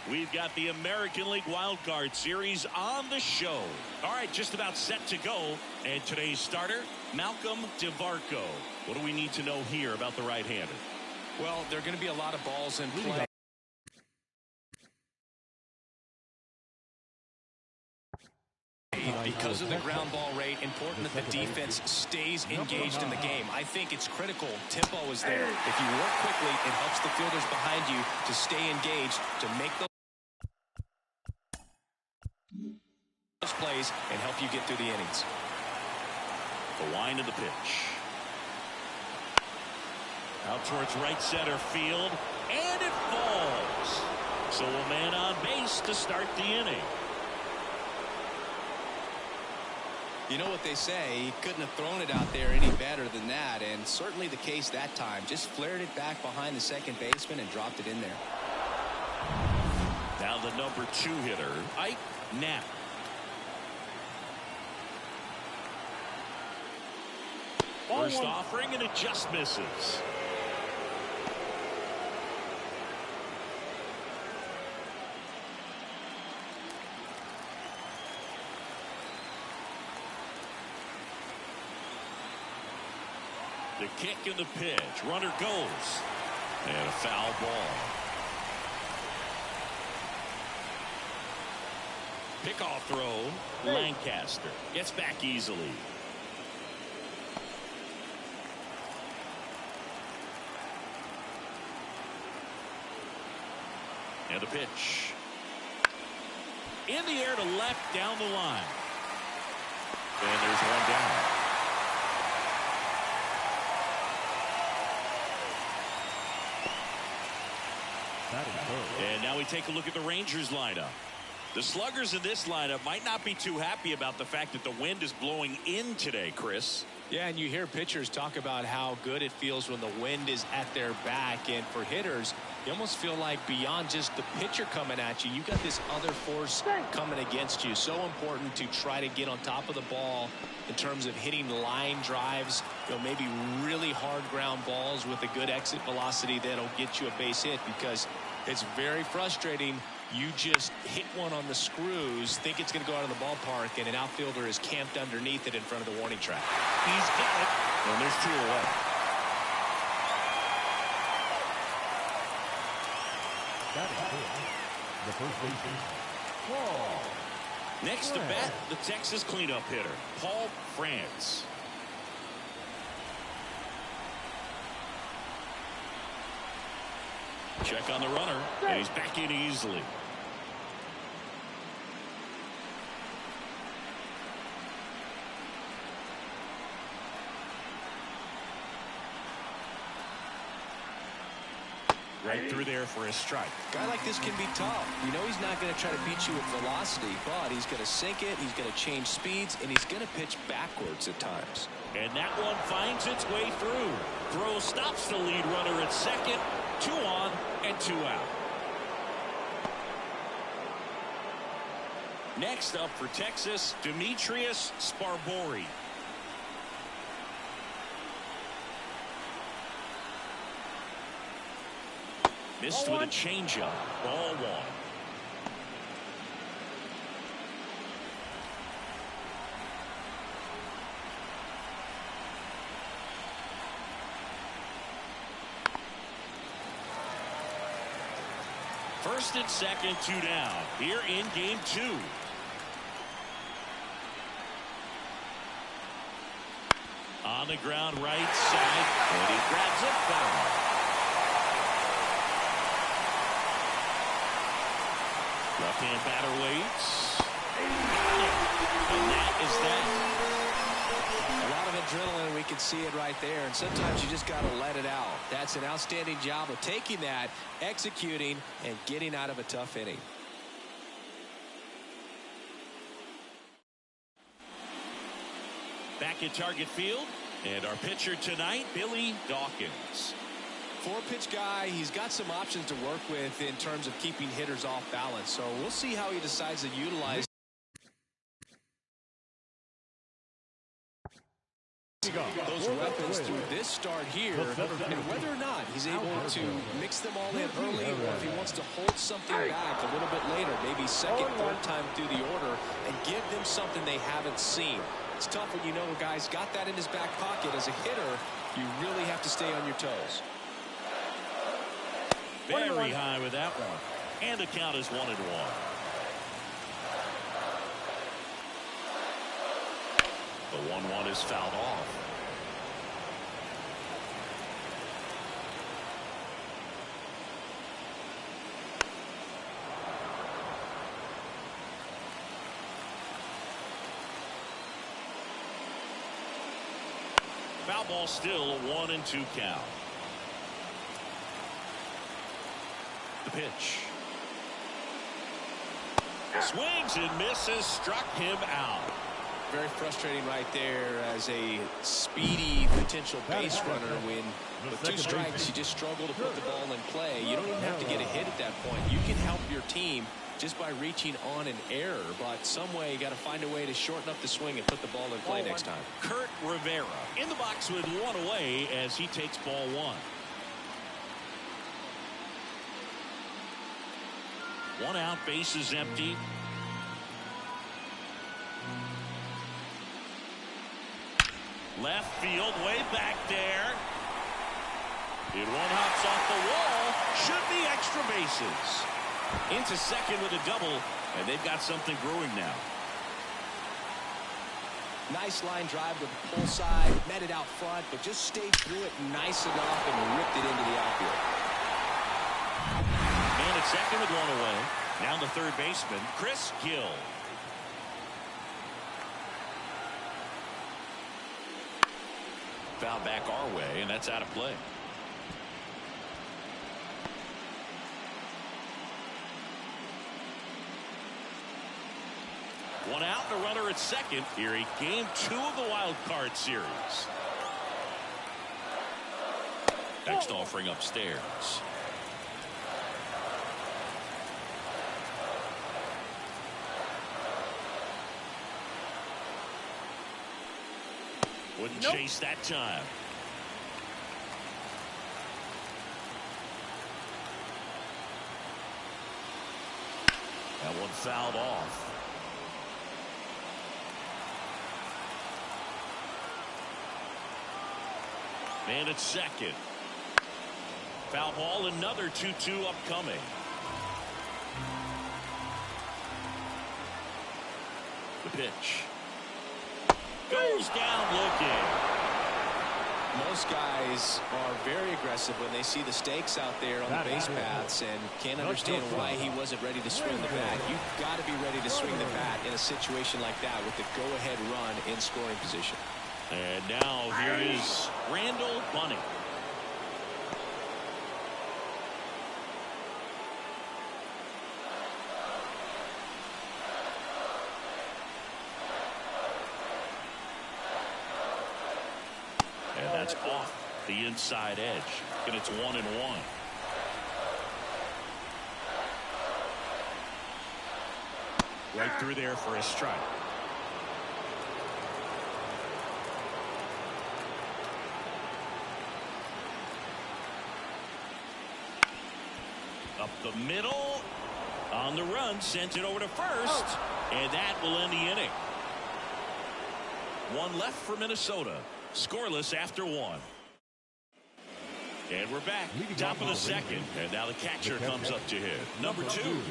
We've got the American League Wild Card Series on the show. All right, just about set to go. And today's starter, Malcolm DeVarco. What do we need to know here about the right-hander? Well, there are going to be a lot of balls in play. Because of the ground ball rate, important that the defense stays engaged in the game. I think it's critical. Tempo is there. If you work quickly, it helps the fielders behind you to stay engaged, to make those plays and help you get through the innings. The wind of the pitch. Out towards right center field, and it falls. So a man on base to start the inning. You know what they say, he couldn't have thrown it out there any better than that, and certainly the case that time. Just flared it back behind the second baseman and dropped it in there. Now the number 2 hitter, Ike Knapp. First offering, and it just misses. The kick and the pitch. Runner goes. And a foul ball. Pickoff throw. Lancaster gets back easily. And the pitch. In the air to left down the line. And there's one down. And now we take a look at the Rangers lineup. The sluggers in this lineup might not be too happy about the fact that the wind is blowing in today, Chris. Yeah, and you hear pitchers talk about how good it feels when the wind is at their back. And for hitters, you almost feel like beyond just the pitcher coming at you, you got this other force coming against you. So important to try to get on top of the ball in terms of hitting line drives, maybe really hard ground balls with a good exit velocity that'll get you a base hit, because it's very frustrating. You just hit one on the screws, think it's going to go out of the ballpark, and an outfielder is camped underneath it in front of the warning track. He's got it. And there's 2 away. That is good. The first baseman, Paul. Next to bat, the Texas cleanup hitter, Paul France. Check on the runner, and he's back in easily. Right through there for a strike. A guy like this can be tough. You know he's not going to try to beat you with velocity, but he's going to sink it, he's going to change speeds, and he's going to pitch backwards at times. And that one finds its way through. Throw stops the lead runner at second. 2 on and 2 out. Next up for Texas, Demetrius Sparbori. Missed with a changeup. Ball 1. First and second, 2 down. Here in game 2. On the ground, right side, and he grabs it foul. Left-hand batter waits. And that is that. A lot of adrenaline, we can see it right there, and sometimes you just got to let it out. That's an outstanding job of taking that, executing, and getting out of a tough inning. Back at Target Field, and our pitcher tonight, Billy Dawkins. 4-pitch guy. He's got some options to work with in terms of keeping hitters off balance, so we'll see how he decides to utilize those weapons through this start here, and whether or not he's able to mix them all in early, or if he wants to hold something back a little bit later, maybe second, third time through the order, and give them something they haven't seen. It's tough when you know a guy's got that in his back pocket. As a hitter, you really have to stay on your toes. Very high with that one. And the count is 1-1. The 1-1 is fouled off. Foul ball, still a 1-2 count. The pitch. Swings and misses, struck him out. Very frustrating right there as a speedy potential base runner. When with 2 strikes you just struggle to put the ball in play. You don't even have to get a hit at that point. You can help your team just by reaching on an error, but some way you got to find a way to shorten up the swing and put the ball in play next time. Kurt Rivera in the box with 1 away as he takes ball 1. 1 out, base is empty. Left field, way back there. It one hops off the wall. Should be extra bases. Into second with a double, and they've got something brewing now. Nice line drive to the pull side, met it out front, but just stayed through it nice enough and ripped it into the outfield. Man at second with 1 away. Now the third baseman, Chris Gill. Foul back our way, and that's out of play. One out, and a runner at second here in game 2 of the wild card series. Next offering upstairs. Wouldn't chase that time. That one fouled off. Man at second. Foul ball, another 2-2 upcoming. The pitch. Goes down looking. Most guys are very aggressive when they see the stakes out there on the base paths and can't understand why he wasn't ready to swing the bat. You've got to be ready to swing the bat in a situation like that with the go-ahead run in scoring position. And now here is Randall Bunning. And that's off the inside edge. And it's 1-1. Right through there for a strike. Up the middle. On the run. Sent it over to first. And that will end the inning. 1 left for Minnesota. Scoreless after 1. And we're back. Top of the second. And now the catcher comes up to hit. Number 2.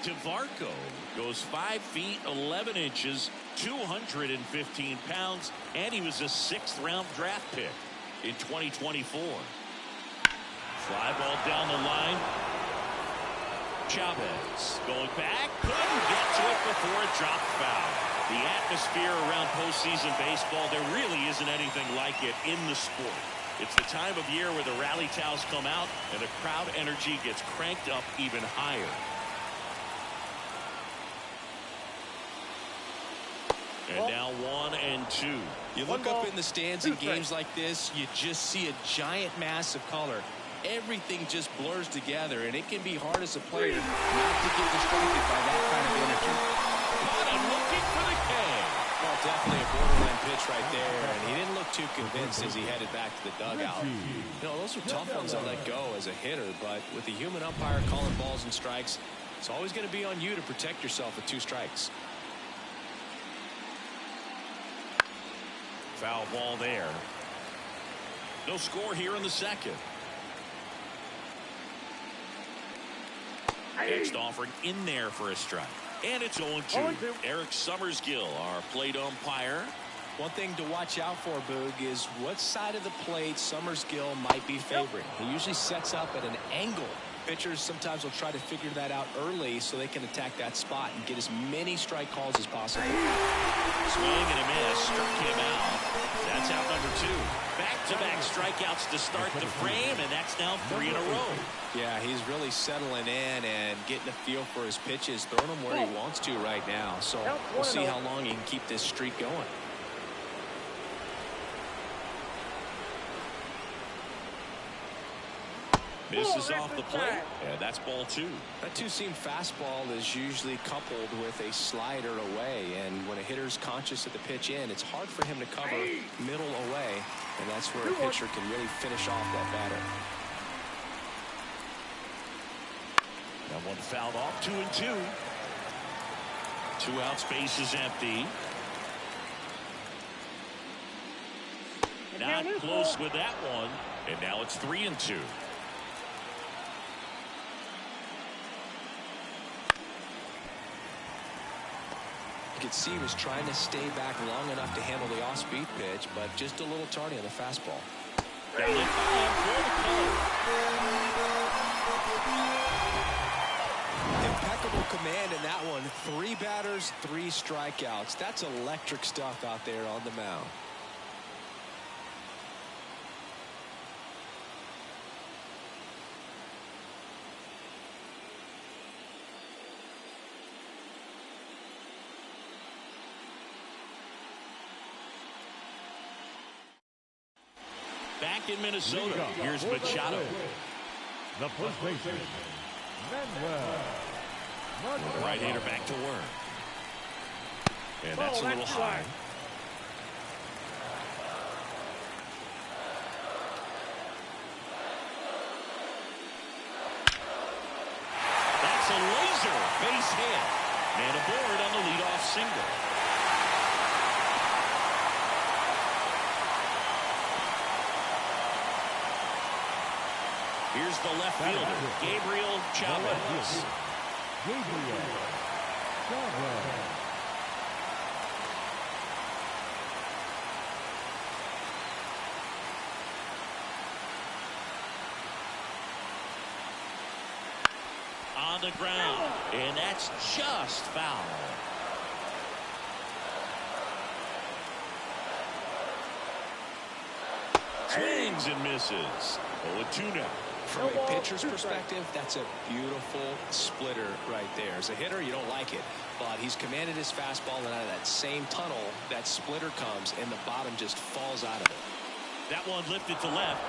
DeVarco goes 5 feet 11 inches, 215 pounds, and he was a 6th round draft pick in 2024. Fly ball down the line. Chavez going back, couldn't get to it before it dropped foul. The atmosphere around postseason baseball, there really isn't anything like it in the sport. It's the time of year where the rally towels come out and the crowd energy gets cranked up even higher. And now 1-2. You look up in the stands in games like this, you just see a giant mass of color. Everything just blurs together, and it can be hard as a player not to get distracted by that kind of energy. But I'm looking for the K. Well, to definitely a borderline pitch right there, and he didn't look too convinced as he headed back to the dugout. You know, those are tough ones to let go as a hitter, but with the human umpire calling balls and strikes, it's always going to be on you to protect yourself with 2 strikes. Foul ball there. No score here in the second. Next offering in there for a strike. And it's 0-2. Eric Summersgill, our plate umpire. One thing to watch out for, Boog, is what side of the plate Summersgill might be favoring. He usually sets up at an angle. Pitchers sometimes will try to figure that out early so they can attack that spot and get as many strike calls as possible. Swing and a miss. Struck him out. That's out number 2. Back-to-back strikeouts to start the frame, and that's now 3 in a row. Yeah, he's really settling in and getting a feel for his pitches, throwing them where he wants to right now. So we'll see how long he can keep this streak going. Misses off the plate, and that's ball 2. That two-seam fastball is usually coupled with a slider away, and when a hitter's conscious of the pitch in, it's hard for him to cover middle away, and that's where a pitcher can really finish off that batter. That one fouled off. 2-2. 2 outs, base is empty. Not close with that one, and now it's 3-2. You could see he was trying to stay back long enough to handle the off-speed pitch, but just a little tardy on the fastball. Impeccable command in that one. 3 batters, 3 strikeouts. That's electric stuff out there on the mound. Back in Minnesota, here's Machado. The first baseman, Manuel. Right-hander back to work. And that's a little high. That's a laser base hit. And aboard on the leadoff single. Here's the left fielder, Gabriel Chavez. On the ground, and that's just foul. Swings and misses. 0-2 now. From a pitcher's perspective, that's a beautiful splitter right there. As a hitter, you don't like it, but he's commanded his fastball, and out of that same tunnel, that splitter comes, and the bottom just falls out of it. That one lifted to left.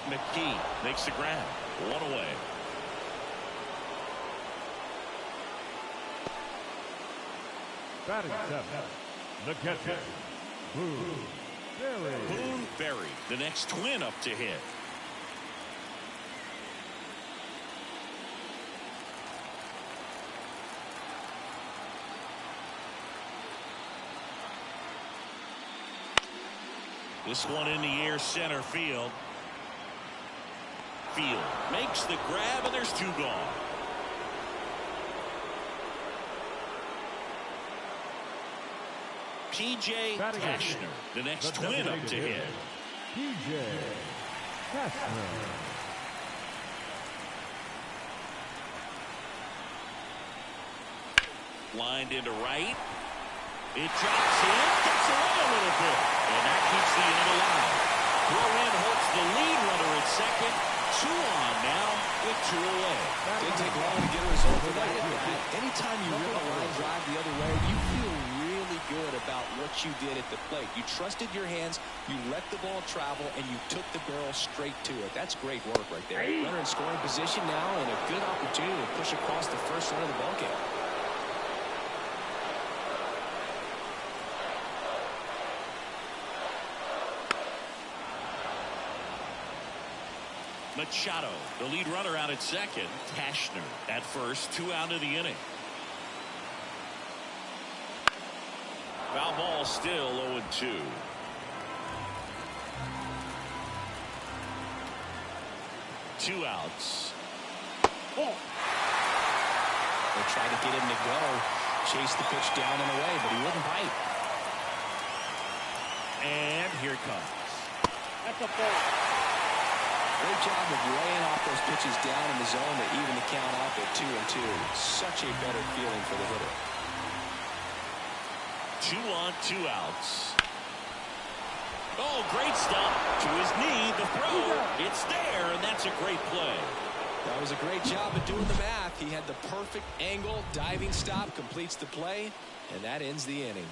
McGee makes the grab. 1 away. Batting 7th, the catcher, Boone Berry, the next twin up to hit. This one in the air, center field. Field makes the grab, and there's 2 gone. P.J. Cashner, the next twin up to hit. P.J. Cashner. Lined into right. It drops in, gets away a little bit, and that keeps the inning alive. Throw in hurts the lead runner at second. 2 on now with 2 away. Didn't take long to get a result for that at-bat. Anytime you rip a line drive the other way, you feel really good about what you did at the plate. You trusted your hands, you let the ball travel, and you took the barrel straight to it. That's great work right there. Runner in scoring position now, and a good opportunity to push across the first run of the ballgame. Machado, the lead runner, out at second. Tashner at first. 2 out of the inning. Foul ball, still 0-2. Two outs. They tried to get him to go, chase the pitch down and away, but he wouldn't bite. And here it comes. That's a ball. Great job of laying off those pitches down in the zone to even the count off at 2-2. Such a better feeling for the hitter. 2 on, 2 outs. Oh, great stop to his knee. The throw, it's there, and that's a great play. That was a great job of doing the math. He had the perfect angle, diving stop, completes the play, and that ends the inning.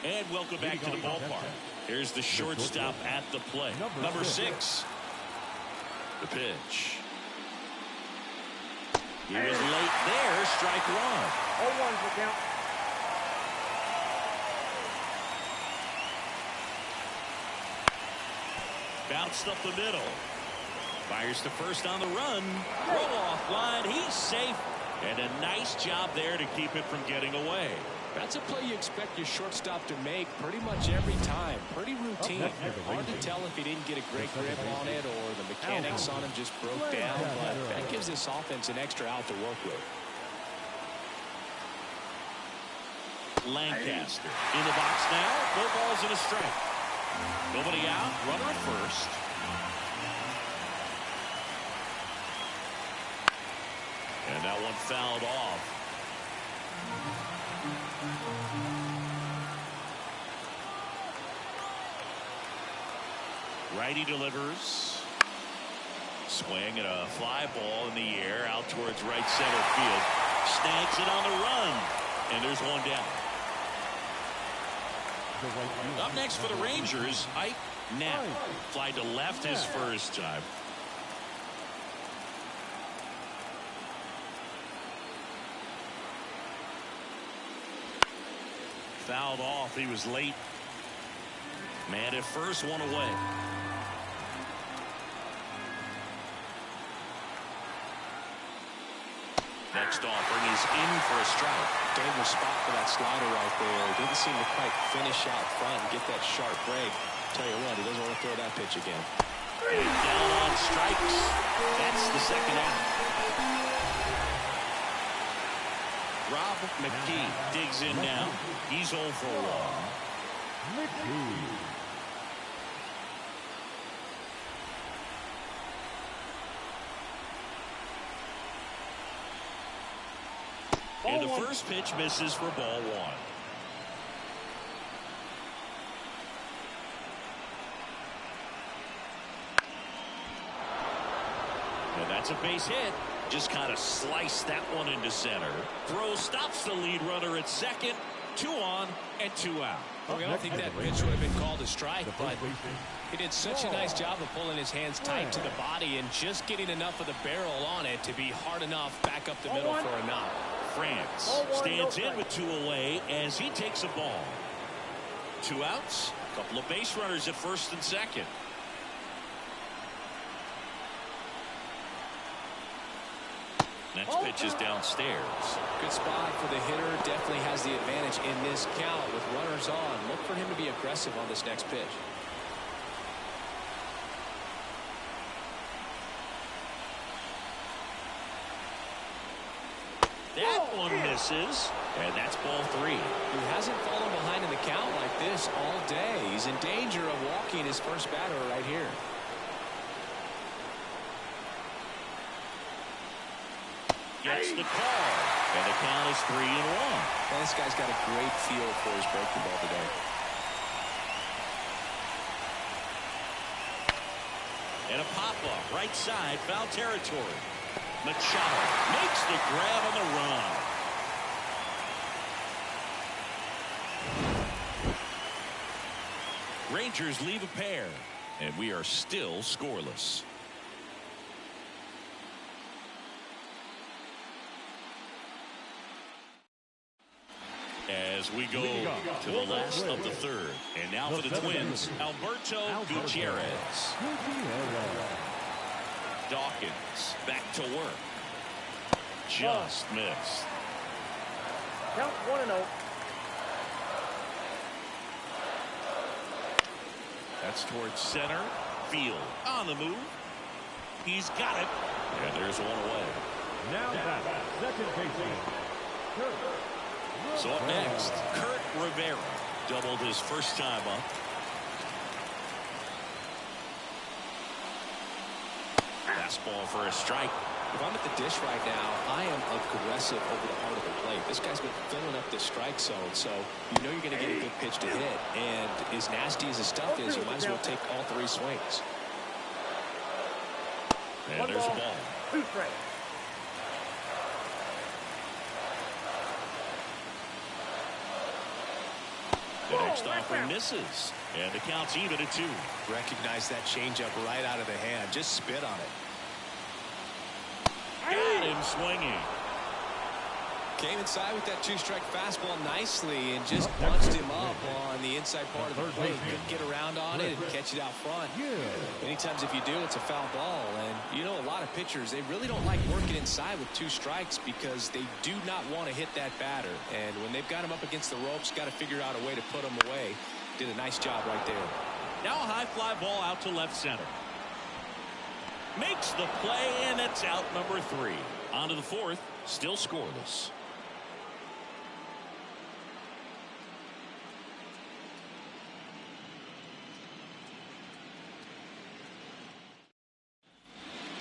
And welcome back to the ballpark. Here's the shortstop at the plate. Number 6. The pitch. He was late there. Strike 1. 0-1 for count. Bounced up the middle. Fires to first on the run. Throw off line. He's safe. And a nice job there to keep it from getting away. That's a play you expect your shortstop to make pretty much every time. Pretty routine. Hard to tell if he didn't get a great grip on it or the mechanics on him just broke down, but that gives this offense an extra out to work with. Lancaster in the box now. No balls and a strike. Nobody out. Runner at first. And that one fouled off. Righty delivers. Swing and a fly ball in the air out towards right center field. Snags it on the run. And there's one down. Up next for the Rangers, Ike Knapp. Fly to left his first time. Fouled off. He was late. Man at first, one away. Next offering is in for a strike. Dangerous spot for that slider right there. Didn't seem to quite finish out front and get that sharp break. Tell you what, he doesn't want to throw that pitch again. And down on strikes. That's the second out. Rob McKee digs in now. He's 0 for 1. And the first pitch misses for ball 1. And that's a base hit. Just kind of sliced that one into center. Throw stops the lead runner at second. 2 on and 2 out. Well, I don't think that pitch would have been called a strike, but he did such a nice job of pulling his hands tight to the body and just getting enough of the barrel on it to be hard enough back up the middle for a knock. France stands in with 2 away as he takes a ball. 2 outs. A couple of base runners at first and second. Next pitch is downstairs. Good spot for the hitter. Definitely has the advantage in this count with runners on. Look for him to be aggressive on this next pitch. That one misses, and that's ball 3. He hasn't fallen behind in the count like this all day. He's in danger of walking his first batter right here. Gets the call, and the count is 3-1. And this guy's got a great feel for his breaking ball today. And a pop-up, right side, foul territory. Machado makes the grab on the run. Rangers leave a pair, and we are still scoreless. As as we go to the last of the third. And now for the Twins, Alberto Gutierrez. Dawkins back to work. Just missed. Count 1-0. That's towards center field. On the move. He's got it. And there's one away. Now back, second baseman, Kurt. So up next, Kurt Rivera doubled his first time up. Fastball for a strike. If I'm at the dish right now, I am aggressive over the heart of the plate. This guy's been filling up the strike zone, so you know you're going to get a good pitch to hit. And as nasty as his stuff is, you might as well take all three swings. And there's a ball. 2 strikes. The next offering misses. And the count's even at 2. Recognize that changeup right out of the hand. Just spit on it. Got him swinging. Came inside with that 2-strike fastball nicely and just punched him up on the inside part of the plate. Couldn't get around on it and catch it out front. Many times if you do, it's a foul ball. And you know, a lot of pitchers, they really don't like working inside with 2 strikes because they do not want to hit that batter. And when they've got him up against the ropes, got to figure out a way to put him away. Did a nice job right there. Now a high fly ball out to left center. Makes the play, and it's out number 3. On to the 4th, still scoreless.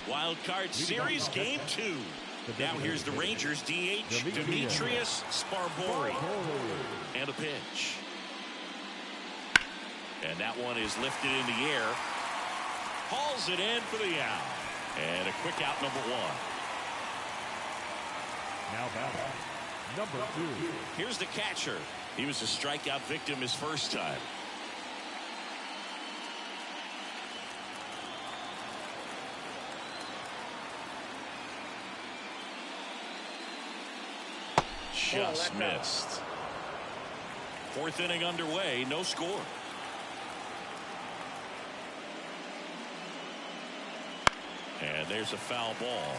Wild Card Series Game 2. Now here's the Rangers DH, Demetrius Sparbori. And a pitch. And that one is lifted in the air. Hauls it in for the out. And a quick out, number 1. Now back, number 2. Here's the catcher. He was a strikeout victim his first time. Just missed. 4th inning underway, no score. And there's a foul ball.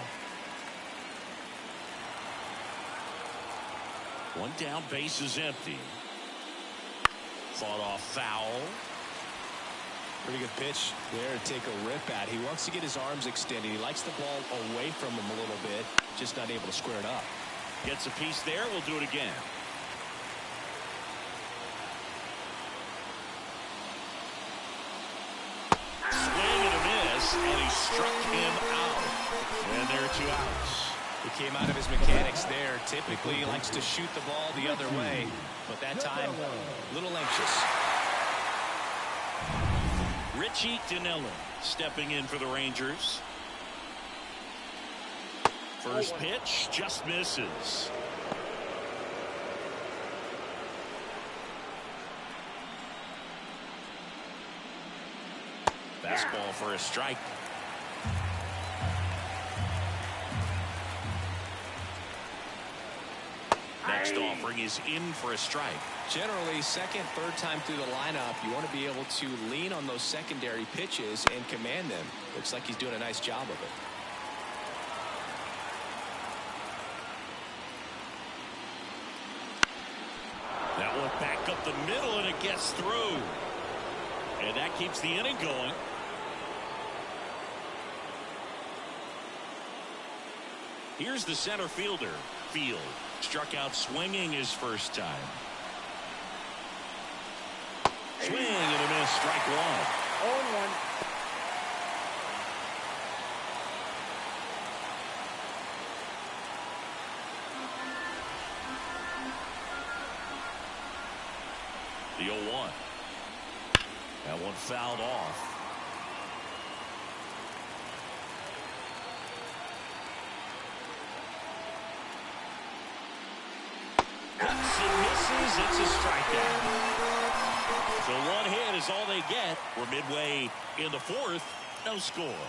1 down, base is empty. Fought off foul. Pretty good pitch there to take a rip at. He wants to get his arms extended. He likes the ball away from him a little bit, just not able to square it up. Gets a piece there. We'll do it again. Swing and a miss, and he struck him out. And there are 2 outs. He came out of his mechanics there. Typically, he likes to shoot the ball the other way, but that time, a little anxious. Richie Dinelli stepping in for the Rangers. First pitch just misses. Fastball for a strike. Next offering is in for a strike. Generally, second, third time through the lineup, you want to be able to lean on those secondary pitches and command them. Looks like he's doing a nice job of it. That one back up the middle, and it gets through. And that keeps the inning going. Here's the center fielder. Field struck out swinging his first time. Swing and a miss, strike 1. 0-1. The 0-1. That one fouled off. Hits and misses. It's a strikeout. So 1 hit is all they get. We're midway in the 4th. No score.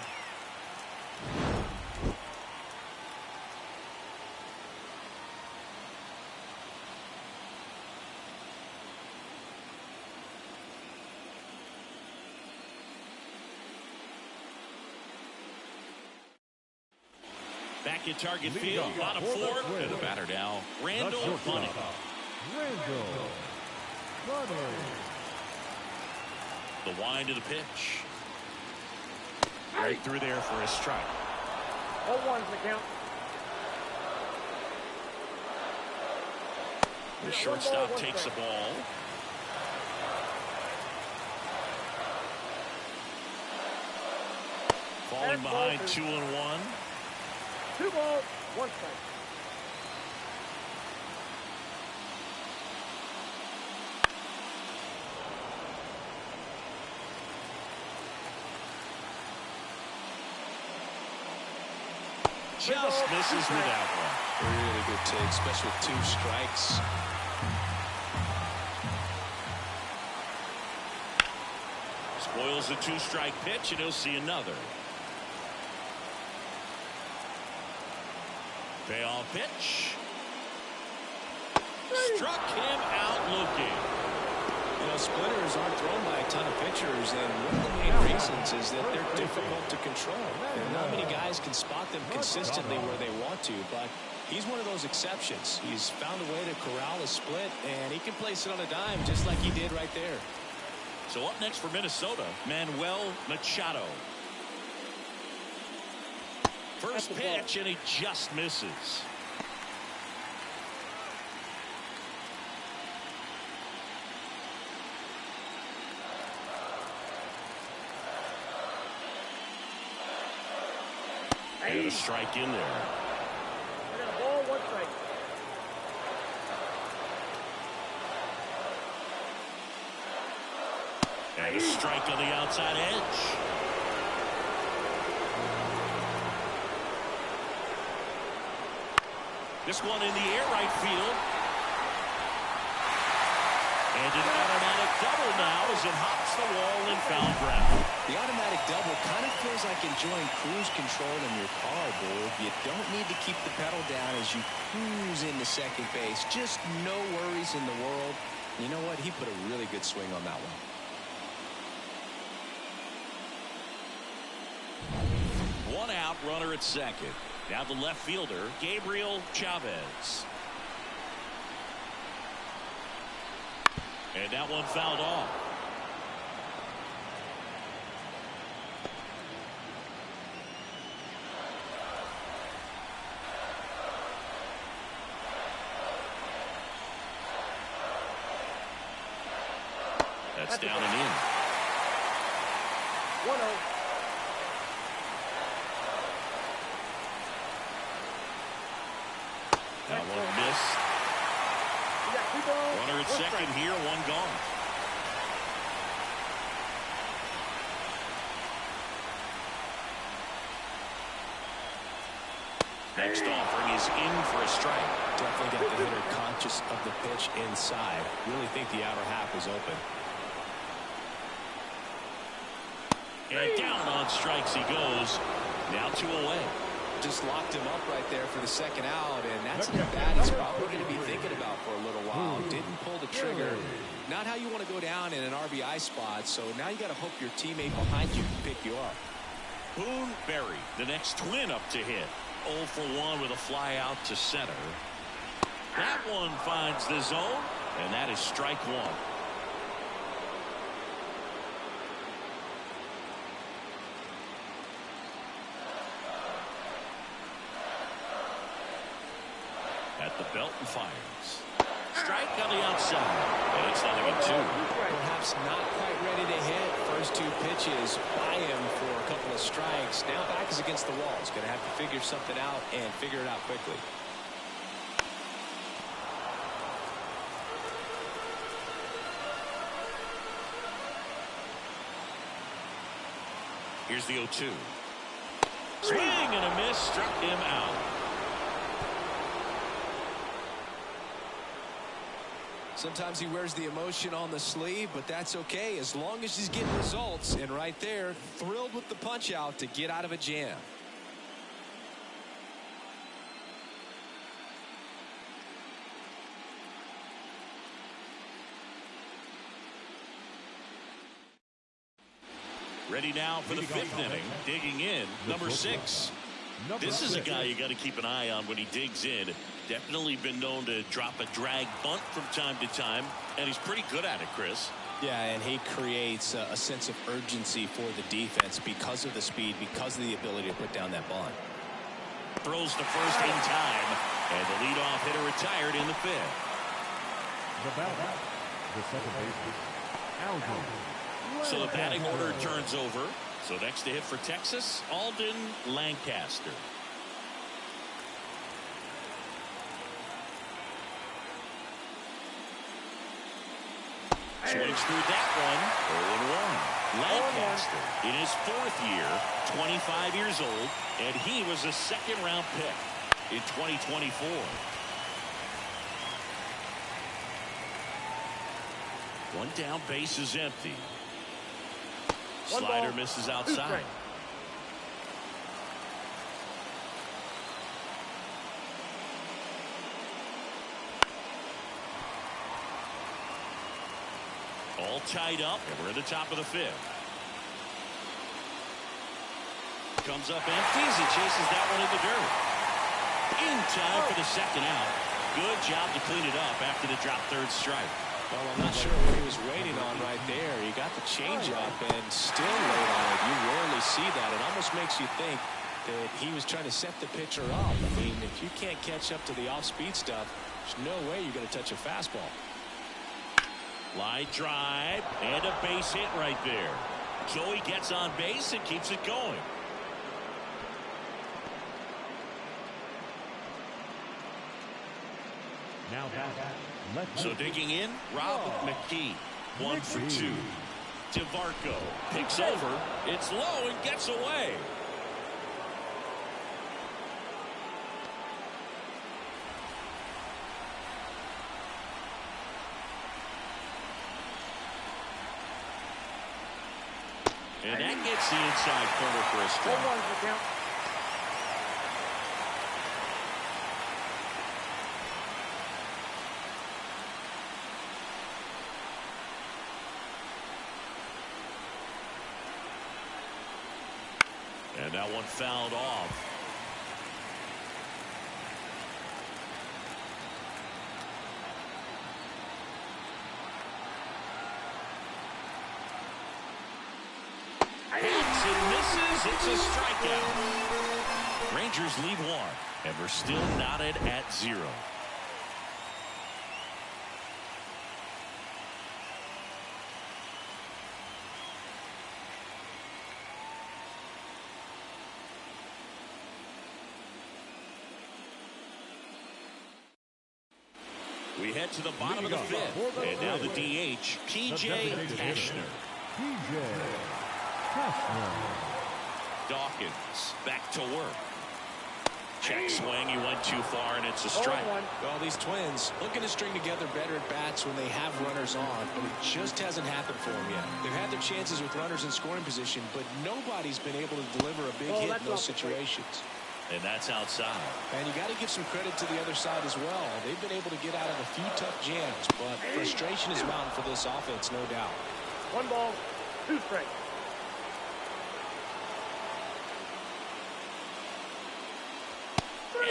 at target field. Bottom four. And the batter now, Randall Bunning. Randall Bunning. The wind to the pitch. Right through there for a strike. 0-1's the count. The shortstop takes the ball. Falling behind 2-1. 2 balls, 1 strike. Just misses with that one. Really good take, especially with 2 strikes. Spoils the 2-strike pitch, and he'll see another. Payoff pitch. Struck him out looking. You know, splitters aren't thrown by a ton of pitchers, and one of the main reasons is that they're difficult to control. And not many guys can spot them consistently where they want to, but he's one of those exceptions. He's found a way to corral a split, and he can place it on a dime just like he did right there. So up next for Minnesota, Manuel Machado. First pitch, and he just misses. And a strike in there. I got a ball, 1 strike. And a strike on the outside edge. This one in the air, right field. And an automatic double now as it hops the wall and foul ground. The automatic double kind of feels like enjoying cruise control in your car, Boo. You don't need to keep the pedal down as you cruise into second base. Just no worries in the world. You know what? He put a really good swing on that one. One out, runner at second. Now the left fielder, Gabriel Chavez. And that one fouled off. That's down and in. 1-0. That one missed. We got 2 balls, Runner at 1 second strike. here, one gone. Next offering is in for a strike. Definitely got the hitter conscious of the pitch inside. Really think the outer half is open. And down on strikes he goes. Now 2 away. Just locked him up right there for the second out, and that's an at-bat he's probably going to be thinking about for a little while. Didn't pull the trigger. Not how you want to go down in an RBI spot, so now you got to hope your teammate behind you can pick you up. Boone Berry, the next twin up to hit. 0 for 1 with a fly out to center. That one finds the zone, and that is strike 1. At the belt and fires. Strike on the outside, and it's 0-2. Perhaps not quite ready to hit. First 2 pitches by him for a couple of strikes. Now back is against the wall. He's going to have to figure something out and figure it out quickly. Here's the 0-2. Swing and a miss, struck him out. Sometimes he wears the emotion on the sleeve, but that's okay as long as he's getting results. And right there, thrilled with the punch out to get out of a jam. Ready now for the 5th inning. Digging in, number 6. This is a guy you got to keep an eye on when he digs in. Definitely been known to drop a drag bunt from time to time, and he's pretty good at it, Chris. Yeah, and he creates a sense of urgency for the defense because of the speed, because of the ability to put down that bunt. Throws to first in time, and the leadoff hitter retired in the fifth. The batter, the second baseman, Alden. So the batting order turns over. So next to hit for Texas, Alden Lancaster. Swings through that one. 0-1. Lancaster in his fourth year, 25 years old, and he was a second-round pick in 2024. One down, base is empty. Slider misses outside. All tied up, and we're at the top of the fifth. Comes up empty as he chases that one in the dirt. In time for the second out. Good job to clean it up after the drop third strike. Well, I'm not sure what he was waiting on right there. He got the changeup and still laid on it. You rarely see that. It almost makes you think that he was trying to set the pitcher up. I mean, if you can't catch up to the off-speed stuff, there's no way you're going to touch a fastball. Line drive and a base hit right there. So he gets on base and keeps it going. Now back. So digging in, Rob McKee. 1 for 2. DeVarco picks over. It's low and gets away. And that gets the inside corner for a strike. And that one fouled off. Hits and misses. It's a strikeout. Rangers lead one, and we're still knotted at 0. We head to the bottom of the fifth, and now the DH, T.J. Cashner. T.J. Cashner. Dawkins back to work. Check swing, he went too far, and it's a strike. Well, these Twins looking to string together better at bats when they have runners on, but it just hasn't happened for them yet. They've had their chances with runners in scoring position, but nobody's been able to deliver a big hit in those situations. And that's outside. And you got to give some credit to the other side as well. They've been able to get out of a few tough jams, but frustration is mounting for this offense, no doubt. 1 ball, 2 strikes.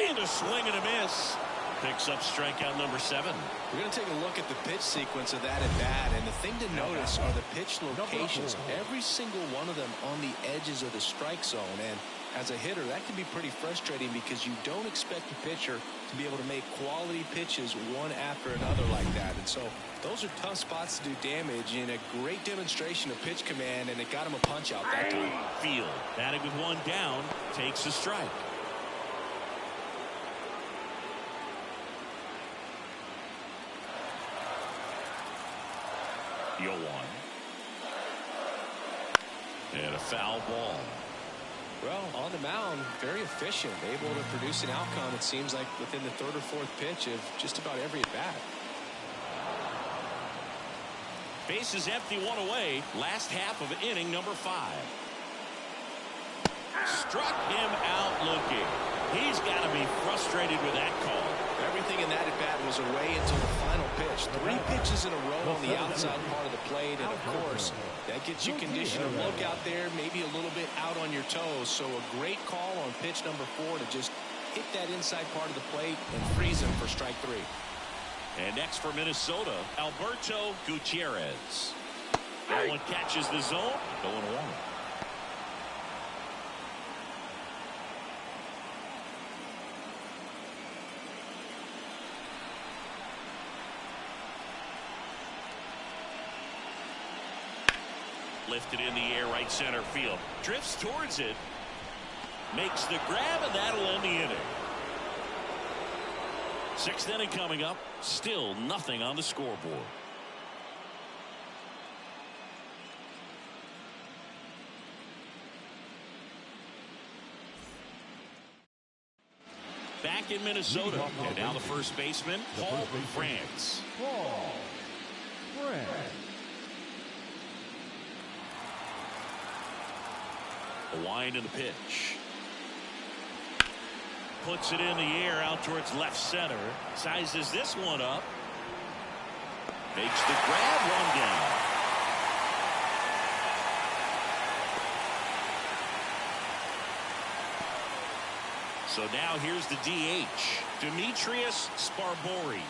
And a swing and a miss. Picks up strikeout number 7. We're going to take a look at the pitch sequence of that at bat, and the thing to notice are the pitch locations. Every single one of them on the edges of the strike zone, and as a hitter, that can be pretty frustrating because you don't expect the pitcher to be able to make quality pitches one after another like that. And so those are tough spots to do damage, and a great demonstration of pitch command, and it got him a punch out that time. Field, batting with 1 down, takes a strike. The 0-1. And a foul ball. Well, on the mound, very efficient, able to produce an outcome, it seems like, within the 3rd or 4th pitch of just about every at-bat. Base is empty, 1 away. Last half of inning number 5. Struck him out looking. He's got to be frustrated with that call. Everything Everything in that at-bat was away until the final pitch. 3 pitches in a row on the outside part of the plate, and of course, that gets you conditioned to look out there, maybe a little bit out on your toes. So a great call on pitch number 4 to just hit that inside part of the plate and freeze him for strike 3. And next for Minnesota, Alberto Gutierrez. That one catches the zone. 0-1. Lifted in the air, right center field. Drifts towards it. Makes the grab, and that'll end the inning. 6th inning coming up. Still nothing on the scoreboard. Back in Minnesota. And now the first baseman, Paul France. Paul France. The wind and the pitch. Puts it in the air out towards left center. Sizes this one up. Makes the grab, one down. So now here's the DH, Demetrius Sparbori.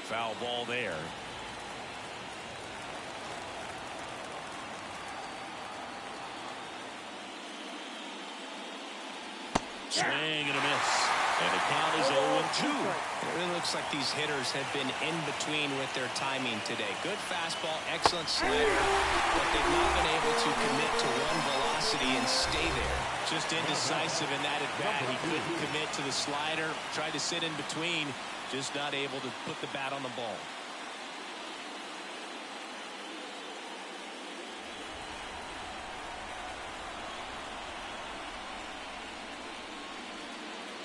Foul ball there. Swing and a miss. And the count is 0-2. It really looks like these hitters have been in between with their timing today. Good fastball, excellent slider, but they've not been able to commit to one velocity and stay there. Just indecisive in that at bat. He couldn't commit to the slider, tried to sit in between, just not able to put the bat on the ball.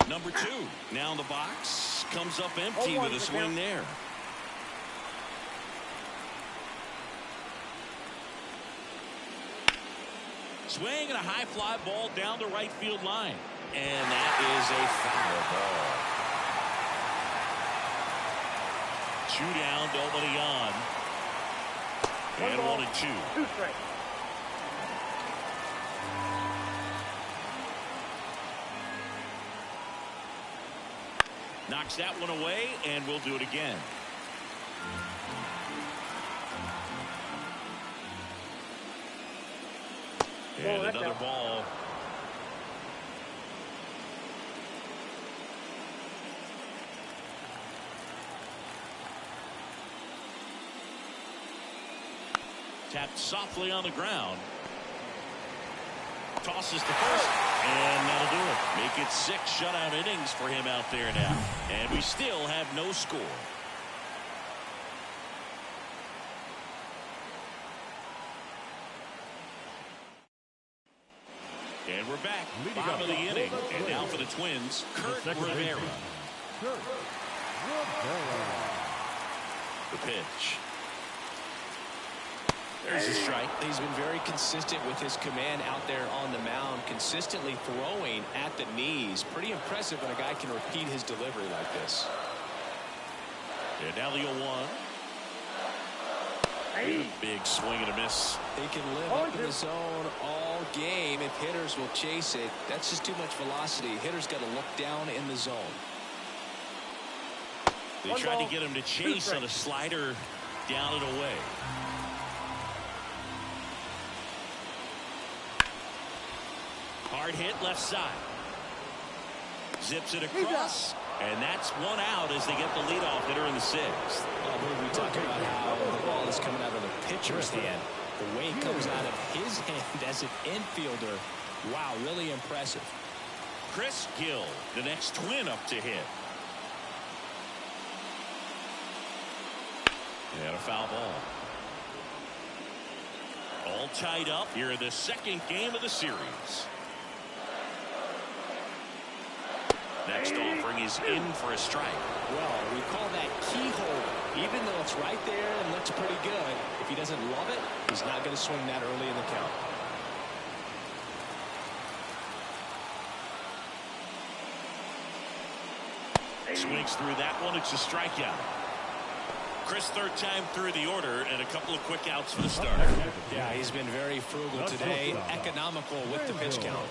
Number 2 now in the box, comes up empty with a swing there. Swing and a high fly ball down the right field line, and that is a foul ball. 2 down, nobody on, and 1-2. 2 strikes. Knocks that one away, and we'll do it again. And another ball. Tapped softly on the ground. Tosses to first, and that'll do it. Make it 6 shutout innings for him out there now. And we still have no score. And we're back. Bottom of the inning. And now for the Twins, Kurt Rivera. The pitch. There's a strike. He's been very consistent with his command out there on the mound, consistently throwing at the knees. Pretty impressive when a guy can repeat his delivery like this. And now the 0-1. A big swing and a miss. They can live up in the zone all game if hitters will chase it. That's just too much velocity. Hitters got to look down in the zone. They tried to get him to chase on a slider down and away. Hard hit left side. Zips it across. And that's 1 out as they get the leadoff hitter in the 6th. Well, we talk about how the ball is coming out of the pitcher's hand. The way it comes out of his hand as an infielder. Wow, really impressive. Chris Gill, the next Twin up to hit. And a foul ball. All tied up here in the 2nd game of the series. Next offering is in for a strike. Well, we call that keyhole. Even though it's right there and looks pretty good, if he doesn't love it, he's not going to swing that early in the count. Swings through that one. It's a strikeout. Chris, third time through the order, and a couple of quick outs for the starter. Yeah, he's been very frugal today, economical with the pitch count.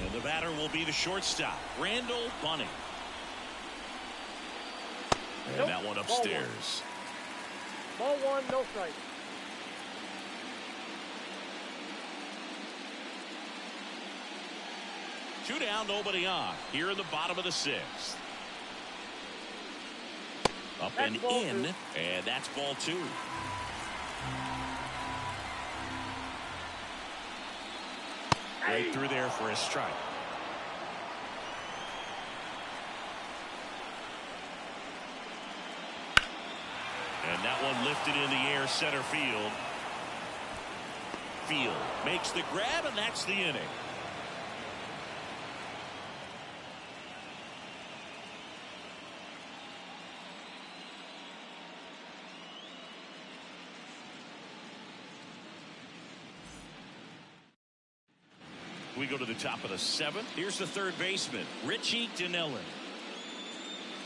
And the batter will be the shortstop, Randall Bunning. And that one upstairs. Ball one, no strike. Two down, nobody on. Here in the bottom of the sixth. Up That's and ball in, two. and that's ball two. Right through there for a strike. And that one lifted in the air, center field. Field makes the grab, and that's the inning. We go to the top of the seventh. Here's the third baseman, Richie Dinelli.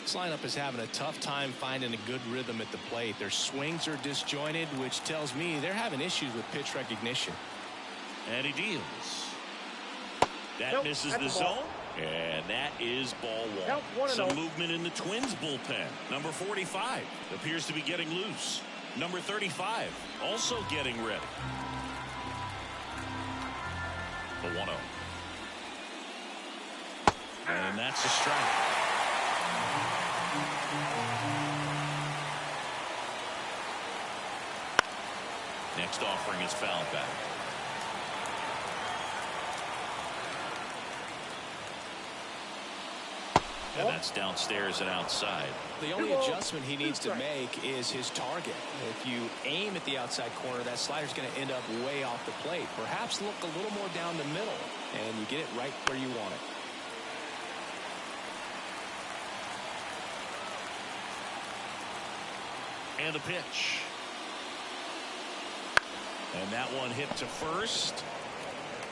This lineup is having a tough time finding a good rhythm at the plate. Their swings are disjointed, which tells me they're having issues with pitch recognition. And he deals. That Nope, misses that's the a ball. zone. And that is ball one. Count 1-0. Some movement in the Twins bullpen. Number 45 appears to be getting loose. Number 35 also getting ready. The 1-0. And that's a strike. Next offering is fouled back. And that's downstairs and outside. The only adjustment he needs to make is his target. If you aim at the outside corner, that slider's going to end up way off the plate. Perhaps look a little more down the middle, and you get it right where you want it. And the pitch. And that one hit to first.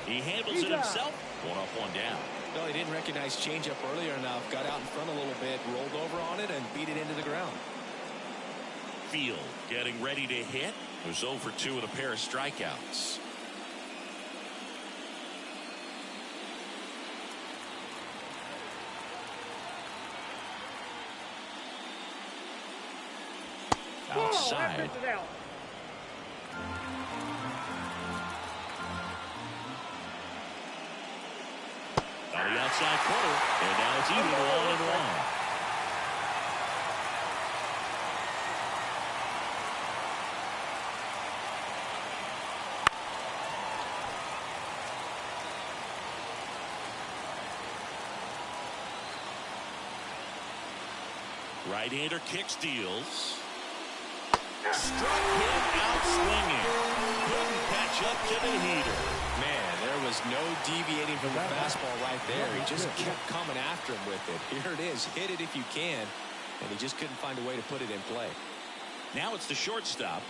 He handles it himself. One up, one down. No, he didn't recognize changeup earlier enough. Got out in front a little bit, rolled over on it, and beat it into the ground. Field getting ready to hit. It was 0 for 2 with a pair of strikeouts. Outside. On the outside corner, and now it's even 1-1. Right-hander kicks, deals. Struck him out swinging. Couldn't catch up to the heater. Man, there was no deviating from the fastball right there. He just kept coming after him with it. Here it is. Hit it if you can. And he just couldn't find a way to put it in play. Now it's the shortstop.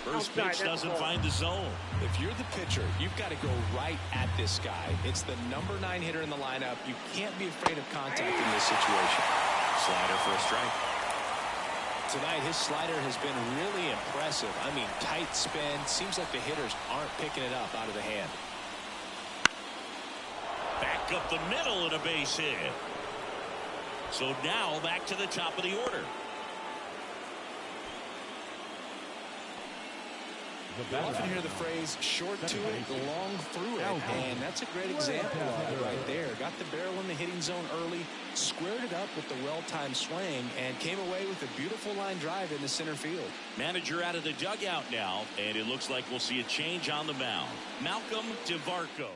First pitch doesn't find the zone. If you're the pitcher, you've got to go right at this guy. It's the number 9 hitter in the lineup. You can't be afraid of contact in this situation. Slider for a strike. Tonight, his slider has been really impressive. I mean, tight spin. Seems like the hitters aren't picking it up out of the hand. Back up the middle and a base hit. So now back to the top of the order. You often hear the phrase short to it, long through it, and that's a great example of it right there. Got the barrel in the hitting zone early, squared it up with the well-timed swing, and came away with a beautiful line drive in the center field. Manager out of the dugout now, and it looks like we'll see a change on the mound. Malcolm DeVarco.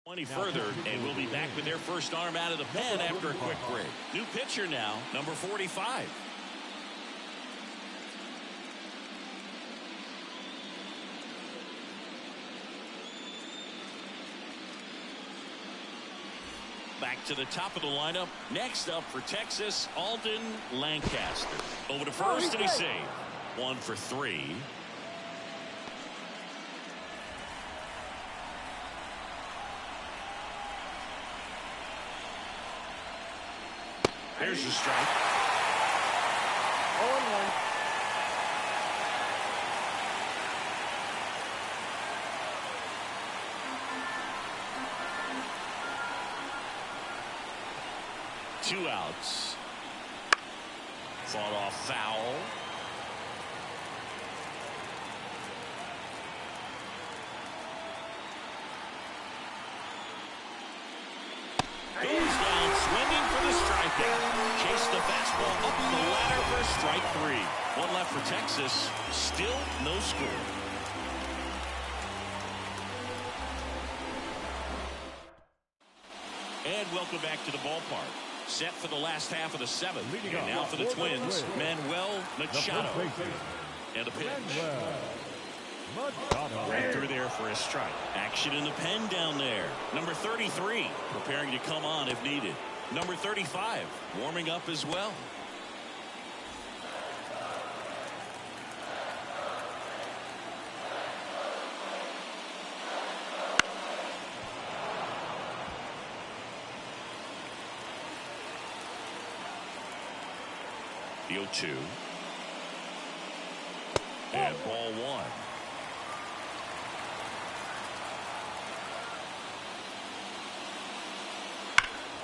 20 further, and we'll be back with their first arm out of the pen after a quick break. New pitcher now, number 45. Back to the top of the lineup. Next up for Texas, Alden Lancaster. Over to first, and he's saved. 1 for 3. There's the strike. 0-1. Two outs. Fought off foul. Goes down swinging for the strikeout. Chase the fastball up the ladder for strike 3. One left for Texas. Still no score. And welcome back to the ballpark. Set for the last half of the 7th. And now for the Twins, Manuel Machado. And the pitch. Right through there for a strike. Action in the pen down there. Number 33 preparing to come on if needed. Number 35 warming up as well. The 0-2. And ball 1.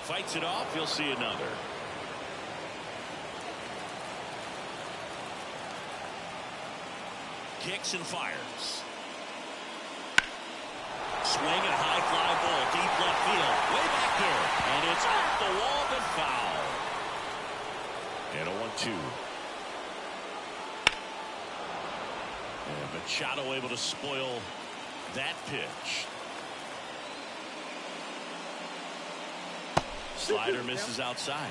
Fights it off. He'll see another. Kicks and fires. Swing and a high fly ball deep left field. Way back there. And it's off the wall but foul. And a 1-2. And Machado able to spoil that pitch. Slider misses outside.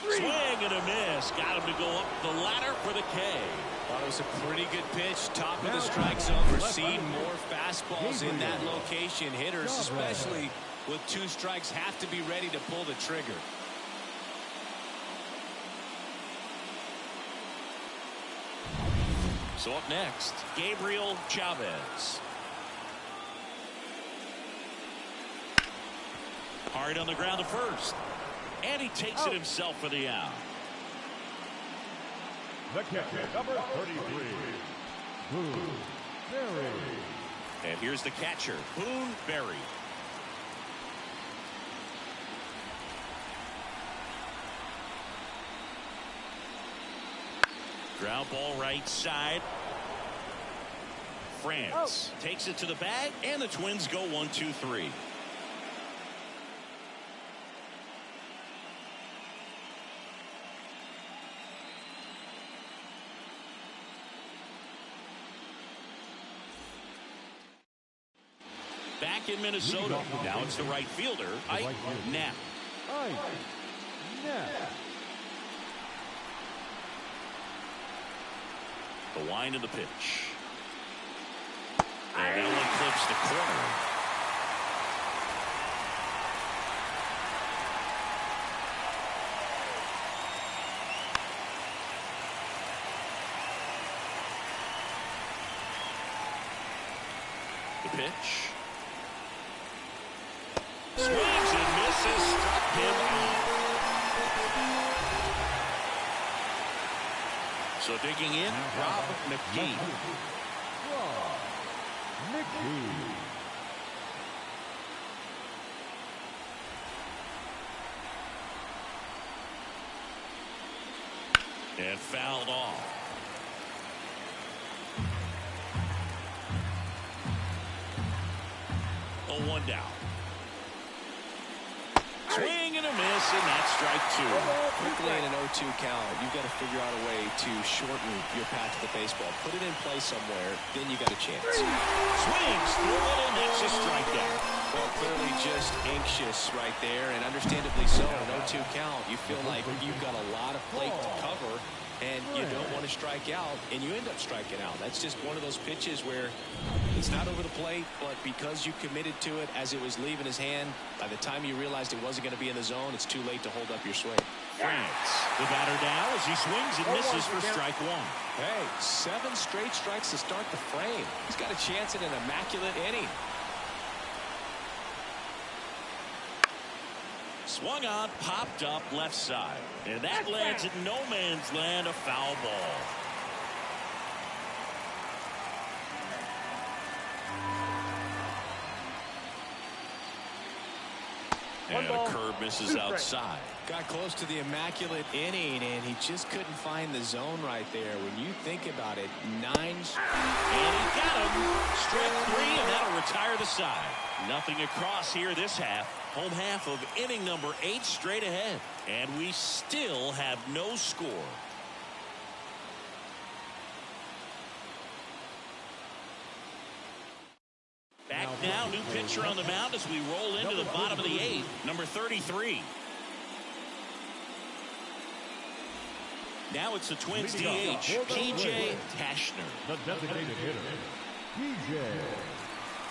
Swing and a miss. Got him to go up the ladder for the K. Thought it was a pretty good pitch. Top of the strike zone. We're seeing more fastballs in that location. Hitters, especially with 2 strikes, have to be ready to pull the trigger. So up next, Gabriel Chavez. Hard on the ground to first. And he takes it himself for the out. The catcher, number 33, Boone Berry. And here's the catcher, Boone Berry. Ground ball right side. France takes it to the bag, and the Twins go 1-2-3. Back in Minnesota. Now it's the right fielder, Ike Knapp. The wind of the pitch. And that one clips the corner. The pitch. Swings and misses. Struck him out. So digging in, Rob McGee. And fouled off. Oh, 1 down. Swing and a miss, and that's strike 2. Quickly in an 0-2 count, you've got to figure out a way to shorten your path to the baseball. Put it in play somewhere, then you got a chance. Swings through it, and that's a strikeout. Well, clearly just anxious right there, and understandably so. An 0-2 count, you feel like you've got a lot of plate to cover, and you don't want to strike out, and you end up striking out. That's just one of those pitches where it's not over the plate, but because you committed to it as it was leaving his hand, by the time you realized it wasn't going to be in the zone, it's too late to hold up your swing. France, the batter now as he swings and misses for strike one. Hey, 7 straight strikes to start the frame. He's got a chance at an immaculate inning. Swung on, popped up left side. And that lands in no man's land, a foul ball. And a curve misses outside. Got close to the immaculate inning, and he just couldn't find the zone right there. When you think about it, 9. And he got him. Strike 3, and that'll retire the side. Nothing across here this half. Home half of inning number 8 straight ahead. And we still have no score. Back now, new pitcher on the mound as we roll into the bottom of the 8th, number 33. Now it's the Twins DH, P.J. Tashner. The designated hitter, P.J.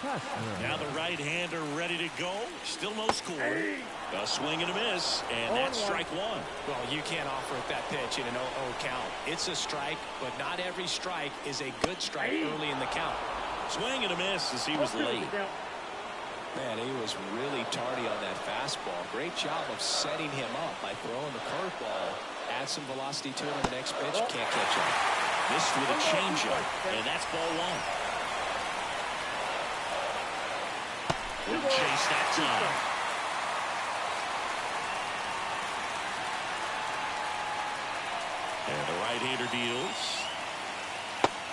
Tashner. Now the right-hander ready to go. Still no score. A swing and a miss, and that's strike 1. Well, you can't offer it that pitch in an 0-0 count. It's a strike, but not every strike is a good strike early in the count. Swing and a miss as he was late. Man, he was really tardy on that fastball. Great job of setting him up by throwing the curveball. Add some velocity to it on the next pitch. Can't catch up. Missed with a changeup, and that's ball 1. Wouldn't chase that time. And the right-hander deals.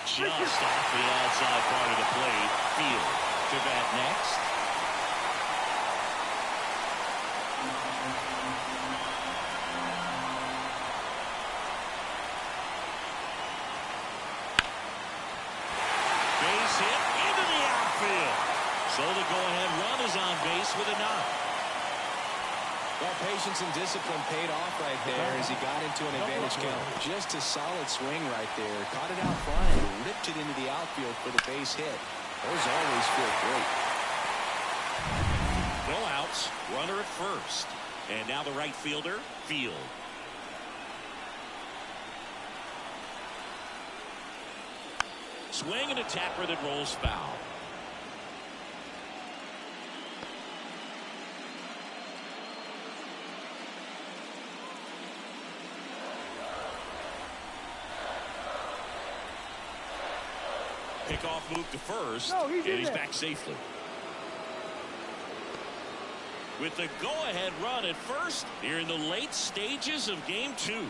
Just off the outside part of the plate. Field to bat next. Base hit into the outfield. So the go-ahead run is on base with a knock. Well, patience and discipline paid off right there as he got into an advantage count. Just a solid swing right there. Caught it out front and ripped it into the outfield for the base hit. Those always feel great. No outs. Runner at first. And now the right fielder, Field. Swing and a tapper that rolls foul. Pickoff move to first, and he's back safely. With the go-ahead run at first here in the late stages of game 2.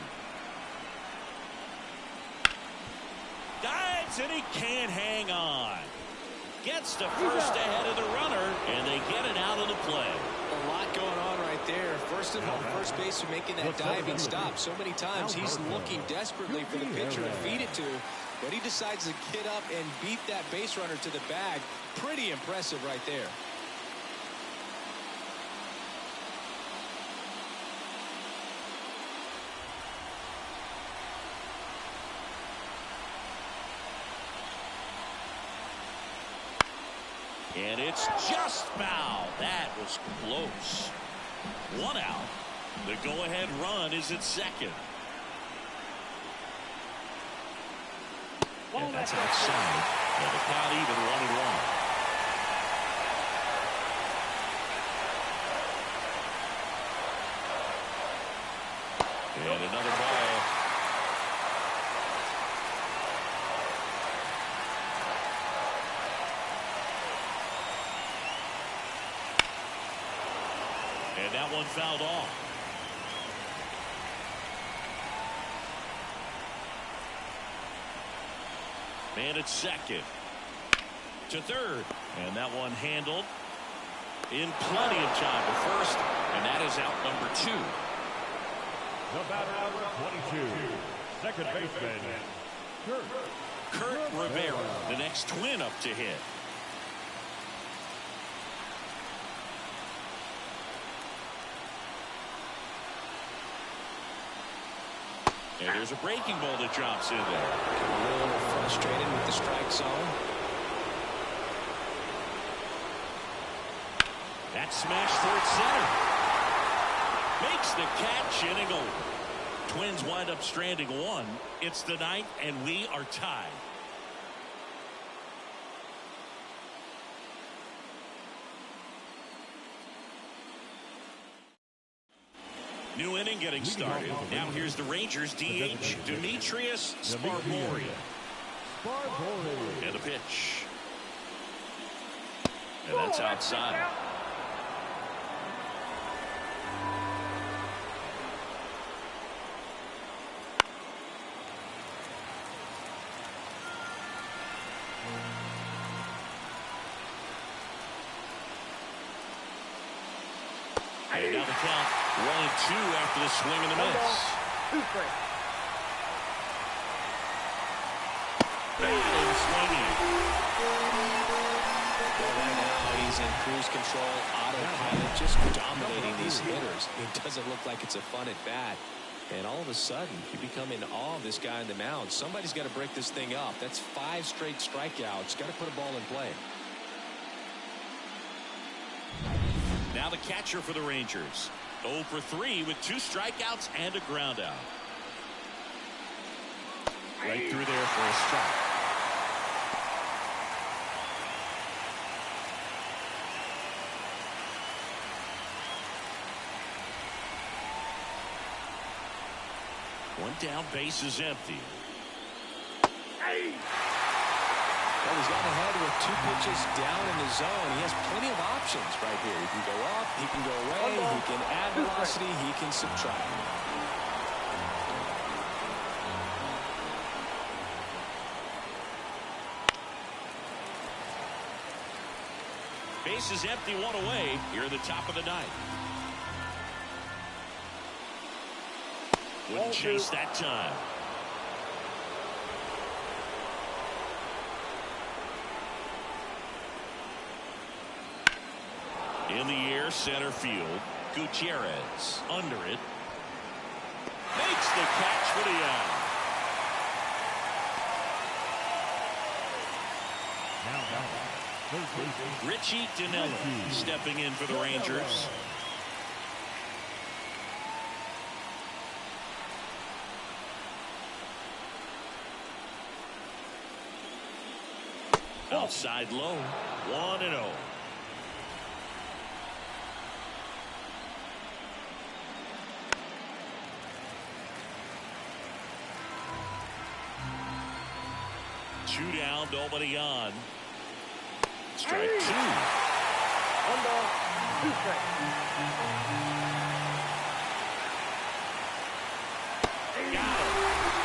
Dives, and he can't hang on. Gets to first ahead of the runner, and they get it out of the play. A lot going on right there. First of all, first baseman making that diving stop. So many times he's looking desperately for the pitcher to feed it to, but he decides to get up and beat that base runner to the bag. Pretty impressive right there. And it's just foul. That was close. 1 out. The go-ahead run is at second. And that's outside. And the count even 1-1. And another ball. And that one fouled off. Man at second. To third. And that one handled in plenty of time to first. And that is out number 2. The batter number 22. Second baseman, Kurt Rivera, the next Twin up to hit. And there's a breaking ball that drops in there. A little frustrated with the strike zone. That smash towards center. Makes the catch, inning over. Twins wind up stranding one. It's the ninth, and we are tied. New inning getting started. Now here's the Rangers DH, Demetrius Sparboria. And the pitch. And that's outside. And now the count 1-2 after the swing and the miss. And swinging. Well, right now he's in cruise control, autopilot, just dominating these hitters. It doesn't look like it's a fun at bat. And all of a sudden, you become in awe of this guy on the mound. Somebody's got to break this thing up. That's 5 straight strikeouts. Got to put a ball in play. Now the catcher for the Rangers. 0 for 3 with 2 strikeouts and a ground out. Right through there for a strike. One down, base is empty. Well, he's got ahead with 2 pitches down in the zone. He has plenty of options right here. He can go up, he can go away, he can add velocity, he can subtract. Base is empty, 1 away here at the top of the ninth. Wouldn't chase that time. In the air, center field. Gutierrez under it. Makes the catch for the out. Richie Dinello stepping in for the Rangers. Outside low. 1-0. Two down, nobody on. Strike 2. 1 ball, 2 strikes. Got him.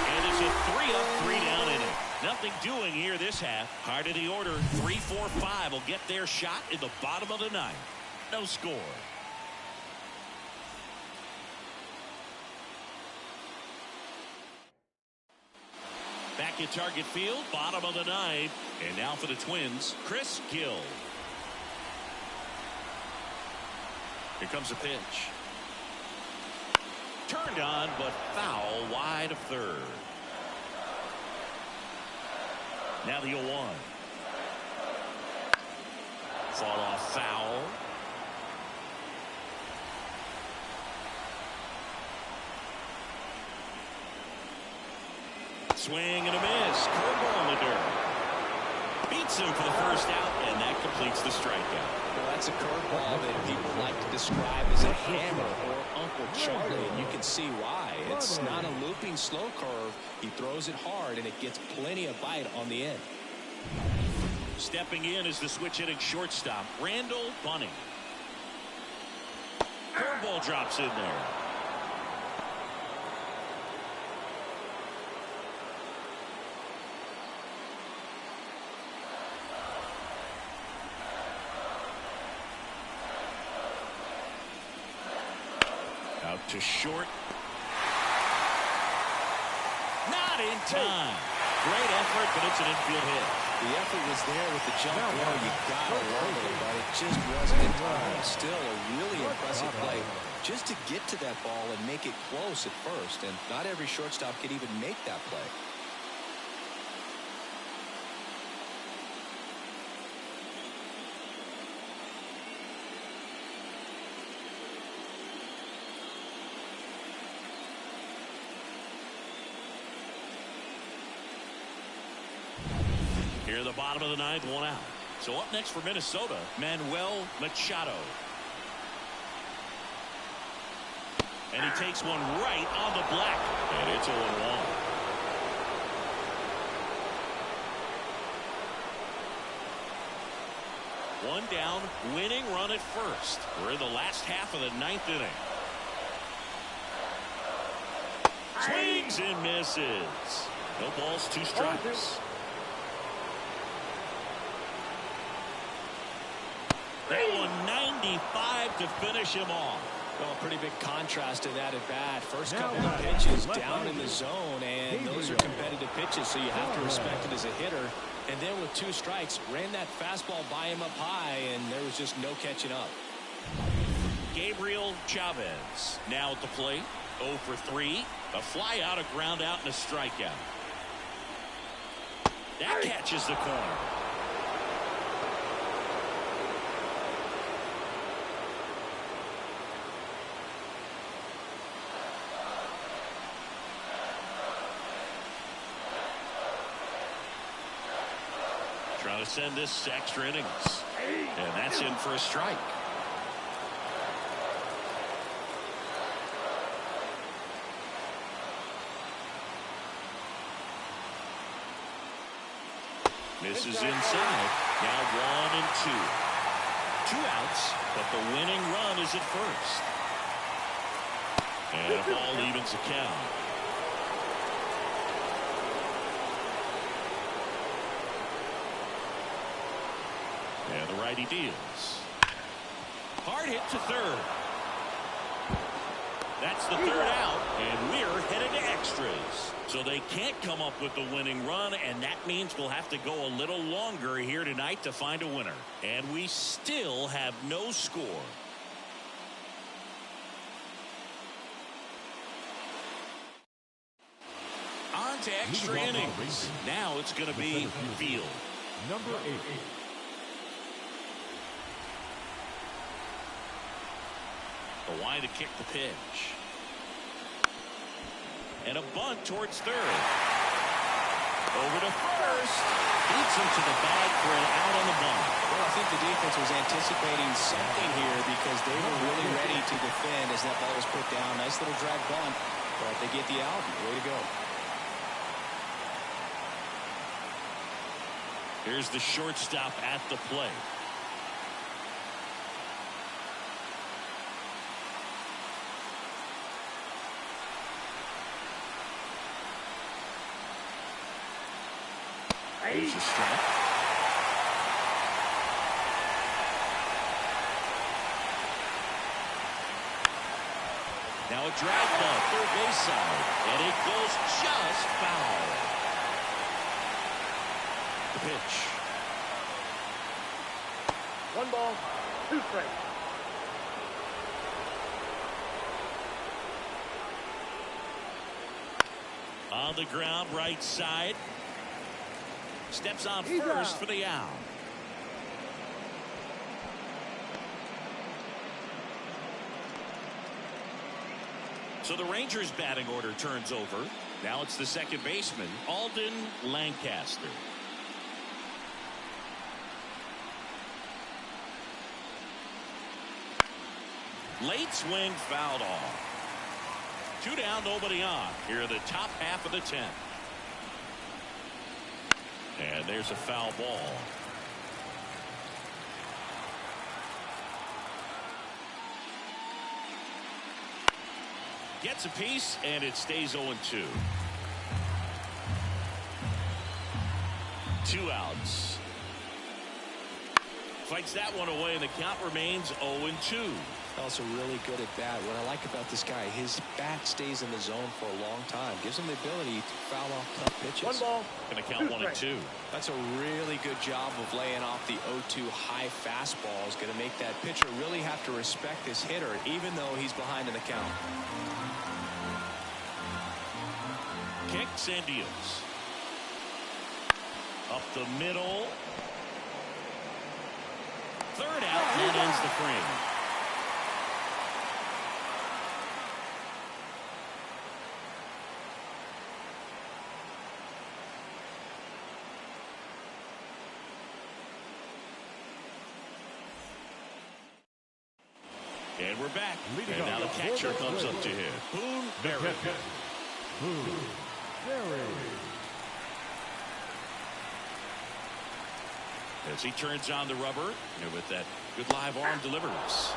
And it's a 3-up, 3-down inning. Nothing doing here this half. Heart of the order, 3-4-5 will get their shot in the bottom of the ninth. No score. Back at Target Field, bottom of the ninth. And now for the Twins, Chris Gill. Here comes a pitch. Turned on, but foul wide of third. Now the 0-1. Fall off foul. Swing and a miss. Curveball in the dirt. Beats him for the first out, and that completes the strikeout. Well, that's a curveball that people like to describe as a hammer or Uncle Charlie, and you can see why. It's not a looping slow curve. He throws it hard, and it gets plenty of bite on the end. Stepping in is the switch hitting shortstop, Randall Bunning. Curveball drops in there. Out to short. Not in time. Great effort, but it's an infield hit. The effort was there with the jump ball. You got to love it, but it just wasn't in time. Still a really impressive play. just to get to that ball and make it close at first. And not every shortstop can even make that play. Here in the bottom of the ninth, 1 out. So up next for Minnesota, Manuel Machado. And he takes one right on the black. And it's 0-1. One down, winning run at first. We're in the last half of the ninth inning. Swings and misses. No balls, 2 strikes. That one 95 to finish him off. Well, a pretty big contrast to that at bat. First couple of pitches down in the zone, and those are competitive pitches, so you have to respect it as a hitter. And then with 2 strikes, ran that fastball by him up high, and there was just no catching up. Gabriel Chavez now at the plate. 0 for 3. A fly out, a ground out, and a strikeout. That catches the corner. Trying to send this to extra innings. And that's in for a strike. Misses inside. Now 1 and 2. 2 outs, but the winning run is at first. And a ball evens the count. And the righty deals. Hard hit to third. That's the 3rd out, and we're headed to extras. So they can't come up with the winning run, and that means we'll have to go a little longer here tonight to find a winner. And we still have no score. On to extra innings. Now it's going to be field. Number 8. The line to kick the pitch. And a bunt towards third. Over to first. Beats him to the bag for an out on the bunt. Well, I think the defense was anticipating something here because they were really ready to defend as that ball was put down. Nice little drag bunt, but they get the out. Way to go. Here's the shortstop at the plate. There's a strike. Now a drag ball, third base side, and it goes just foul. The pitch. 1 ball, 2 strikes. On the ground, right side. Steps on first for the out. So the Rangers' batting order turns over. Now it's the second baseman, Alden Lancaster. Late swing fouled off. 2 down, nobody on. Here are the top half of the 10th. And there's a foul ball. Gets a piece, and it stays 0-2. 2 outs. Fights that one away, and the count remains 0-2. Also really good at bat. What I like about this guy, his bat stays in the zone for a long time. Gives him the ability to foul off tough pitches. One ball. Going to count 1-2. That's a really good job of laying off the 0-2 high fastball. Is going to make that pitcher really have to respect this hitter, even though he's behind in the count. Kicks and deals. Up the middle. Third out, and ends the frame. And we're back. And now the catcher comes up to hit. Boone Berry. Boone Berry. As he turns on the rubber, and with that good live arm delivers.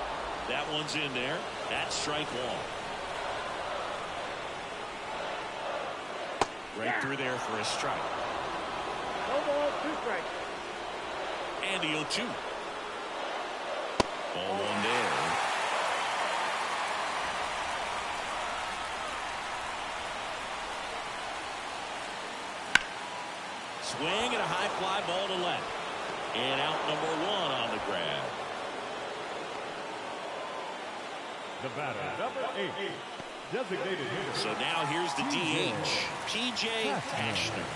That one's in there. That's strike one. Right through there for a strike. No ball, 2 strikes. And the 0-2. Ball one there. Swing and a high fly ball to left. And out number 1 on the grab. The batter, number 8, designated hitter. So now here's the DH, P.J. Cashner.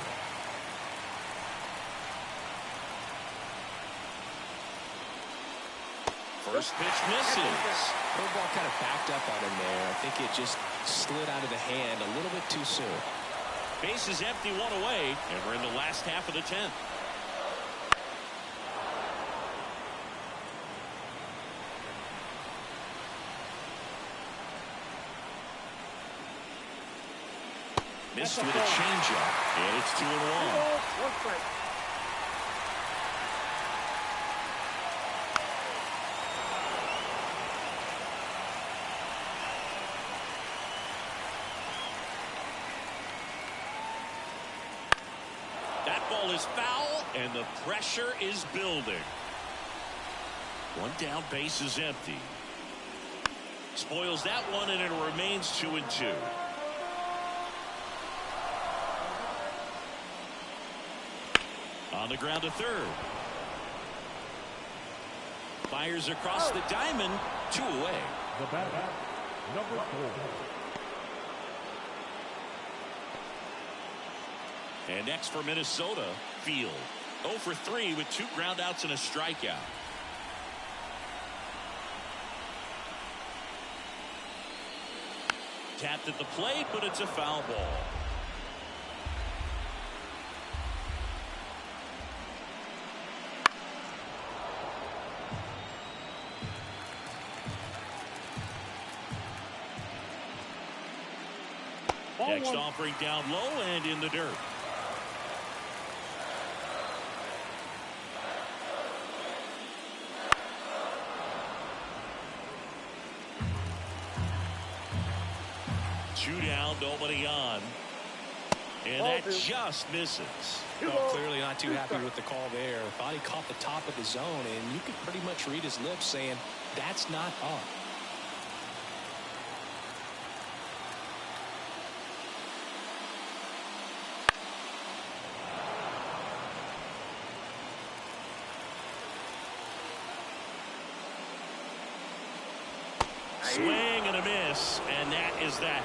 First pitch misses. The ball kind of backed up on him there. I think it just slid out of the hand a little bit too soon. Base is empty, 1 away, and we're in the last half of the 10th. Missed with a changeup, and it's 2-1. 1 strike. That ball is foul, and the pressure is building. 1 down, base is empty. Spoils that one, and it remains 2-2. On the ground to third. Fires across the diamond. 2 away. The batter, number 4. And next for Minnesota, Field. 0 for 3 with 2 groundouts and a strikeout. Tapped at the plate, but it's a foul ball. Next offering down low and in the dirt. Two down, nobody on. And that just misses. Well, clearly not too happy with the call there. Thought he caught the top of the zone, and you could pretty much read his lips saying, that's not up. Swing and a miss, and that is that.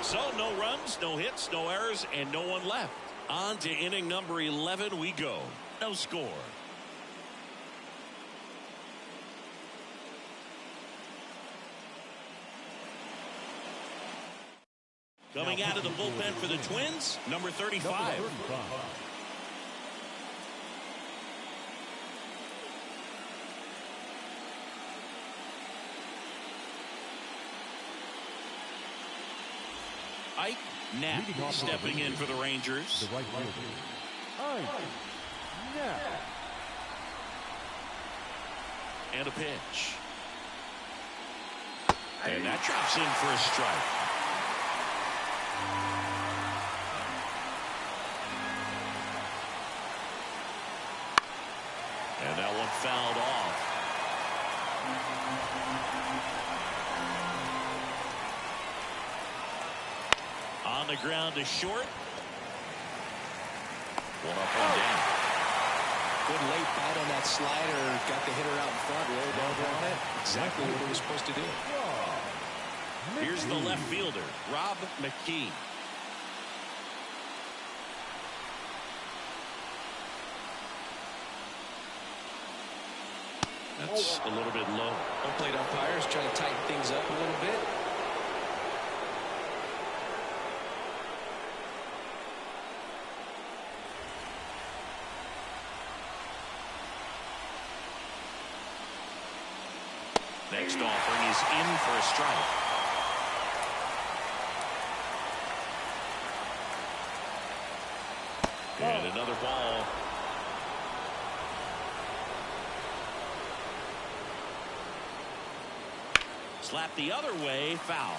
So no runs, no hits, no errors, and no one left. On to inning number 11 we go. No score. Coming out of the bullpen for the Twins, number 35. Ike Knapp stepping in for the Rangers. The right fielder, Ike Knapp. And a pitch. And that drops in for a strike. And that one and fouled off. On the ground to short. One up, one down. Good late bite on that slider. Got the hitter out in front. Rolled over on it. Exactly what he was supposed to do. Here's the left fielder, Rob McKee. That's a little bit low. Home plate umpires trying to tighten things up a little bit. Next offering is in for a strike. And another ball. Slap the other way, foul.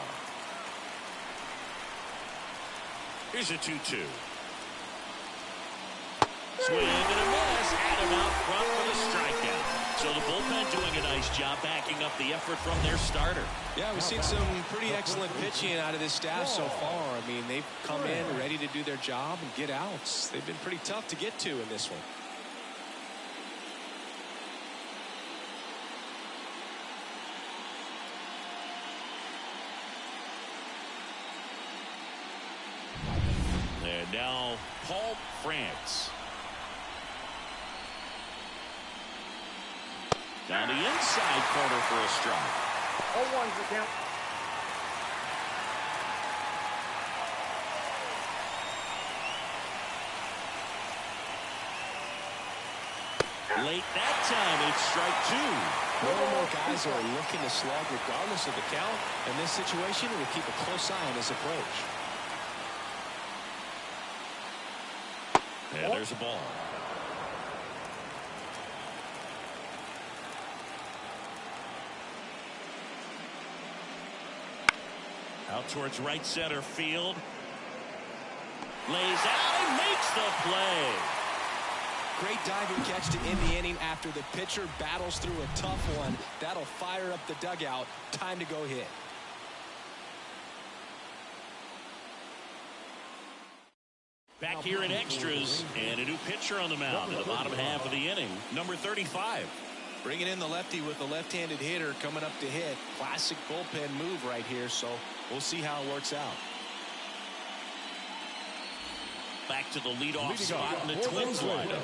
Here's a 2-2. Swing and a miss. Had him out front for the strikeout. So the bullpen doing a nice job backing up the effort from their starter. Yeah, we've seen some pretty excellent pitching out of this staff so far. I mean, they've come in ready to do their job and get outs. They've been pretty tough to get to in this one. And now Paul France. Down the inside corner for a strike. 0-1's the count. Late that time, it's strike two. More and more guys are looking to slug regardless of the count. In this situation, we'll keep a close eye on his approach. And there's a ball. Out towards right center field. Lays out and makes the play. Great diving catch to end the inning after the pitcher battles through a tough one. That'll fire up the dugout. Time to go hit. Back here in extras, and a new pitcher on the mound in the bottom half of the inning, number 35. Bringing in the lefty with the left-handed hitter coming up to hit. Classic bullpen move right here, so we'll see how it works out. Back to the leadoff spot in the Twins lineup.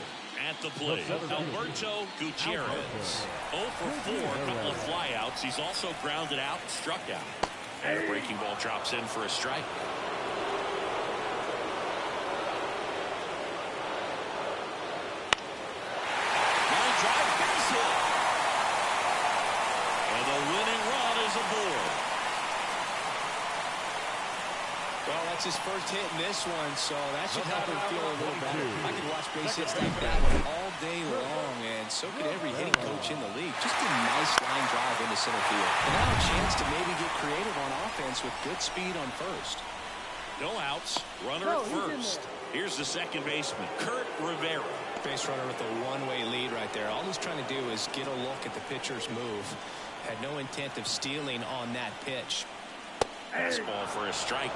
At the plate, Alberto Gutierrez. 0 for 4, a couple of flyouts. He's also grounded out and struck out. And a breaking ball drops in for a strike. Line drive, base hit. And the winning run is aboard. Well, that's his first hit in this one, so that should help him feel a little better. I could watch base hits like that all day long, and so could every hitting coach in the league. Just a nice line drive into center field. And now a chance to maybe get creative on offense with good speed on first. No outs, runner at first. Here's the second baseman, Kurt Rivera. Base runner with a one-way lead right there. All he's trying to do is get a look at the pitcher's move. Had no intent of stealing on that pitch. Fastball for a strike.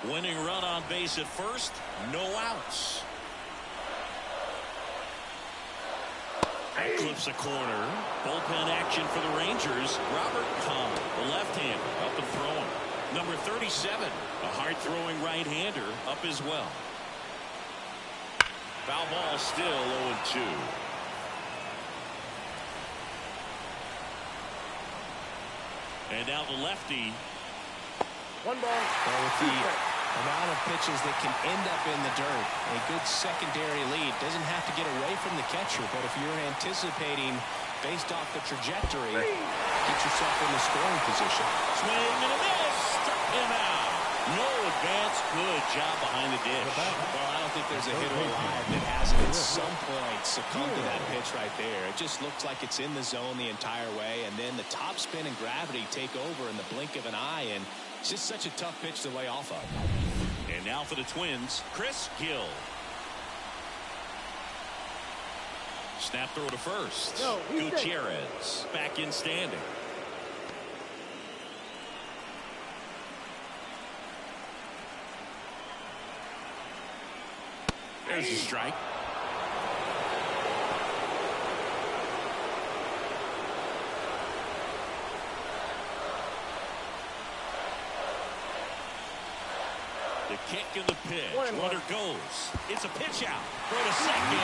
Winning run on base at first, no outs. Clips a corner. Bullpen action for the Rangers. Robert Kahn, the left-hander, up and throwing. Number 37, a hard-throwing right-hander, up as well. Foul ball still 0-2. And now the lefty. 1 ball. Well, with the amount of pitches that can end up in the dirt, a good secondary lead doesn't have to get away from the catcher, but if you're anticipating based off the trajectory, get yourself in the scoring position. Swing and a miss. Struck him out. No advance. Good job behind the dish. Well, I don't think there's a hitter alive that hasn't at some point succumbed to that pitch right there. It just looks like it's in the zone the entire way, and then the top spin and gravity take over in the blink of an eye, and It's just such a tough pitch to lay off of. And now for the Twins, Chris Gill. Snap throw to first. No, Gutierrez back in standing. There's a strike. The kick and the pitch. Runner goes. It's a pitch out. Throw to second.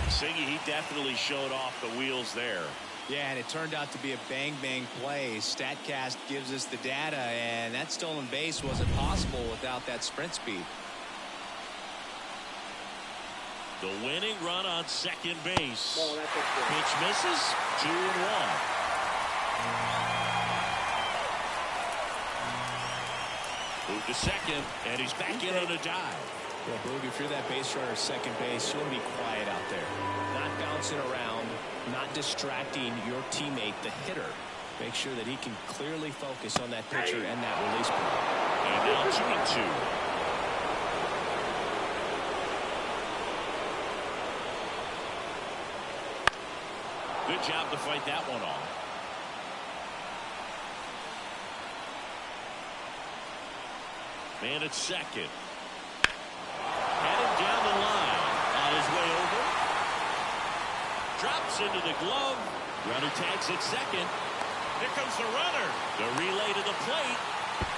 Siggy, he definitely showed off the wheels there. Yeah, and it turned out to be a bang-bang play. StatCast gives us the data, and that stolen base wasn't possible without that sprint speed. The winning run on second base. Oh, that's a Pitch misses. 2-1. Move to second, and he's back in on a dive. Well, Boog, if you're that base runner at second base, you want to be quiet out there. Not bouncing around, not distracting your teammate, the hitter. Make sure that he can clearly focus on that pitcher and that release point. And now 2-2. Good job to fight that one off. Man at second. Headed down the line. On his way over. Drops into the glove. Runner tags at second. Here comes the runner. The relay to the plate.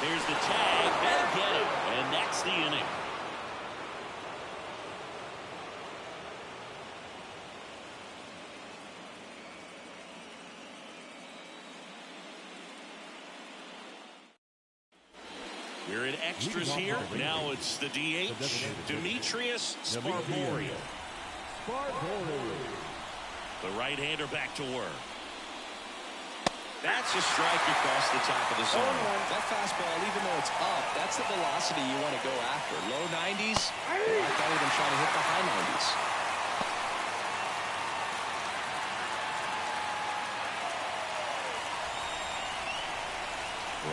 There's the tag. They'll get him. And that's the inning. We're in extras here. Now it's the DH, Demetrius Sparboria. The right-hander back to work. That's a strike across the top of the zone. That fastball, even though it's up, that's the velocity you want to go after. Low 90s. I thought he'd been trying to hit the high 90s.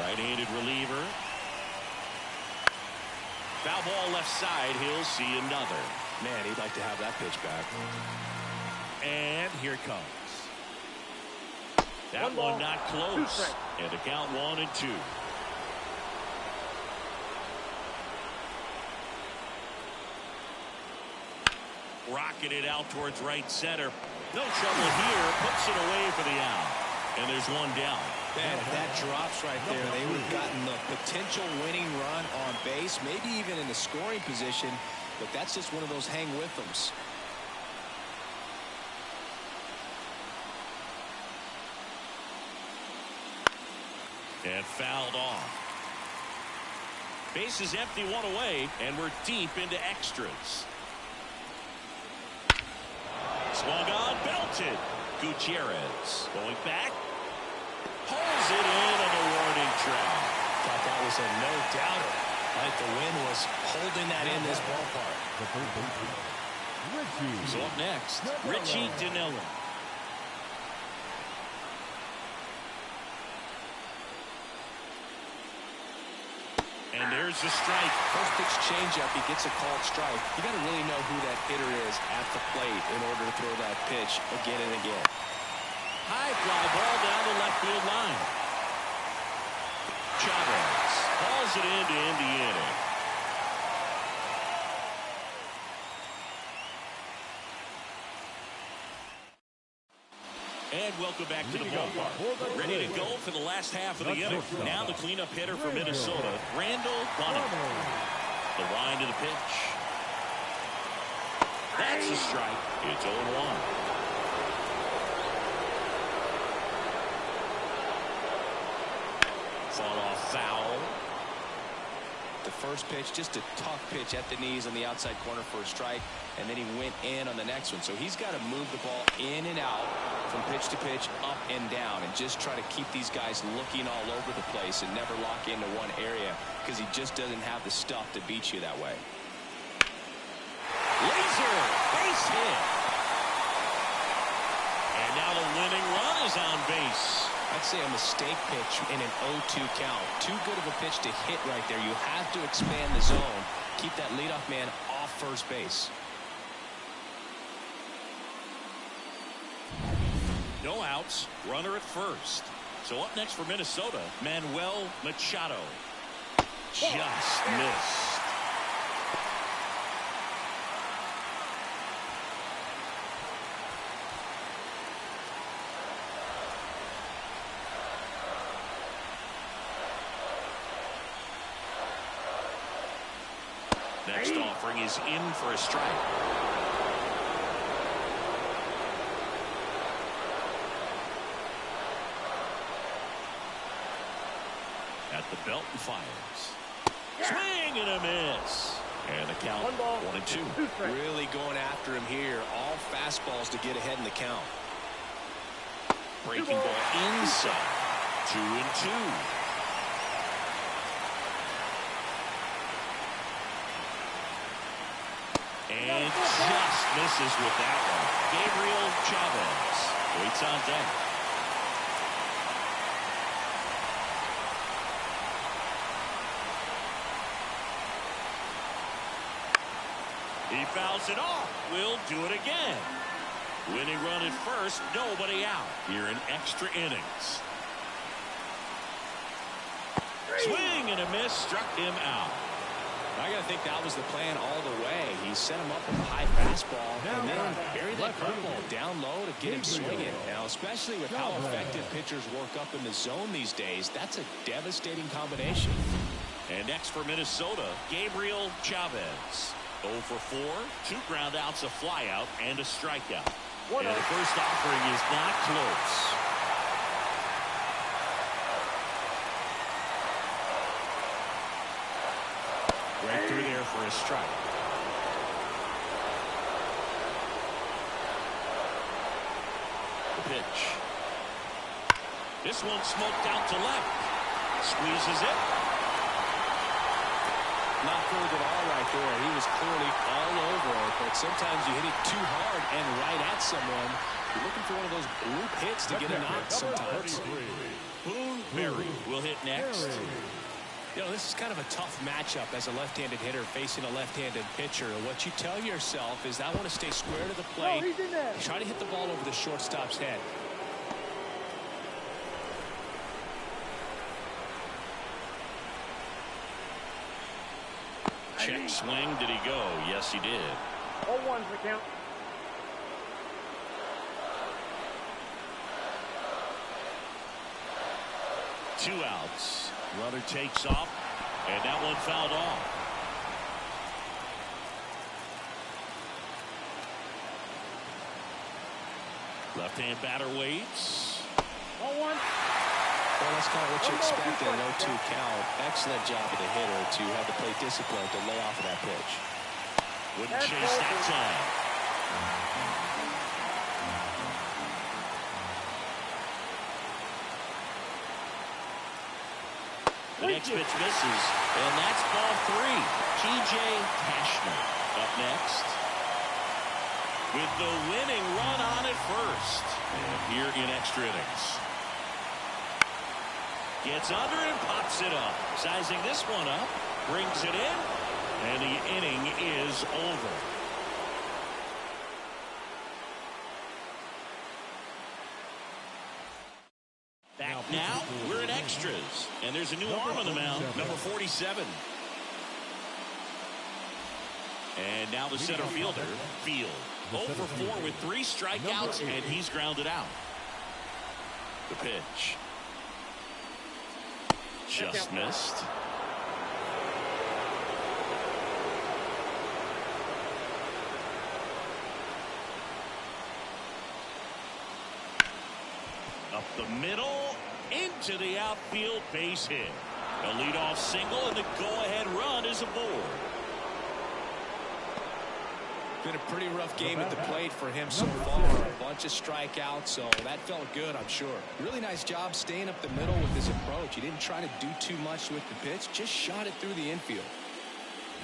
Right-handed reliever. Foul ball left side. He'll see another. Man, he'd like to have that pitch back. And here it comes. That one not close. And the count 1-2. Rocking it out towards right center. No trouble here. Puts it away for the out. And there's one down. Man, if that drops right there, they would have gotten the potential winning run on base, maybe even in the scoring position, but that's just one of those hang with thems. And fouled off. Base is empty, one away, and we're deep into extras. Swung on, belted. Gutierrez going back. Pulls it in on the warning track. Thought that was a no-doubter. Like the wind was holding that in this ballpark. So up next, Richie Dinello. And there's the strike. First pitch changeup, he gets a called strike. You got to really know who that hitter is at the plate in order to throw that pitch again and again. High fly ball down the left field line. Chavez hauls it in to end the inning. And welcome back to the ballpark. Ready to go for the last half of the inning. Now the cleanup hitter for Minnesota, Randall Bunning. The wind to the pitch. That's a strike. It's 0-1. Fall off foul. The first pitch, just a tough pitch at the knees on the outside corner for a strike, and then he went in on the next one. So he's got to move the ball in and out from pitch to pitch, up and down, and just try to keep these guys looking all over the place and never lock into one area because he just doesn't have the stuff to beat you that way. Laser base hit. And now the winning run is on base. I'd say a mistake pitch in an 0-2 count. Too good of a pitch to hit right there. You have to expand the zone. Keep that leadoff man off first base. No outs, runner at first. So up next for Minnesota, Manuel Machado. Just missed. Next offering is in for a strike. At the belt and fires. Swing and a miss. And the count 1-2. Really going after him here. All fastballs to get ahead in the count. Breaking ball inside. 2-2. And just misses with that one. Gabriel Chavez waits on deck. He fouls it off. We'll do it again. Winning run at first, nobody out. Here in extra innings. Swing and a miss, struck him out. I got to think that was the plan all the way. He set him up with a high fastball and then buried that curveball down low to get him swinging. Now, especially with how effective pitchers work up in the zone these days, that's a devastating combination. And next for Minnesota, Gabriel Chavez. 0 for 4, 2 ground outs, a flyout, and a strikeout. And the first offering is not close. Right through there for a strike. The pitch. This one smoked out to left. Squeezes it. Not fooled at all right there. He was clearly all over it, but sometimes you hit it too hard and right at someone. You're looking for one of those bloop hits to get a knock sometimes. Boone Berry will hit next. You know, this is kind of a tough matchup as a left-handed hitter facing a left-handed pitcher. What you tell yourself is I want to stay square to the plate, try to hit the ball over the shortstop's head. Check swing. Did he go? Yes, he did. 0-1's the count. Two outs. Runner takes off, and that one fouled off. Left-hand batter waits. 0-1. Well, that's kind of what you expect in an 0-2 count. Excellent job of the hitter to have the plate discipline to lay off of that pitch. Wouldn't chase that time. The next pitch misses, and that's ball 3. T.J. Cashner up next. With the winning run on at first. And here in extra innings. Gets under and pops it up. Sizing this one up. Brings it in. And the inning is over. Back now, we're in extras. And there's a new arm on the mound, number 47. And now the center fielder, Field. 0 for 4 with 3 strikeouts, and he's grounded out. The pitch. Just missed. Up the middle, into the outfield, base hit. A leadoff single, and the go-ahead run is aboard. Been a pretty rough game at the plate for him so far. A bunch of strikeouts, so that felt good, I'm sure. Really nice job staying up the middle with his approach. He didn't try to do too much with the pitch, just shot it through the infield.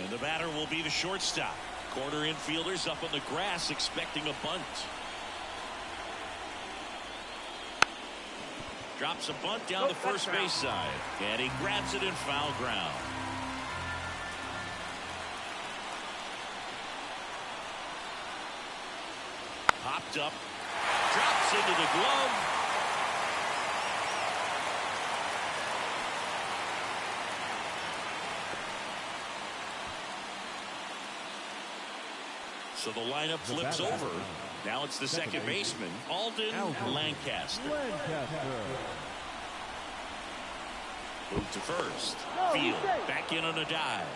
And the batter will be the shortstop. Corner infielders up on the grass expecting a bunt. Drops a bunt down the first base side. And he grabs it in foul ground. Popped up. Drops into the glove. So the lineup flips over. Now it's the second baseman, Alden Lancaster. Move to first. Field back in on a dive.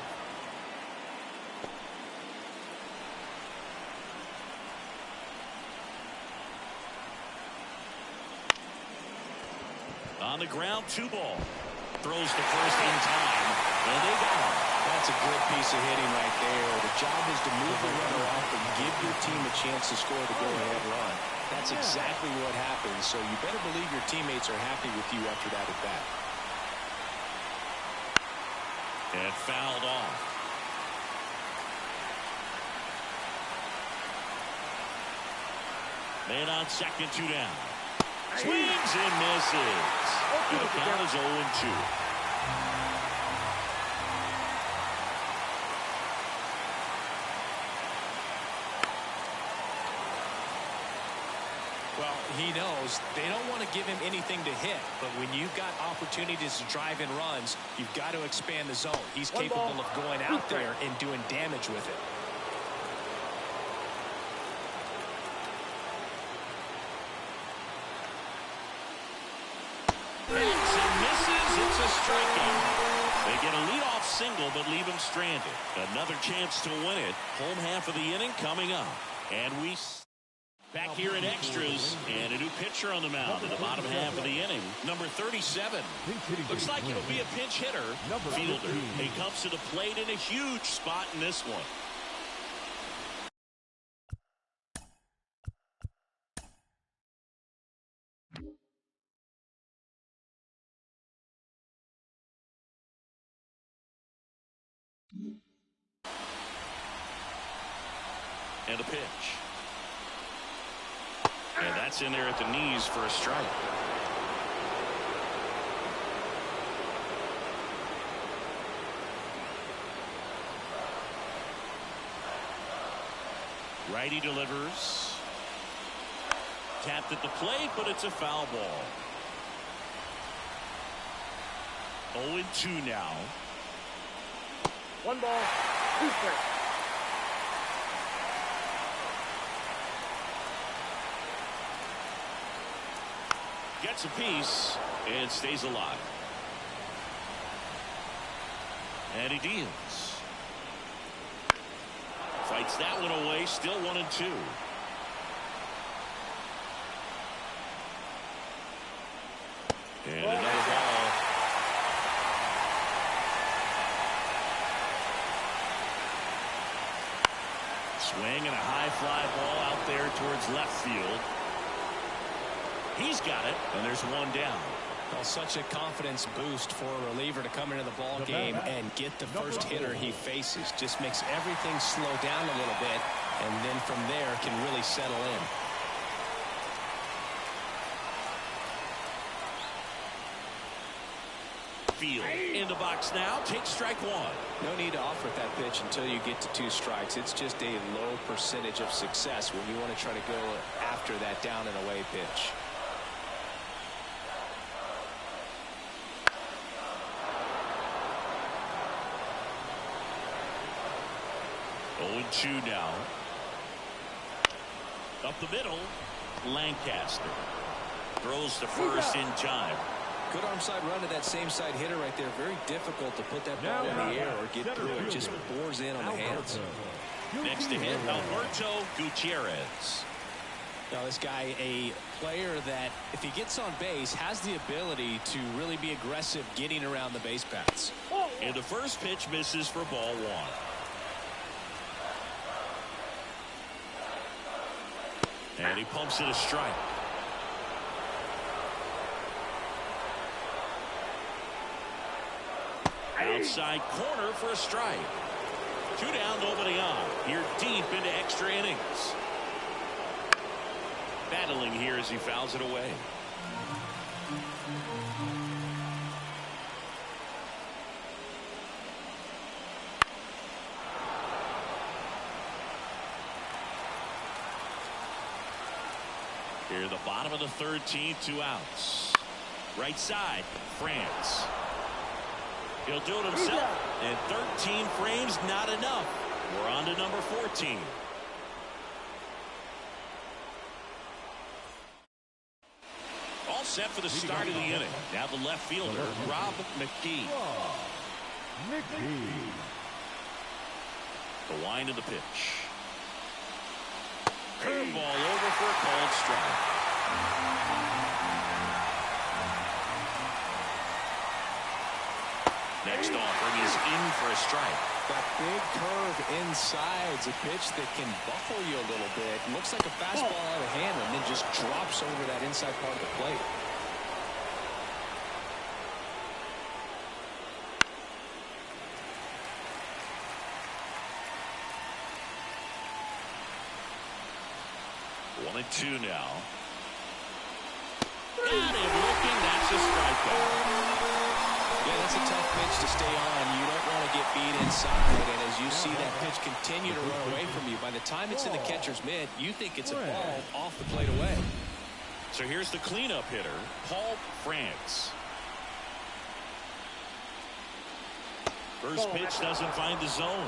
On the ground, 2 ball. Throws to first in time, and they got him. That's a good piece of hitting right there. The job is to move the runner off and give your team a chance to score the go-ahead run. That's exactly what happens, so you better believe your teammates are happy with you after that at bat. And fouled off. Man on second, 2 down. Swings and misses. The count is 0-2. Well, he knows they don't want to give him anything to hit, but when you've got opportunities to drive in runs, you've got to expand the zone. He's capable of going out there and doing damage with it. They get a leadoff single, but leave him stranded. Another chance to win it. Home half of the inning coming up. And we back here in extras. And a new pitcher on the mound in the bottom half of the inning. Number 37. Looks like it'll be a pinch hitter. Fielder. He comes to the plate in a huge spot in this one. And a pitch. And that's in there at the knees for a strike. Righty delivers. Tapped at the plate, but it's a foul ball. 0-2 now. 1 ball, 2 strikes. Gets a piece and stays alive. And he deals. Fights that one away. Still 1-2. And another ball. Swing and a high fly ball out there towards left field. He's got it, and there's 1 down. Well, such a confidence boost for a reliever to come into the ball game and get the first hitter he faces. Just makes everything slow down a little bit, and then from there can really settle in. Field in the box now. Takes strike 1. No need to offer that pitch until you get to 2 strikes. It's just a low percentage of success when you want to try to go after that down and away pitch. 0-2 now. Up the middle. Lancaster throws to first in time. Good arm side run to that same side hitter right there. Very difficult to put that ball in the air or get through it. Just bores in on the hands. Next to him, Alberto Gutierrez. Now this guy, a player that if he gets on base has the ability to really be aggressive getting around the base paths. And the first pitch misses for ball 1. And he pumps it a strike. Outside corner for a strike. 2 down, nobody on. Here deep into extra innings. Battling here as he fouls it away. Here, the bottom of the 13th, 2 outs. Right side, France. He'll do it himself, and 13 frames, not enough. We're on to number 14. All set for the start of the inning. Now the left fielder, Rob McKee. The wind of the pitch. Curveball over for a called strike. Next offering is in for a strike. That big curve inside's a pitch that can buffle you a little bit. Looks like a fastball out of hand and then just drops over that inside part of the plate. One and two now. Got him looking. That's a strikeout. Yeah, that's a tough pitch to stay on. You don't want to get beat inside, and as you see that pitch continue to run away from you, by the time it's in the catcher's mitt, you think it's a ball off the plate away. So here's the cleanup hitter, Paul France. First pitch doesn't find the zone.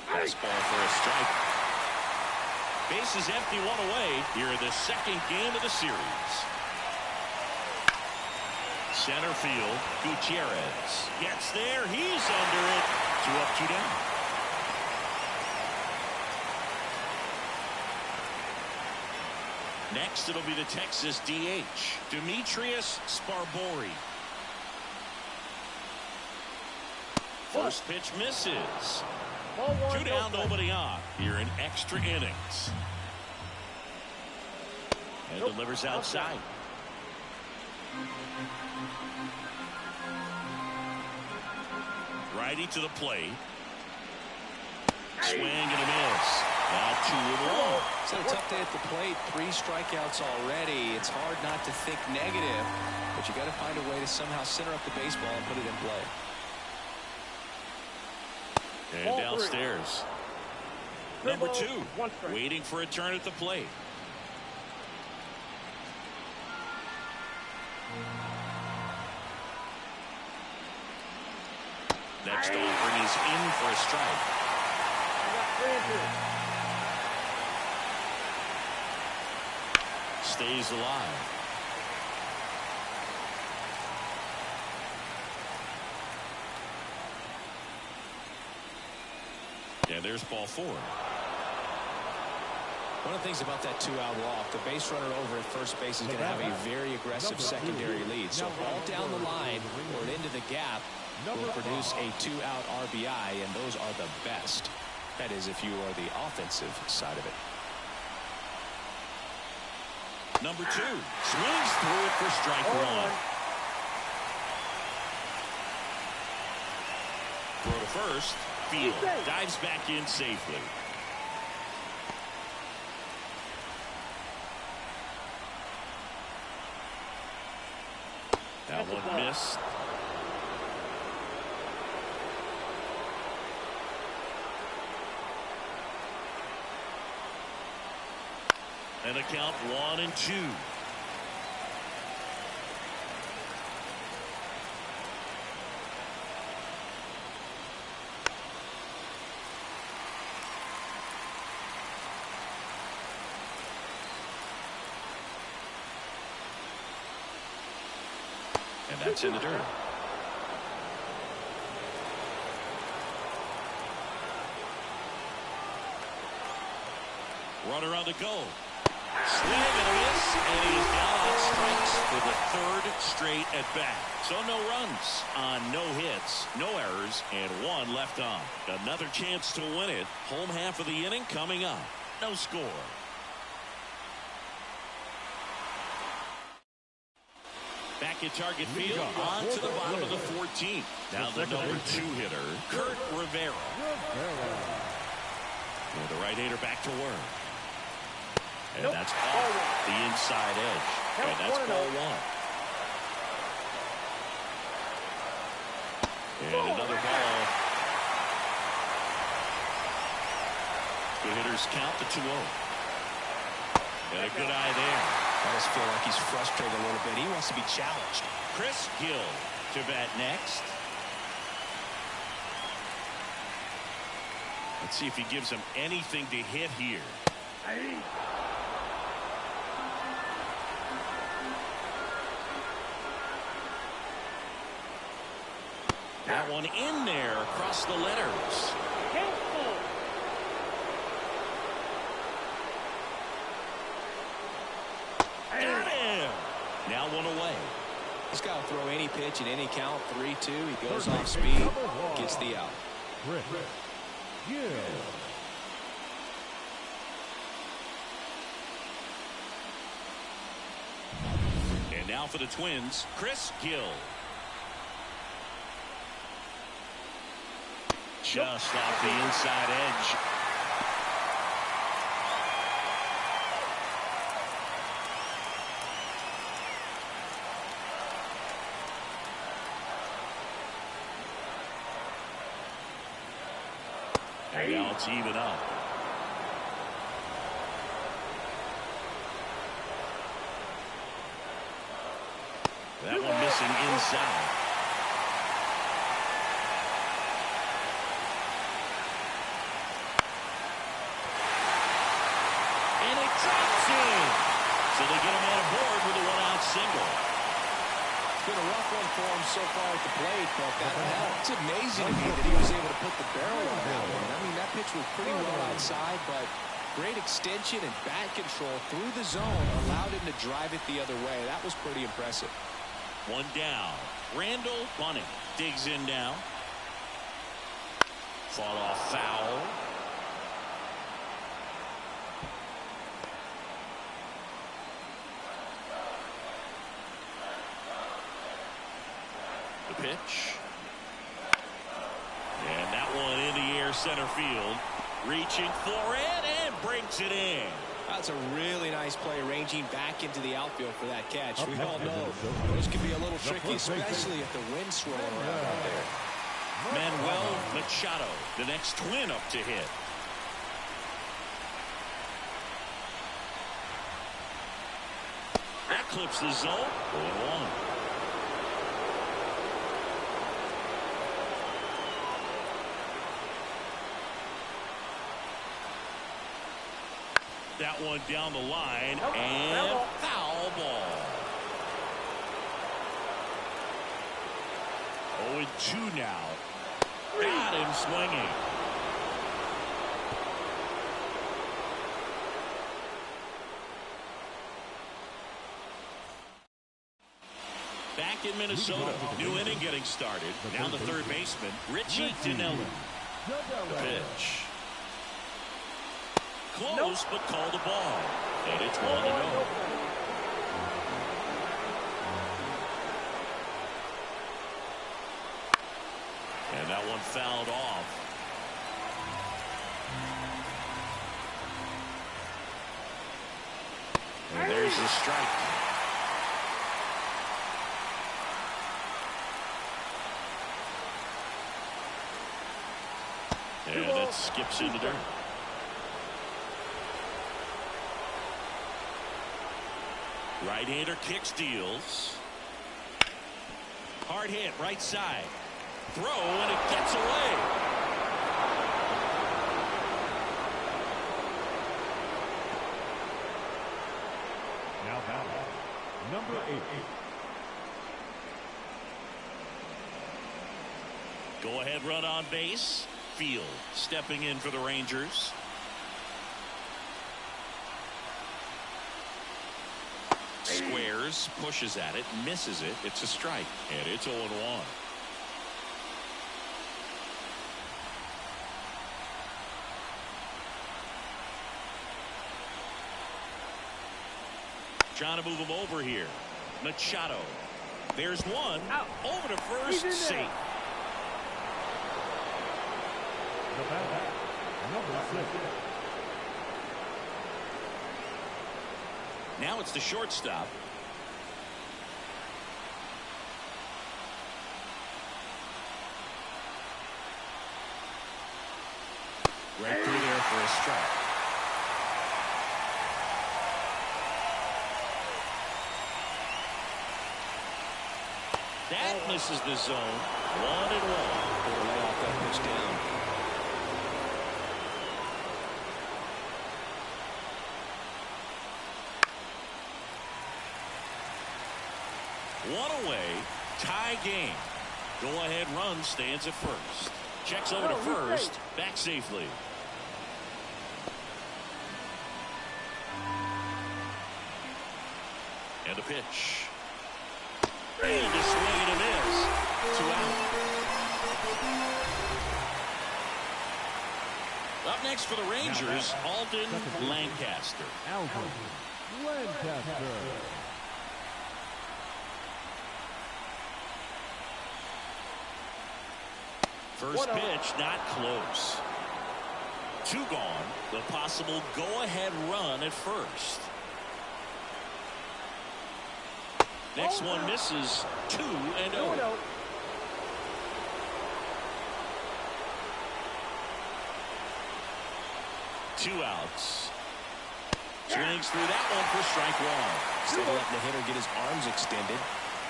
Fastball for a strike. Base is empty, 1 away. Here in the second game of the series. Center field, Gutierrez gets there. He's under it. 2 up, 2 down. Next, it'll be the Texas DH, Demetrius Sparbori. First pitch misses. 2 down, nobody on. Here in extra innings. And delivers outside. Righty to the plate. Swing and a miss. Now 2-1. It's a tough day at the plate. 3 strikeouts already. It's hard not to think negative, but you got to find a way to somehow center up the baseball and put it in play. And downstairs. Number 2, waiting for a turn at the plate. Next offering is in for a strike. Stays alive. And there's ball 4. One of the things about that 2-out walk, the base runner over at first base is going to have a very aggressive secondary lead. So ball down the line or into the gap will produce a 2-out RBI, and those are the best. That is, if you are the offensive side of it. Number 2 swings through it for strike 1. Throw to first. Field dives back in safely. That one missed. And a count 1-2. And that's in the dirt. Runner on the go. Swing and a miss, and he is down on strikes for the 3rd straight at bat. So no runs on no hits, no errors, and 1 left on. Another chance to win it. Home half of the inning coming up. No score. Back at target field, on to the bottom of the 14th. Now the number 2 hitter, Kurt Rivera. And the right-hander back to work. And that's off the inside edge. And that's ball 1. And runners count to 2-0. And a good eye there. I just feel like he's frustrated a little bit. He wants to be challenged. Chris Gill to bat next. Let's see if he gives him anything to hit here. That one in there across the letters. Got him. Now one away. He's got to throw any pitch in any count. 3-2. He goes off speed, gets the out. And now for the Twins, Chris Gill. Just off the inside edge. And now it's even up. That one missing inside. And it drops in. So they get a man aboard with a one-out single. It's been a rough one for him so far at the plate, but it's amazing to me that he was able to put the barrel on that one. I mean, that pitch was pretty well outside, but great extension and bat control through the zone allowed him to drive it the other way. That was pretty impressive. One down. Randall Bunning digs in now. Fought off foul. The pitch. And that one in the air center field. Reaching for it and breaks it in. That's a really nice play, ranging back into the outfield for that catch. We all know those can be a little tricky, especially if the wind's swirling around out there. Manuel Machado, the next Twin up to hit. That clips the zone. 0-1. That one down the line, and foul ball. 0-2 now. Got him swinging. Back in Minnesota, new inning getting started. Now the third baseman, Richie Dinelli. The pitch. Close, but called a ball. And it's 1-0. And that one fouled off. And there's the strike. And it skips in the dirt. Right-hander kick steals. Hard hit right side. Throw and it gets away. Now batting, number 8. Go ahead run on base. Field stepping in for the Rangers. Squares, pushes at it, misses it. It's a strike, and it's 0-1. Trying to move him over here. Machado. There's one. Out. Over to first. Safe. The batter, number 6. Now it's the shortstop. Right through there for a strike. That misses the zone. 1-1. Better lay off that pitch down. One away. Tie game. Go-ahead run stands at first. Checks over to first. Back safely. And a pitch. And a swing and a miss. 2 out. Up next for the Rangers, Alden Lancaster. Alden Lancaster. First pitch, not close. 2 gone. The possible go-ahead run at first. Next one misses. 2-0. 2 outs. Swings through that one for strike 1. Instead of letting the hitter get his arms extended,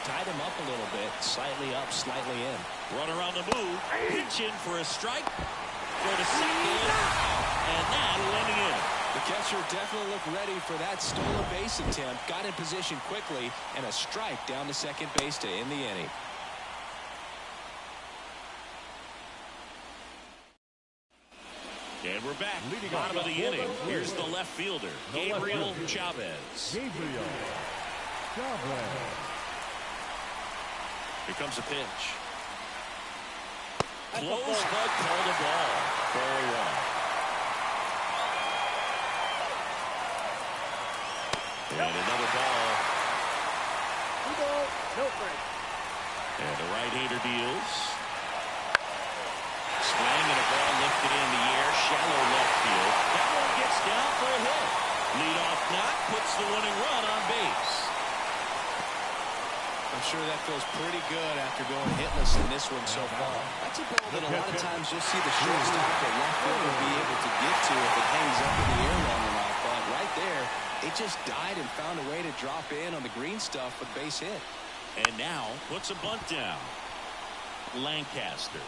tied him up a little bit, slightly up, slightly in. Runner on the move, pitch in for a strike, for the second, and that'll end the inning. The catcher definitely looked ready for that stolen base attempt, got in position quickly, and a strike down to second base to end the inning. And we're back. Bottom of the inning. Here's the left fielder, Gabriel Chavez. Gabriel Chavez. Here comes a pitch. Close, but called a ball. Ball 1. And another ball. No break. And the right-hander deals. Swing and a ball lifted in the air, shallow left field. That one gets down for a hit. Leadoff knock puts the winning run on base. I'm sure that feels pretty good after going hitless in this one so far. That's a ball that a lot of times you'll see the shortstop or left fielder be able to get to if it hangs up in the air long enough. But right there, it just died and found a way to drop in on the green stuff with base hit. And now puts a bunt down. Lancaster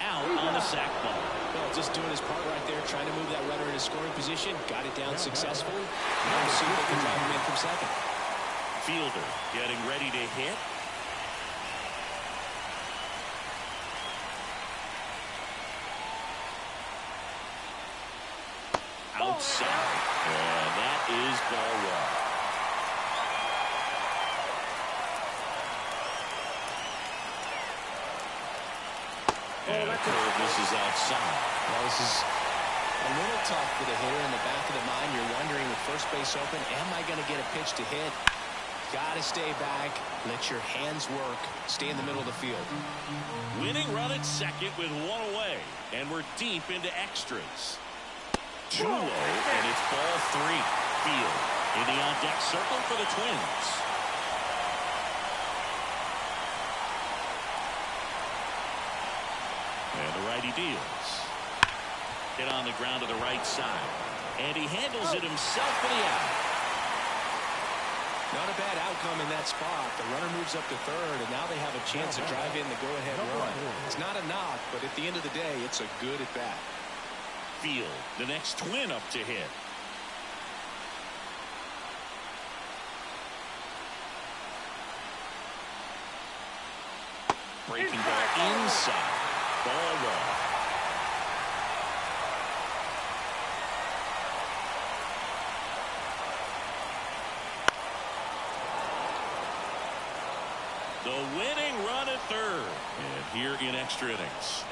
out on the sac ball. Well, just doing his part right there, trying to move that runner in a scoring position. Got it down successfully. Now we'll see if they can drive him in from second. Fielder getting ready to hit. Outside. And that is ball 1. And a curve misses outside. Well, this is a little tough for the hitter. In the back of the mind, you're wondering with first base open, am I going to get a pitch to hit? Got to stay back. Let your hands work. Stay in the middle of the field. Winning run at second with 1 away. And we're deep into extras. 2 low, and it's ball 3. Field in the on-deck circle for the Twins. And the righty deals. Hit on the ground to the right side. And he handles it himself for the out. Not a bad outcome in that spot. The runner moves up to third, and now they have a chance to drive in the go-ahead run. It's not a knock, but at the end of the day, it's a good at-bat. Field, the next Twin up to hit. Breaking ball inside. Ball 1. The winning run at third. And here in extra innings.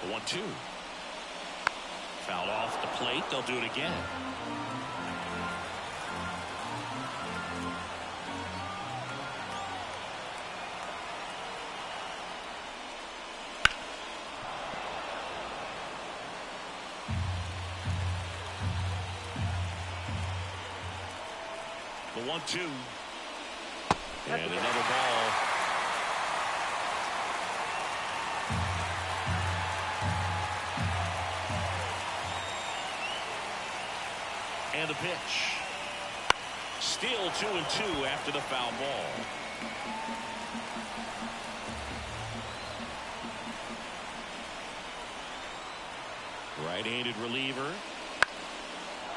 The 1-2. Foul off the plate. They'll do it again. The 1-2. And another ball. And the pitch. Still 2-2 after the foul ball. Right-handed reliever.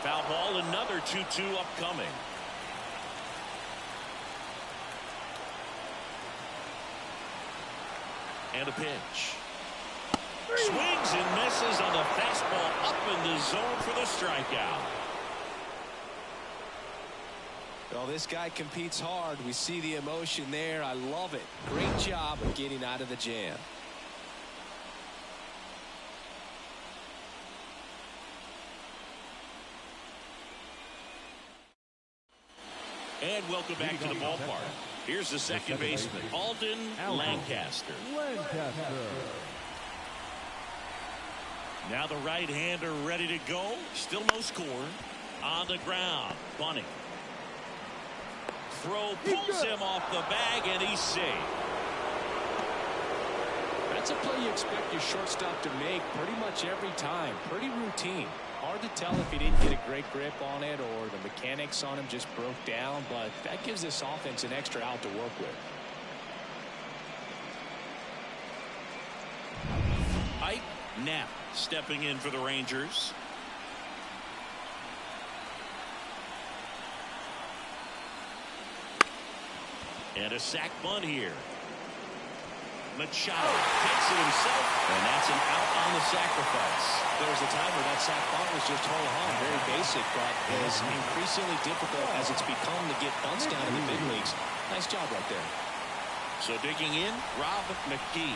Foul ball, another 2-2 upcoming. And a pitch. Swings and misses on the fastball up in the zone for the strikeout. Well, this guy competes hard. We see the emotion there. I love it. Great job of getting out of the jam. And welcome back to the ballpark. Here's the second baseman, Alden Lancaster. Now the right-hander ready to go. Still no score. On the ground, bunting. Throw pulls him off the bag, and he's safe. That's a play you expect your shortstop to make pretty much every time. Pretty routine. Hard to tell if he didn't get a great grip on it or the mechanics on him just broke down, but that gives this offense an extra out to work with. Ike Knapp stepping in for the Rangers. And a sac bunt here. Machado takes it himself, and that's an out on the sacrifice. There was a time where that sac bunt was just ho-hum, very basic, but is increasingly difficult as it's become to get bunts down in the big leagues. Nice job right there. So digging in, Rob McGee.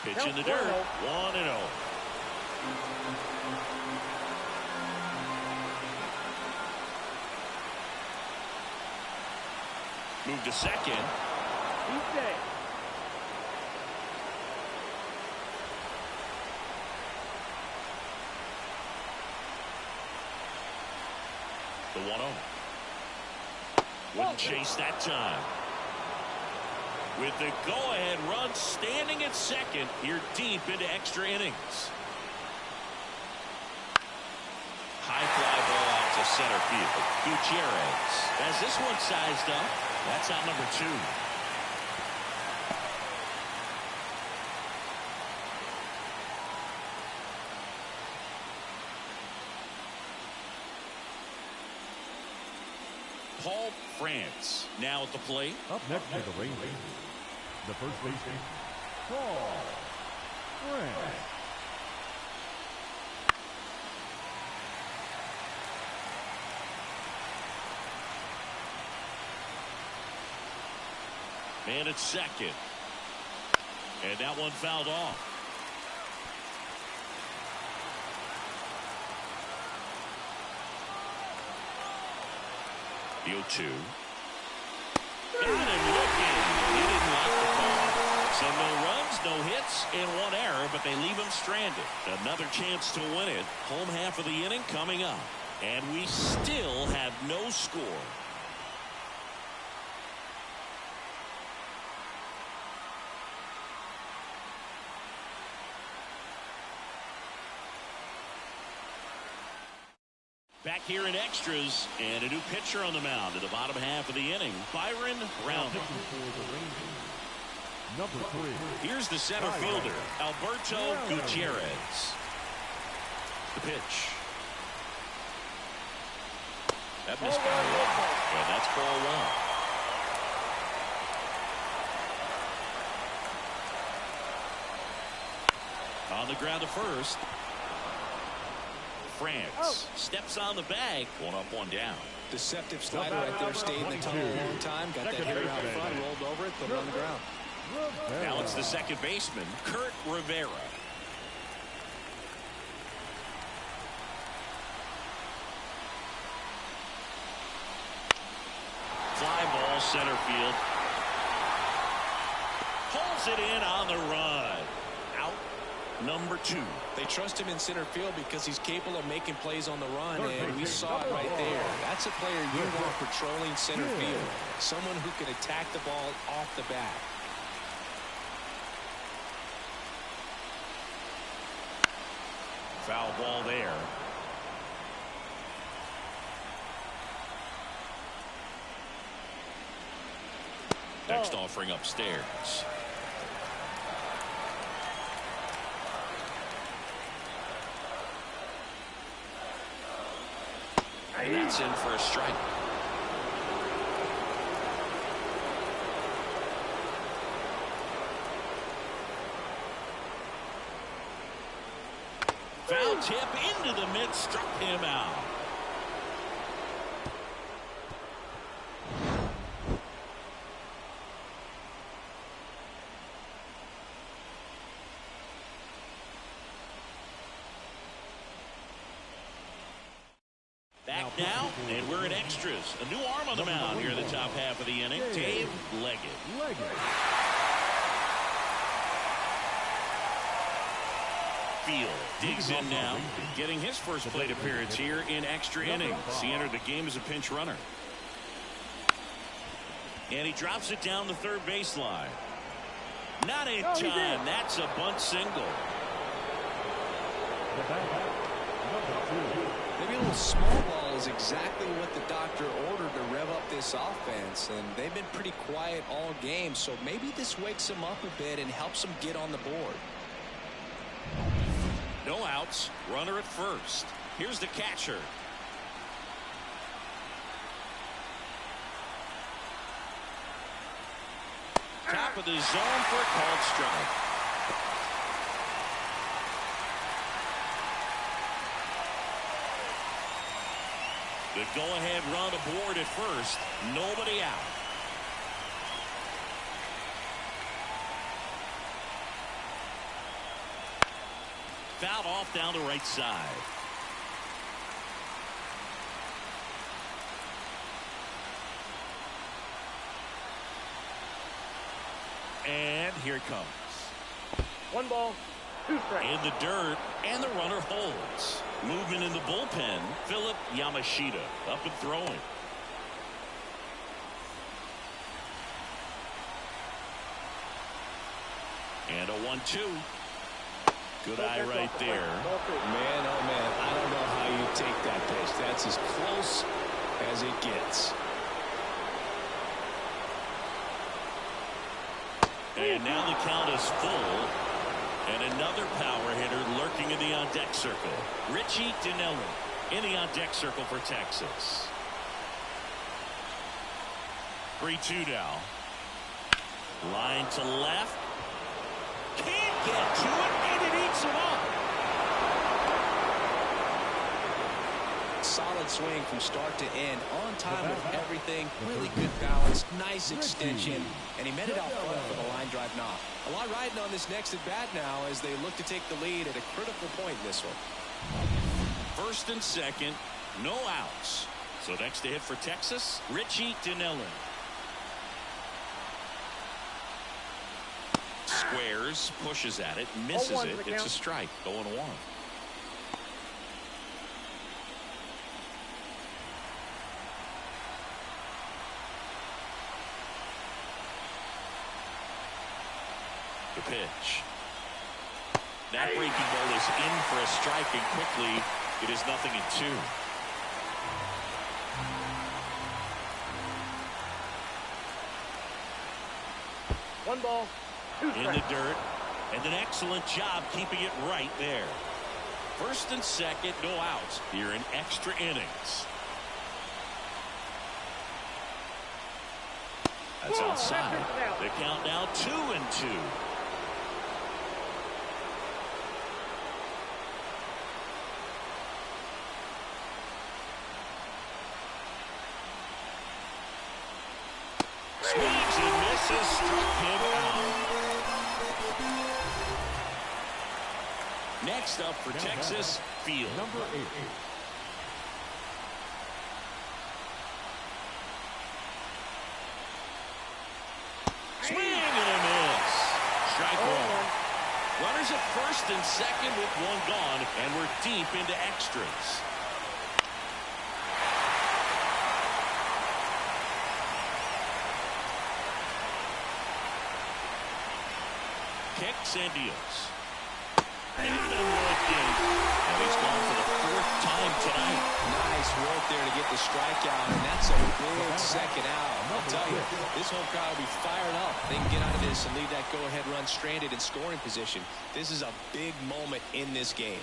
Pitch in the dirt, 1-0. Move to second. He's safe. The 1-0. Wouldn't chase that time. With the go-ahead run standing at second, you're deep into extra innings. High fly ball out to center field. Gutierrez has this one sized up. That's out number 2. Paul France now at the plate. Up next for the Rangers, the first baseman, Paul France. Man at second. And that one fouled off. The 0-2. Got him looking. He didn't like the call. So no runs, no hits, and one error, but they leave him stranded. Another chance to win it. Home half of the inning coming up. And we still have no score. Back here in extras, and a new pitcher on the mound in the bottom half of the inning, Byron Brown. Number 3. Here's the center fielder, Alberto Gutierrez. The pitch. That missed by 1, and that's ball 1. On the ground to first. France steps on the bag. 1 up, 1 down. Deceptive slider right there. Stayed in the tunnel a long time. Got that hitter out front, rolled over it, put it on the ground. Now it's the second baseman, Kurt Rivera. Fly ball center field. Pulls it in on the run. Out number 2. They trust him in center field because he's capable of making plays on the run, and we saw it right there. That's a player you want patrolling center field. Someone who can attack the ball off the bat. Foul ball there. Next offering upstairs. And that's in for a strike. Foul tip into the mid, struck him out. Back now, and we're in extras. A new arm on the mound here in the top half of the inning. Dave Leggett. Field digs in now, getting his first plate appearance here in extra innings. He entered the game as a pinch runner. And he drops it down the third baseline. Not in time. That's a bunt single. Maybe a little small ball is exactly what the doctor ordered to rev up this offense, and they've been pretty quiet all game, so maybe this wakes them up a bit and helps them get on the board. No outs, runner at first. Here's the catcher. Top of the zone for a called strike. The go-ahead run aboard at first. Nobody out. Fouled off down the right side. And here it comes. 1 ball, 2 strikes. In the dirt, and the runner holds. Movement in the bullpen. Philip Yamashita up and throwing. And a 1-2. Good eye right there. Man, oh man, I don't know how you take that pitch. That's as close as it gets. And now the count is full. And another power hitter lurking in the on-deck circle. Richie Dinelli in the on-deck circle for Texas. 3-2 now. Line to left. Can't get to it, and it eats him up. Solid swing from start to end, on time with everything, really good balance, nice extension, and he met it out front for the line drive knock. A lot riding on this next at bat now as they look to take the lead at a critical point in this one. First and second, no outs. So next to hit for Texas, Richie Dinelli. Squares, pushes at it, misses it. It's a strike. 0-1. The pitch. That breaking ball is in for a strike, and quickly it is 0-2. One ball, 2 strikes. In the dirt, and an excellent job keeping it right there. First and second, no outs here in extra innings. That's outside. The count now 2-2. Swings and misses, struck him out. Next up for Texas, Field. Number 8. Swing and a miss. Strike one. Runners at first and second with one gone, and we're deep into extras. Kicks and deals. And looking. And he nice work there to get the strikeout, and that's a big second out. I'll tell you, this whole crowd will be fired up. They can get out of this and leave that go-ahead run stranded in scoring position. This is a big moment in this game.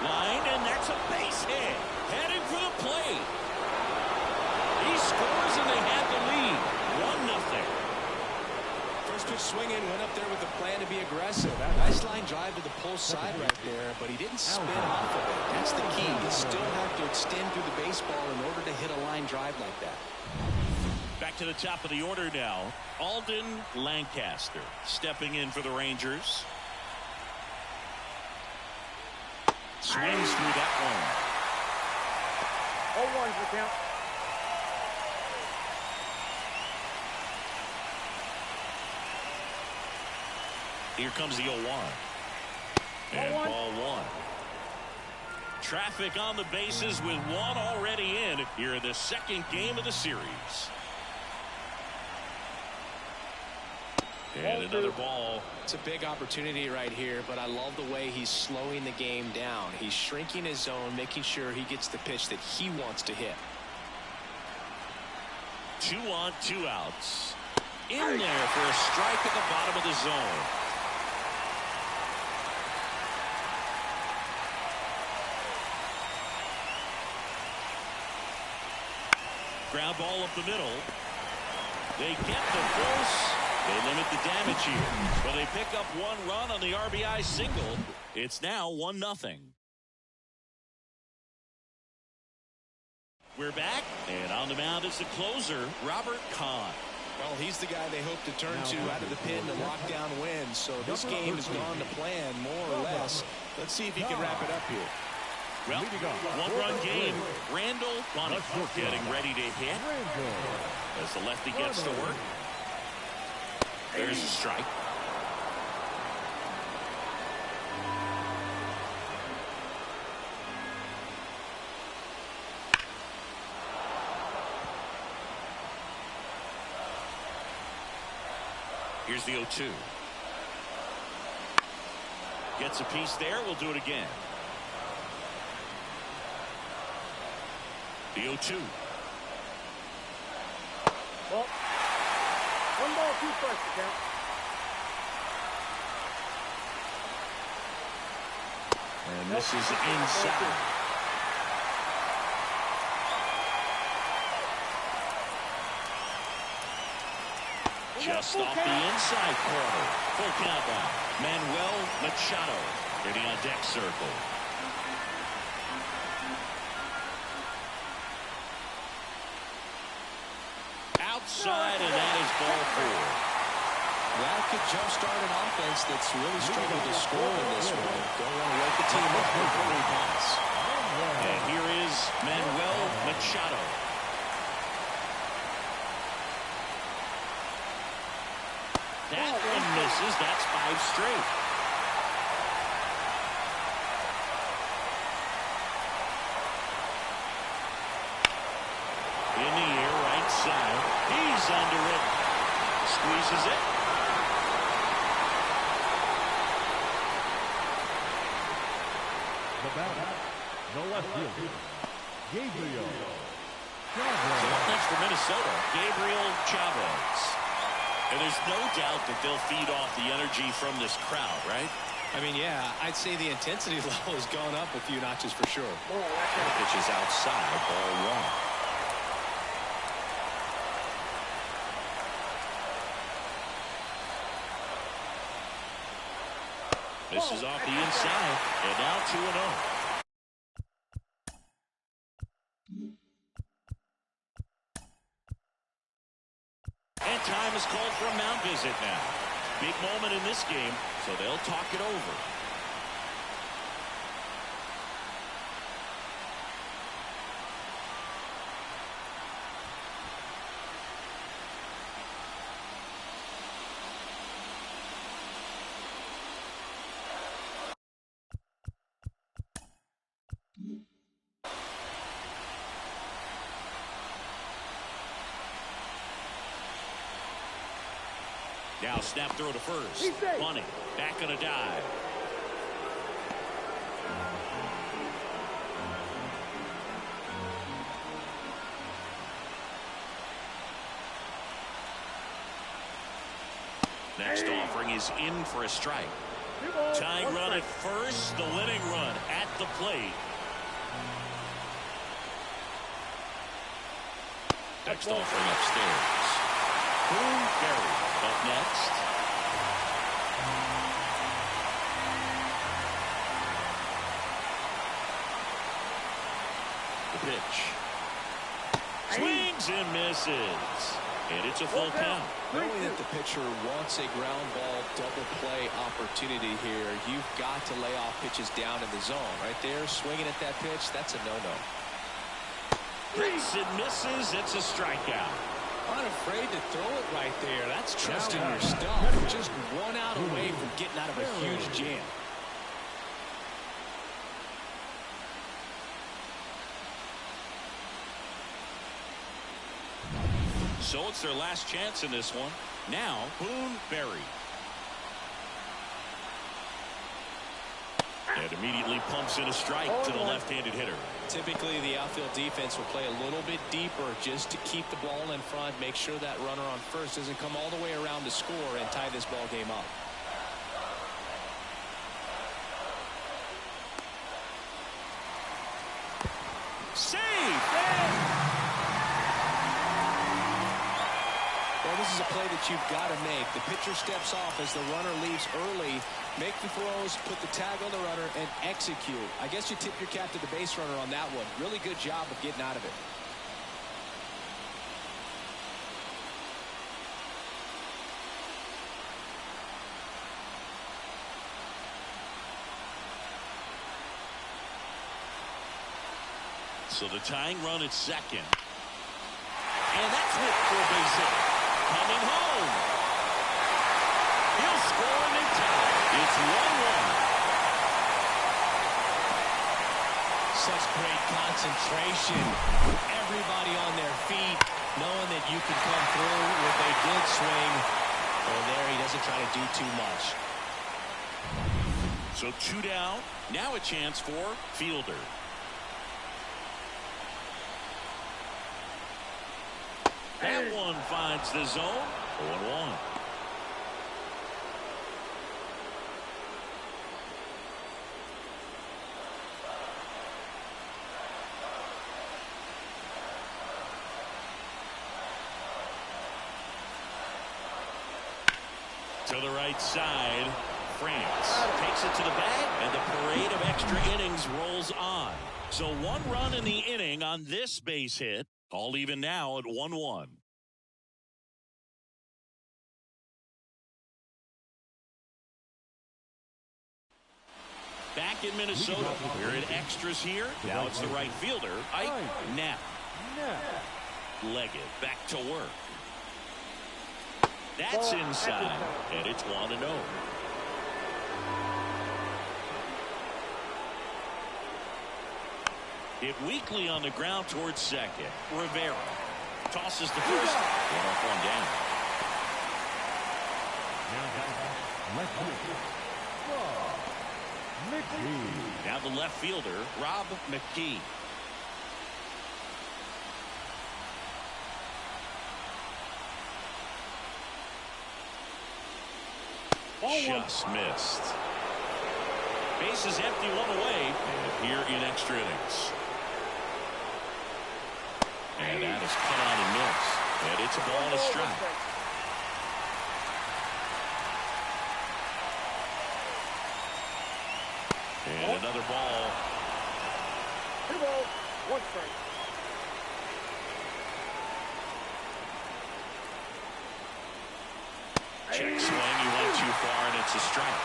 Line, and that's a base hit. Heading for the plate. He scores, and they have the lead. 1-0. First pitch swinging, went up there with a plan to be aggressive. Nice line drive to the pull side right there, but he didn't spin off of it. That's the key. You still have to extend through the baseball in order to hit a line drive like that. Back to the top of the order now. Alden Lancaster stepping in for the Rangers. Swings through that one. 0-1's the count. Here comes the 0-1. And ball one. Traffic on the bases with one already in here in the second game of the series. And another ball. It's a big opportunity right here, but I love the way he's slowing the game down. He's shrinking his zone, making sure he gets the pitch that he wants to hit. 2 on, 2 outs. In there for a strike at the bottom of the zone. Ground ball up the middle. They get the force. They limit the damage here. Well, they pick up 1 run on the RBI single. It's now 1-0. We're back, and on the mound is the closer, Robert Kahn. Well, he's the guy they hope to turn to out of the pen to lock down wins. So this game has gone to plan, more or less. Let's see if he can wrap it up here. Well, 1-run game. Randall Bunny getting ready to hit as the lefty gets to work. There's a strike. Here's the 0-2. Gets a piece there. We'll do it again. The 0-2. Well, 1 ball, 2 strikes to count. And this is inside. Just off the inside corner. Full count now. Manuel Machado getting on deck circle. Outside, and that is ball 4. That could jumpstart an offense that's really struggled to score in this one. Don't want to wake the team up before we pass. And here is Manuel Machado. That one misses. That's 5 straight. In the air, right side. He's under it. Squeezes it. The batter, the left fielder, Gabriel So that's for Minnesota, Gabriel Chavez. And there's no doubt that they'll feed off the energy from this crowd, right? I mean, yeah, I'd say the intensity level has gone up a few notches for sure. The pitch is outside, ball 1. This is off the inside, and now 2-0. And time is called for a mound visit now. Big moment in this game, so they'll talk it over. Now A snap throw to first. Bunting back on a dive. Next offering is in for a strike. Tying run at first, the winning run at the plate. Next offering upstairs. Boone Berry up next. The pitch. Swings and misses. And it's a full count. Knowing that the pitcher wants a ground ball double play opportunity here, you've got to lay off pitches down in the zone. Right there, swinging at that pitch, that's a no-no. Hits and misses. It's a strikeout. Not afraid to throw it right there. That's trusting your stuff. Just one out away from getting out of a huge jam. So it's their last chance in this one. Now, Boone Berry. And immediately pumps in a strike to the left-handed hitter. Typically, the outfield defense will play a little bit deeper just to keep the ball in front, make sure that runner on first doesn't come all the way around to score and tie this ball game up. Save! Well, this is a play that you've got to make. The pitcher steps off as the runner leaves early. Make the throws, put the tag on the runner, and execute. I guess you tip your cap to the base runner on that one. Really good job of getting out of it. So the tying run at second. And that's it for a base hit. Coming home. He'll score and tie. It's 1-1. Such great concentration. Everybody on their feet, knowing that you can come through with a good swing. Well, there he doesn't try to do too much. So 2 down. Now a chance for Fielder. That one finds the zone. 0-1. To the right side, France takes it to the bag, and the parade of extra innings rolls on. So 1 run in the inning on this base hit. All even now at 1-1. Back in Minnesota, we're in extras here. Now it's the right fielder, Ike Knapp. Leggett back to work. That's inside, and it's 1-0. Hit weakly on the ground towards second. Rivera tosses the first. One off, one down. Now the left fielder, Rob McKee. Just missed. Base is empty, 1 away. And here in extra innings. And that is cut on and missed. And it's a ball and a strike. And another ball. 2 balls, 1 strike. Check swing. He went too far, and it's a strike.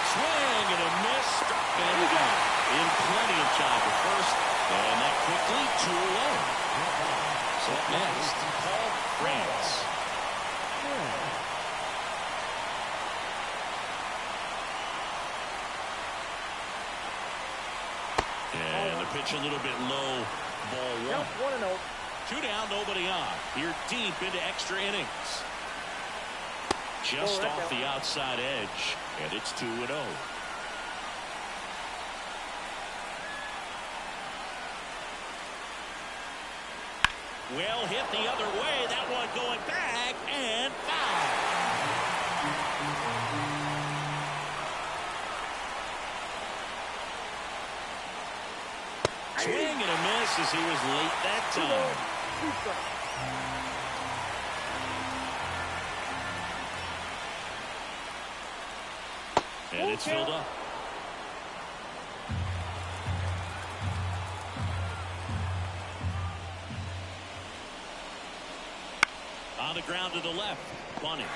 Swing and a miss. And out. In plenty of time to first. And that quickly 2 away. So up next, Paul France. pitch a little bit low. Ball Count 1. 1-0. 2 down, nobody on. Here deep into extra innings. Just off the outside edge, and it's 2-0. Well hit the other way. That one going back and foul. Swing and a miss as he was late that time. And it's filled up. On the ground to the left. Bunting.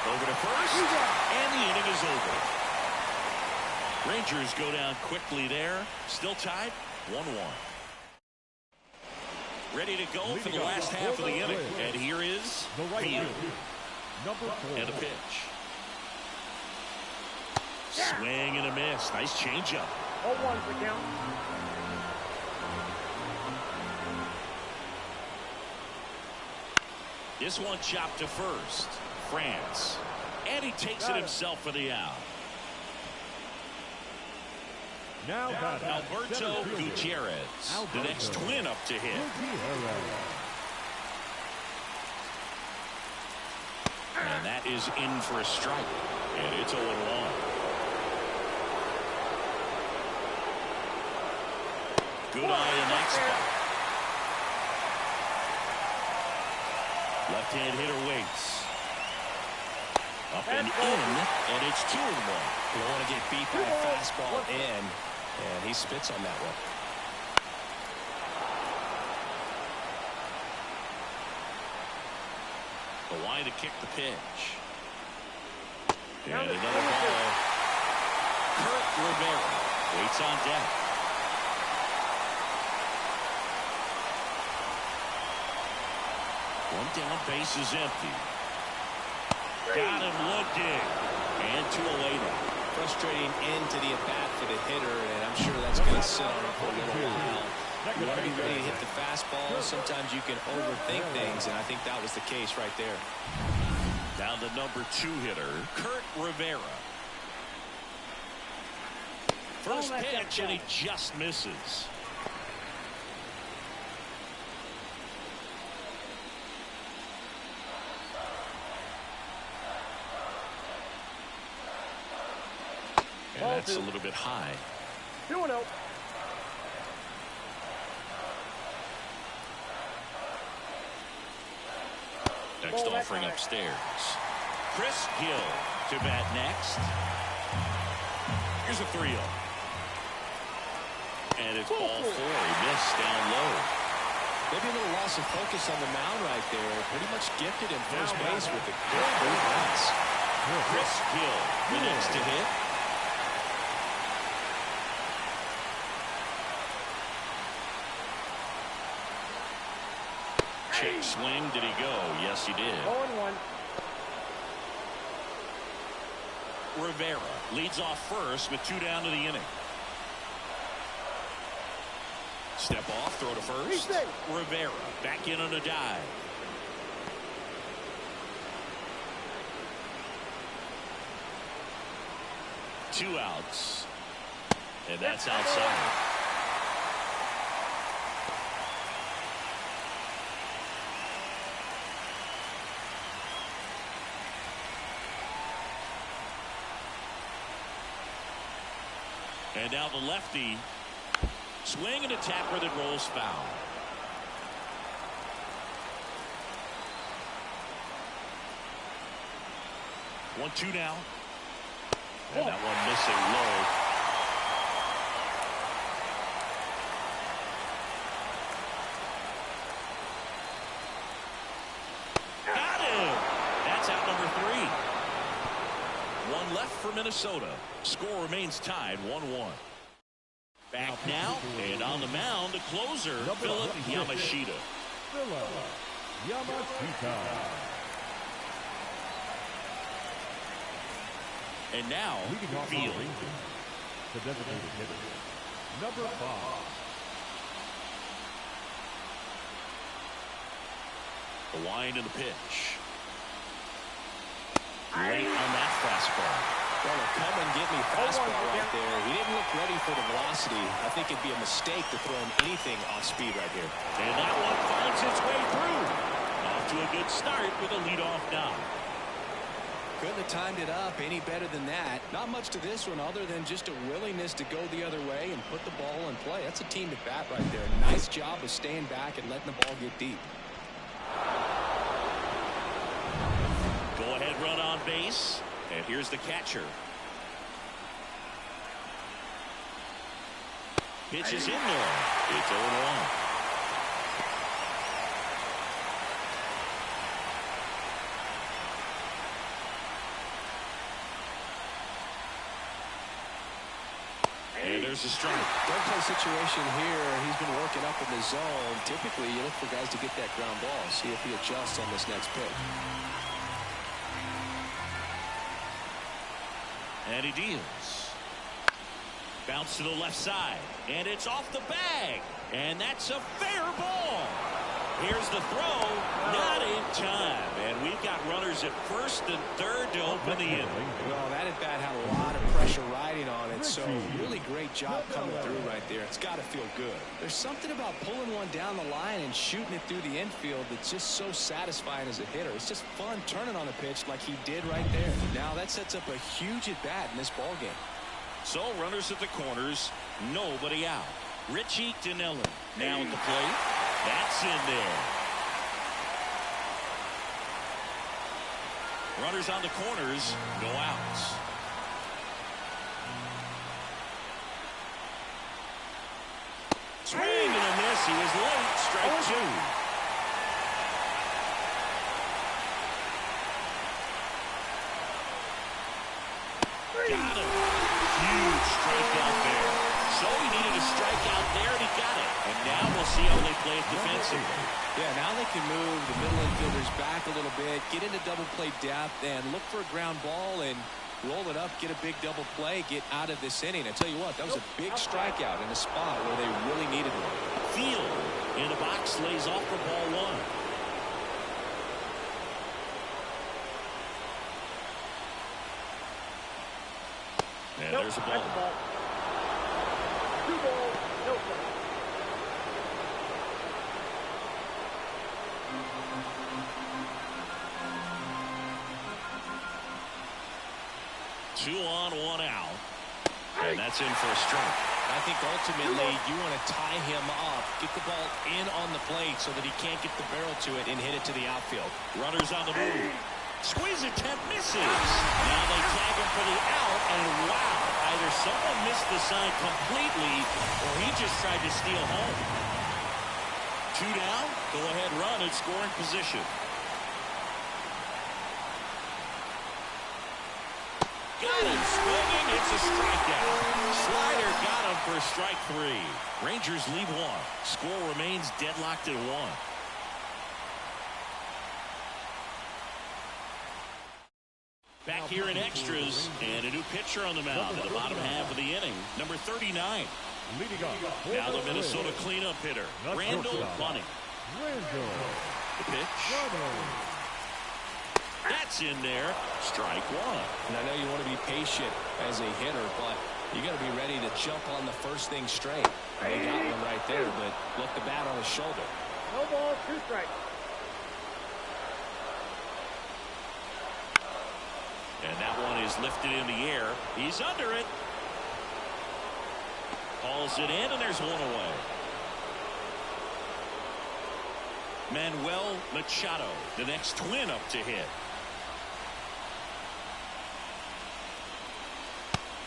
Over to first. And the inning is over. Rangers go down quickly there. Still tied 1-1. Ready to go for the last half of the inning. And here is Field. And a pitch. Swing and a miss. Nice changeup. 0-1's the count. This one chopped to first. France. And he takes it himself for the out. Now Alberto Gutierrez. The next twin up to hit. And that is in for a strike. And it's 0-1. Good eye in that spot. Left-hand hitter waits. Up and in, and it's 2-1. You don't want to get beat by a fastball in, and he spits on that one. Hawaii to kick the pitch. And another ball. Kurt Rivera waits on deck. One down, base is empty. Got him looking. And 2 away now. Frustrating end to the at-bat for the hitter, and I'm sure that's going to sit on him for a little while. You want to be ready to hit the fastball. Sometimes you can overthink things, and I think that was the case right there. Down to number 2 hitter, Kurt Rivera. First pitch, and he just misses. And that's a little bit high. 2-0. Next offering upstairs. Chris Gill to bat next. Here's a 3-0. And it's ball 4. He missed down low. Maybe a little loss of focus on the mound right there. Pretty much gifted him first base with a good pass. Chris Gill, the next to hit. Check swing. Did he go? Yes, he did. 0-1. Rivera leads off first with 2 down to the inning. Step off, throw to first. Rivera back in on a dive. Two outs. And that's outside. And now the lefty. Swing and a tapper that rolls foul. One, 2 now. And that one missing low. Got him. That's out number 3. One left for Minnesota. Score remains tied 1-1. Back now, and on the mound, the closer, Philip Yamashita. And now, Field. The designated hitter, Number 5. The wind and the pitch. Late on that fastball. Well, a come and get me fastball right there. He didn't look ready for the velocity. I think it'd be a mistake to throw him anything off speed right here. And that one finds its way through. Off to a good start with a leadoff knock. Couldn't have timed it up any better than that. Not much to this one other than just a willingness to go the other way and put the ball in play. That's a team to bat right there. Nice job of staying back and letting the ball get deep. Go ahead run on base. And here's the catcher. Pitch is in there. It's 0-1. And there's a strike. Don't play situation here. He's been working up in the zone. Typically, you look for guys to get that ground ball. See if he adjusts on this next pitch. And he deals. Bounce to the left side. And it's off the bag. And that's a fair ball. Here's the throw. Not in time. And we've got runners at first and third to open the inning. Well, that at bat had a lot of pressure riding on it. So really great job coming through right there. It's got to feel good. There's something about pulling one down the line and shooting it through the infield that's just so satisfying as a hitter. It's just fun turning on a pitch like he did right there. Now that sets up a huge at bat in this ball game. So runners at the corners, nobody out. Richie Dinelli now at the plate. That's in there. Runners on the corners, no outs. Swing and a miss. He was late. Strike 2. Got him. Huge strikeout there. So he needed a strikeout there, and he got it. And now we'll see how they play it defensively. Yeah, now they can move the middle infielders back a little bit, get into double play depth, and look for a ground ball and roll it up, get a big double play, get out of this inning. I tell you what, that was a big strikeout in a spot where they really needed one. Field in the box lays off for ball 1. And there's a ball. 2 balls, no strikes. Two on, 1 out. And that's in for a strike. I think ultimately you want to tie him up, get the ball in on the plate so that he can't get the barrel to it and hit it to the outfield. Runners on the move. Squeeze attempt misses. Now they tag him for the out, and wow, either someone missed the sign completely or he just tried to steal home. 2 down, go ahead run in scoring position. Got him swinging, it's a strikeout. Slider got him for strike 3. Rangers leave 1. Score remains deadlocked at 1. Back here in extras, and a new pitcher on the mound in the bottom half of the inning, number 39. Leading up. Now the Minnesota cleanup hitter, Randall Bunning. The pitch. That's in there. Strike 1. And I know you want to be patient as a hitter, but you got to be ready to jump on the first thing straight. He got one right there, but look, the bat on his shoulder. No balls, 2 strikes. And that one is lifted in the air. He's under it. Calls it in, and there's 1 away. Manuel Machado, the next twin up to hit.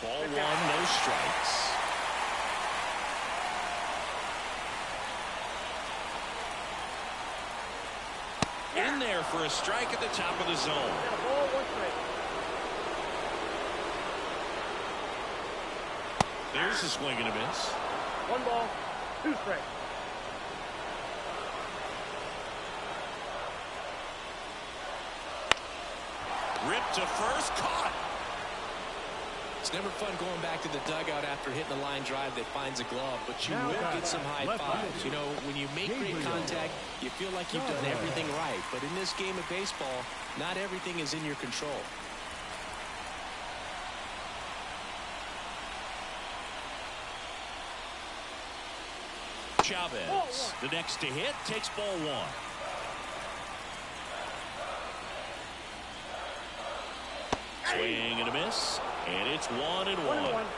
Ball 1, no strikes. In there for a strike at the top of the zone. Now ball, 1 strike. There's a swing and a miss. 1 ball, 2 strikes. Ripped to first, caught. It's never fun going back to the dugout after hitting a line drive that finds a glove, but you will get some high fives. You know, when you make great contact, you feel like you've done everything right. But in this game of baseball, not everything is in your control. Chavez, the next to hit, takes ball one. Swing and a miss, and it's 1-1.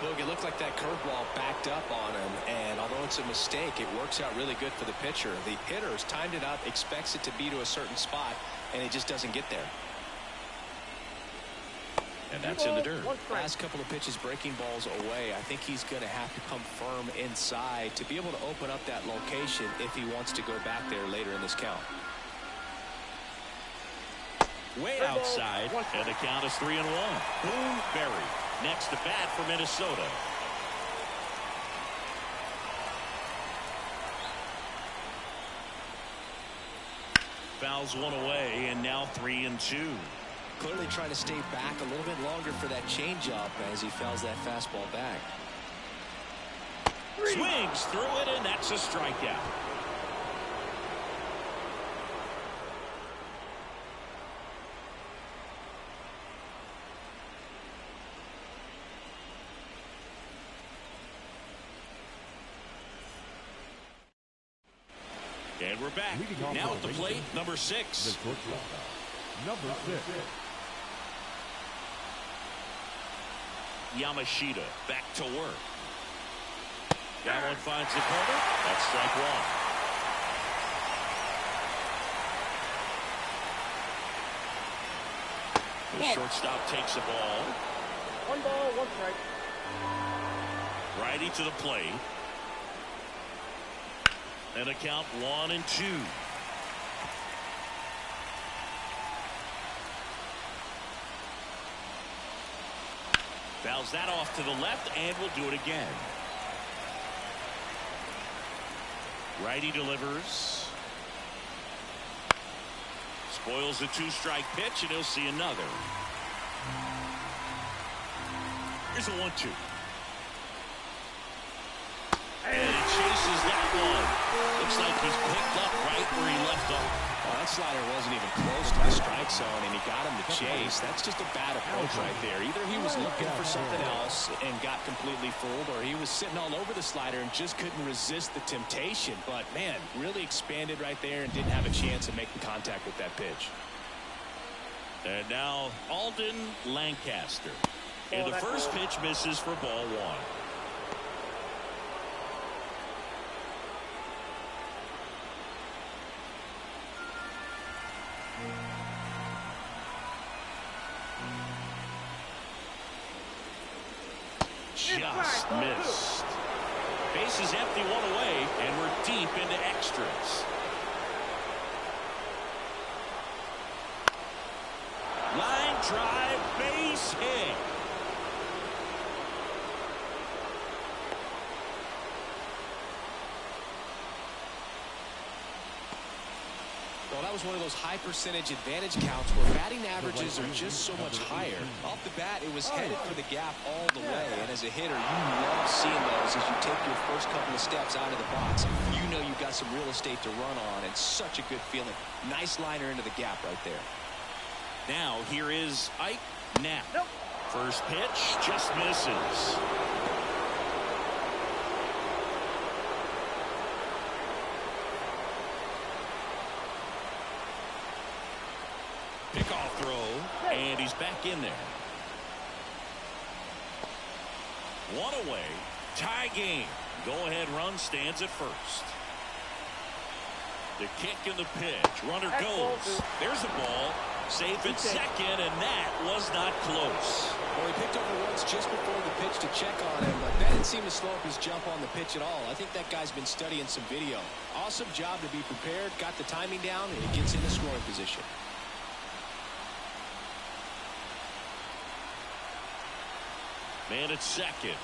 Look, it looked like that curveball backed up on him, and although it's a mistake, it works out really good for the pitcher. The hitter's timed it up, expects it to be to a certain spot, and it just doesn't get there. And that's in the dirt. Last couple of pitches breaking balls away. I think he's going to have to come firm inside to be able to open up that location if he wants to go back there later in this count. Way outside, and the count is 3-1. Boone Berry next to bat for Minnesota. Fouls one away, and now 3-2. Clearly trying to stay back a little bit longer for that changeup as he fouls that fastball back. Swings through it, and that's a strikeout. And we're back. Now at the plate, number 6. Number 6. Yamashita back to work. That one finds the corner. That's strike one. The shortstop takes the ball. 1 ball, 1 strike. Righty to the plate. And a count 1-2. Fouls that off to the left, and will do it again. Righty delivers. Spoils the 2-strike pitch, and he'll see another. Here's a 1-2. And he chases that one. Looks like he's picked up right where he left off. Well, that slider wasn't even close to the strike zone, and he got him to chase. That's just a bad approach right there. Either he was looking for something else and got completely fooled, or he was sitting all over the slider and just couldn't resist the temptation. But, man, really expanded right there and didn't have a chance of making contact with that pitch. And now Alden Lancaster. And the first pitch misses for ball one. Just missed. Base is empty, one away, and we're deep into extras. Line drive, base hit. Well, that was one of those high percentage advantage counts where batting averages are just so much higher. Off the bat, it was headed for the gap all the way. And as a hitter, you love seeing those as you take your first couple of steps out of the box. You know you've got some real estate to run on, and such a good feeling. Nice liner into the gap right there. Now here is Ike Knapp. First pitch just misses. Pickoff throw, and he's back in there. One away, tie game. Go-ahead run stands at first. The kick and the pitch. Runner goes. There's the ball. Safe at second, and that was not close. Well, he picked over once just before the pitch to check on him, but that didn't seem to slow up his jump on the pitch at all. I think that guy's been studying some video. Awesome job to be prepared, got the timing down, and he gets in the scoring position. Man at second.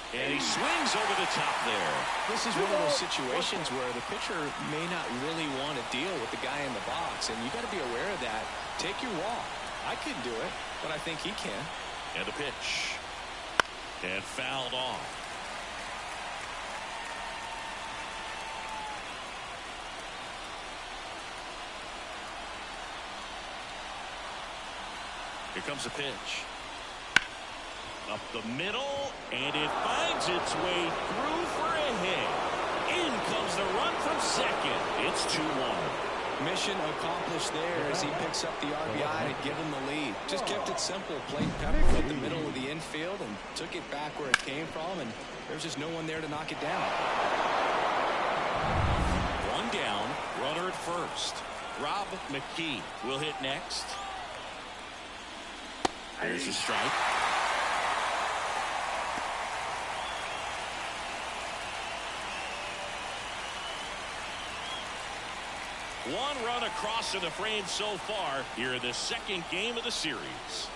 And he swings over the top there. This is one of those situations where the pitcher may not really want to deal with the guy in the box, and you got to be aware of that. Take your walk. I couldn't do it, but I think he can. And the pitch. And fouled off. Here comes a pitch. Up the middle, and it finds its way through for a hit. In comes the run from second. It's 2-1. Mission accomplished there as he picks up the RBI to give him the lead. Just kept it simple. Played Pepper at the middle of the infield and took it back where it came from, and there's just no one there to knock it down. One down, runner at first. Rob McKee will hit next. There's a strike. One run across in the frame so far here in the second game of the series.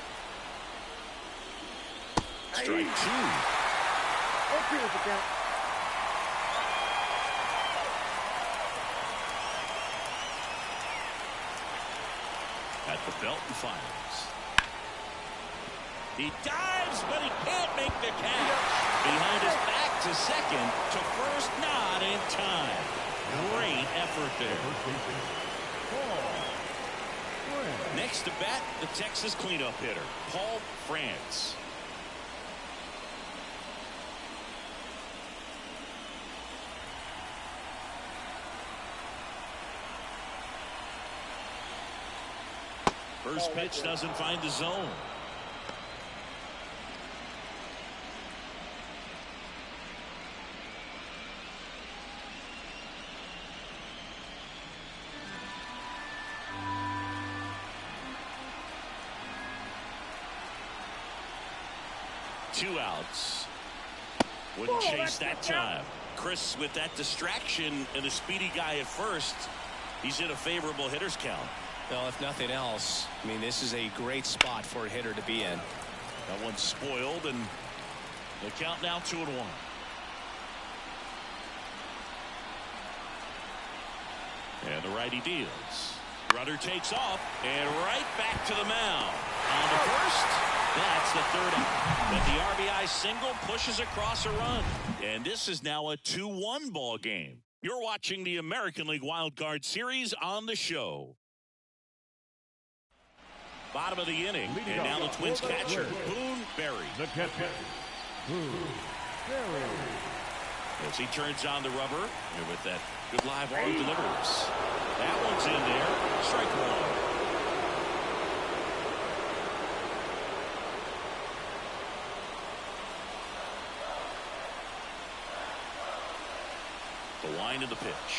Strike 2. At the belt and fires. He dives, but he can't make the catch. Behind his back to second, to first, not in time. Great effort there. Next to bat, the Texas cleanup hitter, Paul France. First pitch doesn't find the zone. Two outs. Wouldn't chase that time. Chris, with that distraction and a speedy guy at first, he's in a favorable hitter's count. Well, if nothing else, I mean, this is a great spot for a hitter to be in. That one's spoiled, and the count now 2-1. And the righty deals. Runner takes off, and right back to the mound. On the first, that's the third out. But the RBI single pushes across a run. And this is now a 2-1 ball game. You're watching the American League Wild Card Series on the show. Bottom of the inning, and now the Twins catcher, Boone Berry. The catcher, Boone Berry. As he turns on the rubber, and with that good live arm delivers. That one's in there. Strike one. The wind of the pitch.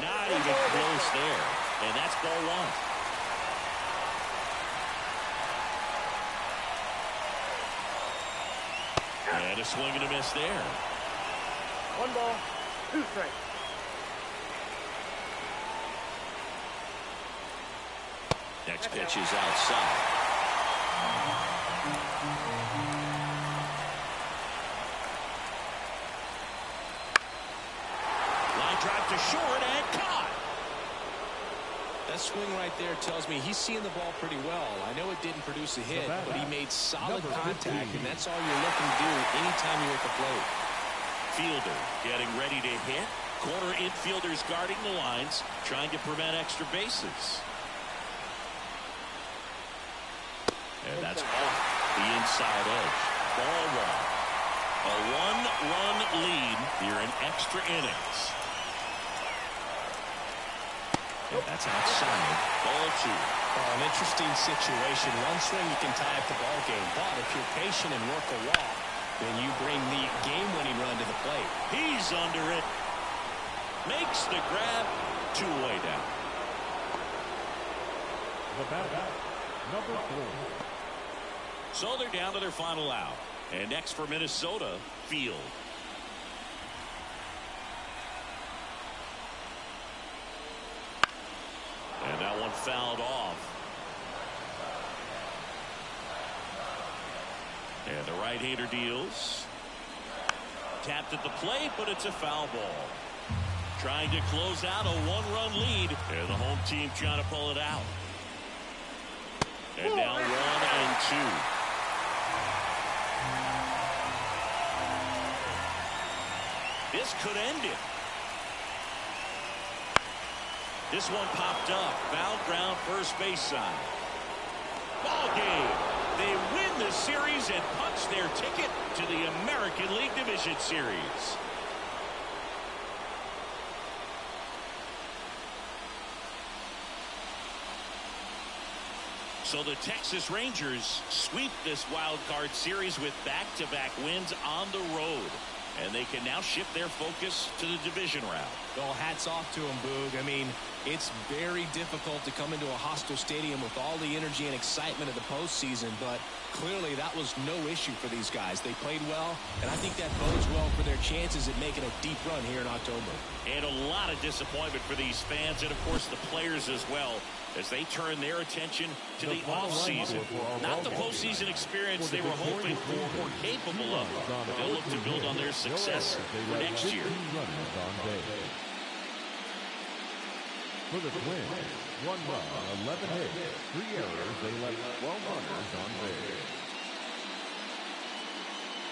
Not even close there. And that's ball one. And a swing and a miss there. 1 ball, 2 strikes. Next pitch is outside. Line drive to short and caught. That swing right there tells me he's seeing the ball pretty well. I know it didn't produce a hit, but he made solid contact, and that's all you're looking to do anytime you're at the plate. Fielder getting ready to hit. Corner infielders guarding the lines, trying to prevent extra bases. And that's off the inside edge. Ball one. A one-run lead here in extra innings. And that's outside. Ball two. Oh, an interesting situation. One swing you can tie up the ball game, but if you're patient and work a walk, then you bring the game-winning run to the plate. He's under it. Makes the grab. 2-away down. The batter, number 4. So they're down to their final out. And next for Minnesota, Field. And that one fouled off. And the right-hander deals. Tapped at the plate, but it's a foul ball. Trying to close out a one-run lead. And the home team trying to pull it out. And now 1-2. This could end it. This one popped up. Foul ground, first base side. Ball game. They win the series and punch their ticket to the American League Division Series. So the Texas Rangers sweep this wild card series with back-to-back wins on the road. And they can now shift their focus to the division round. Well, hats off to them, Boog. I mean, it's very difficult to come into a hostile stadium with all the energy and excitement of the postseason, but clearly that was no issue for these guys. They played well, and I think that bodes well for their chances at making a deep run here in October. And a lot of disappointment for these fans and, of course, the players as well, as they turn their attention to the offseason. Not the postseason experience they were hoping for or capable of, but they'll look to build on their success for next year. For the Twins, 1 run, 11 hits, 3 errors, they left 12 runners on base.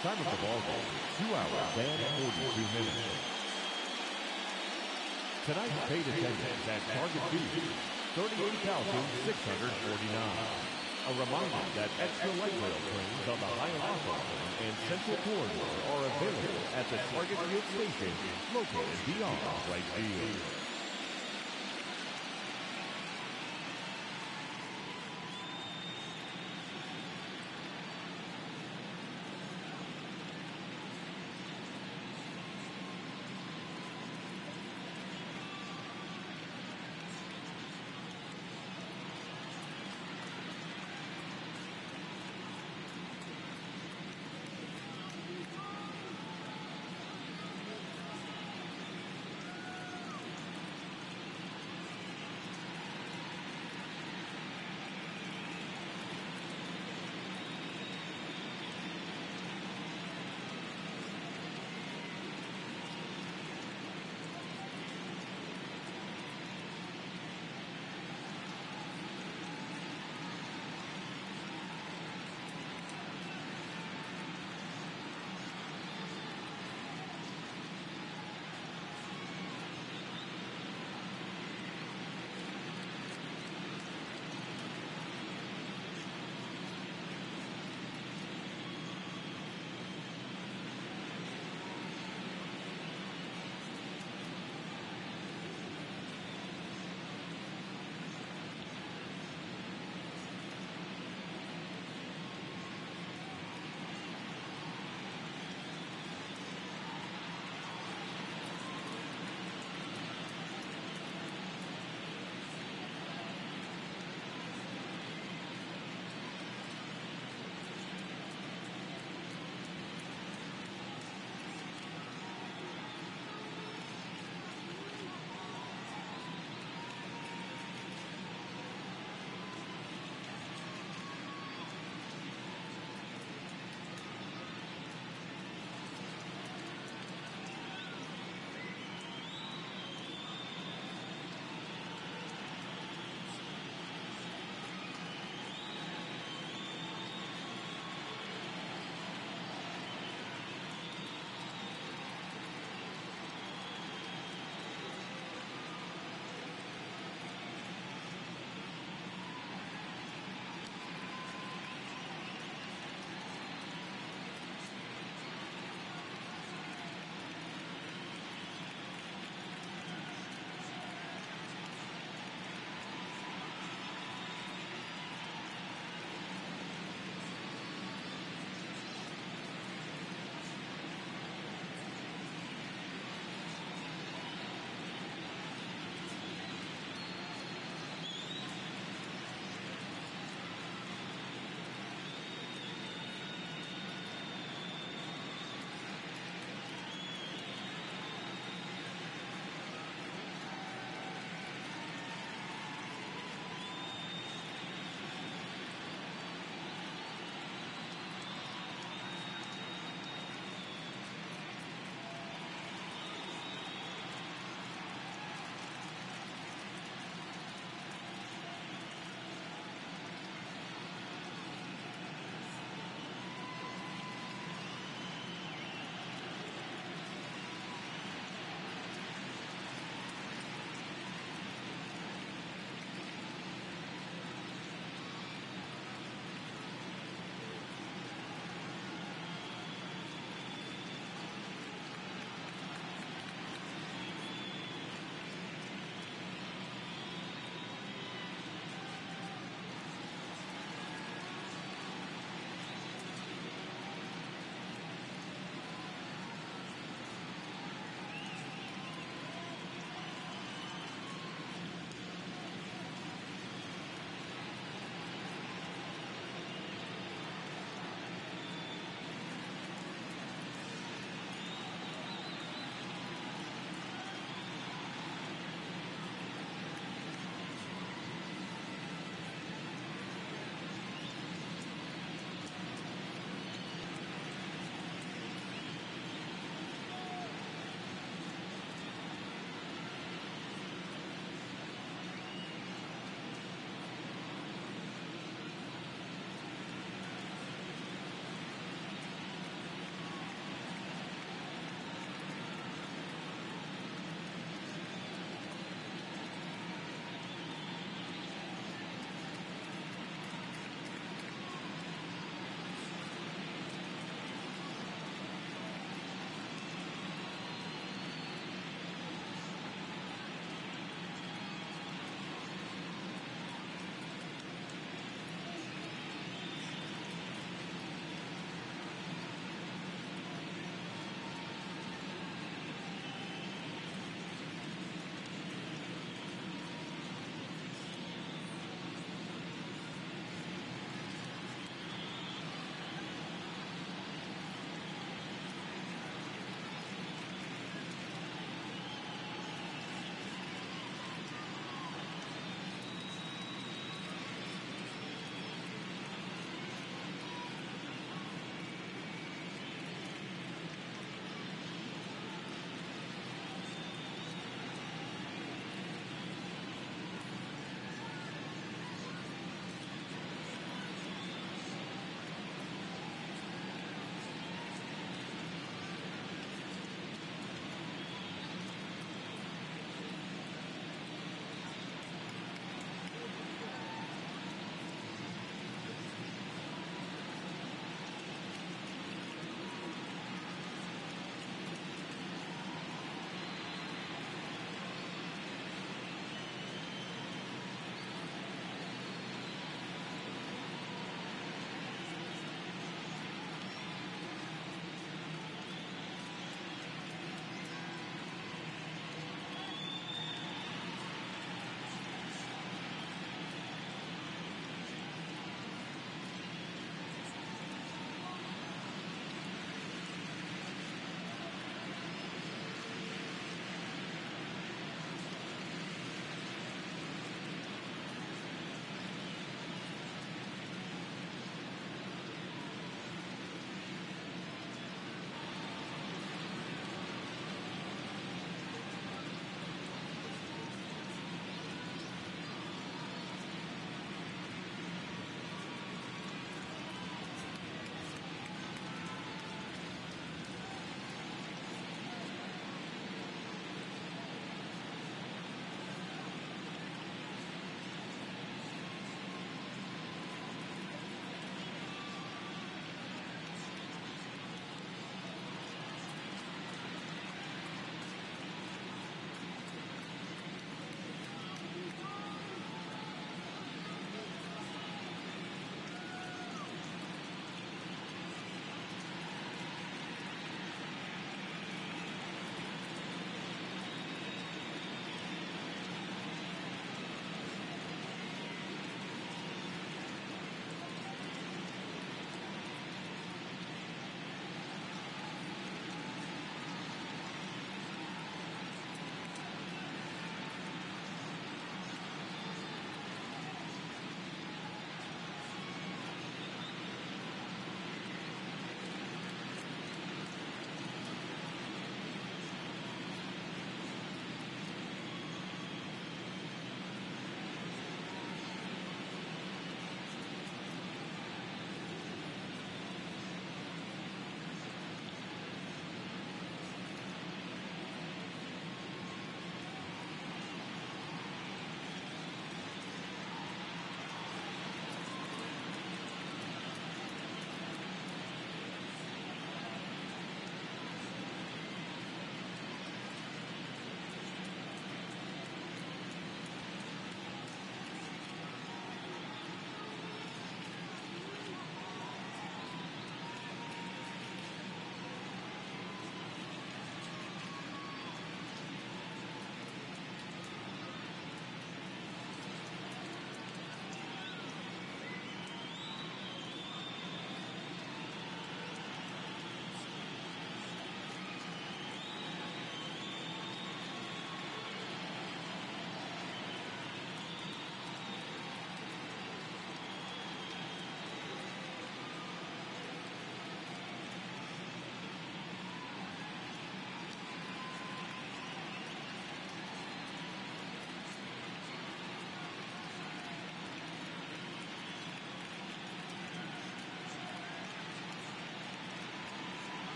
Time of the ball game, 2 hours and 42 minutes. Tonight's paid attendance at Target Field, 38,649. A reminder that extra light rail trains on the Hiawatha and Central Corridor are available at the Target Field station located beyond right field.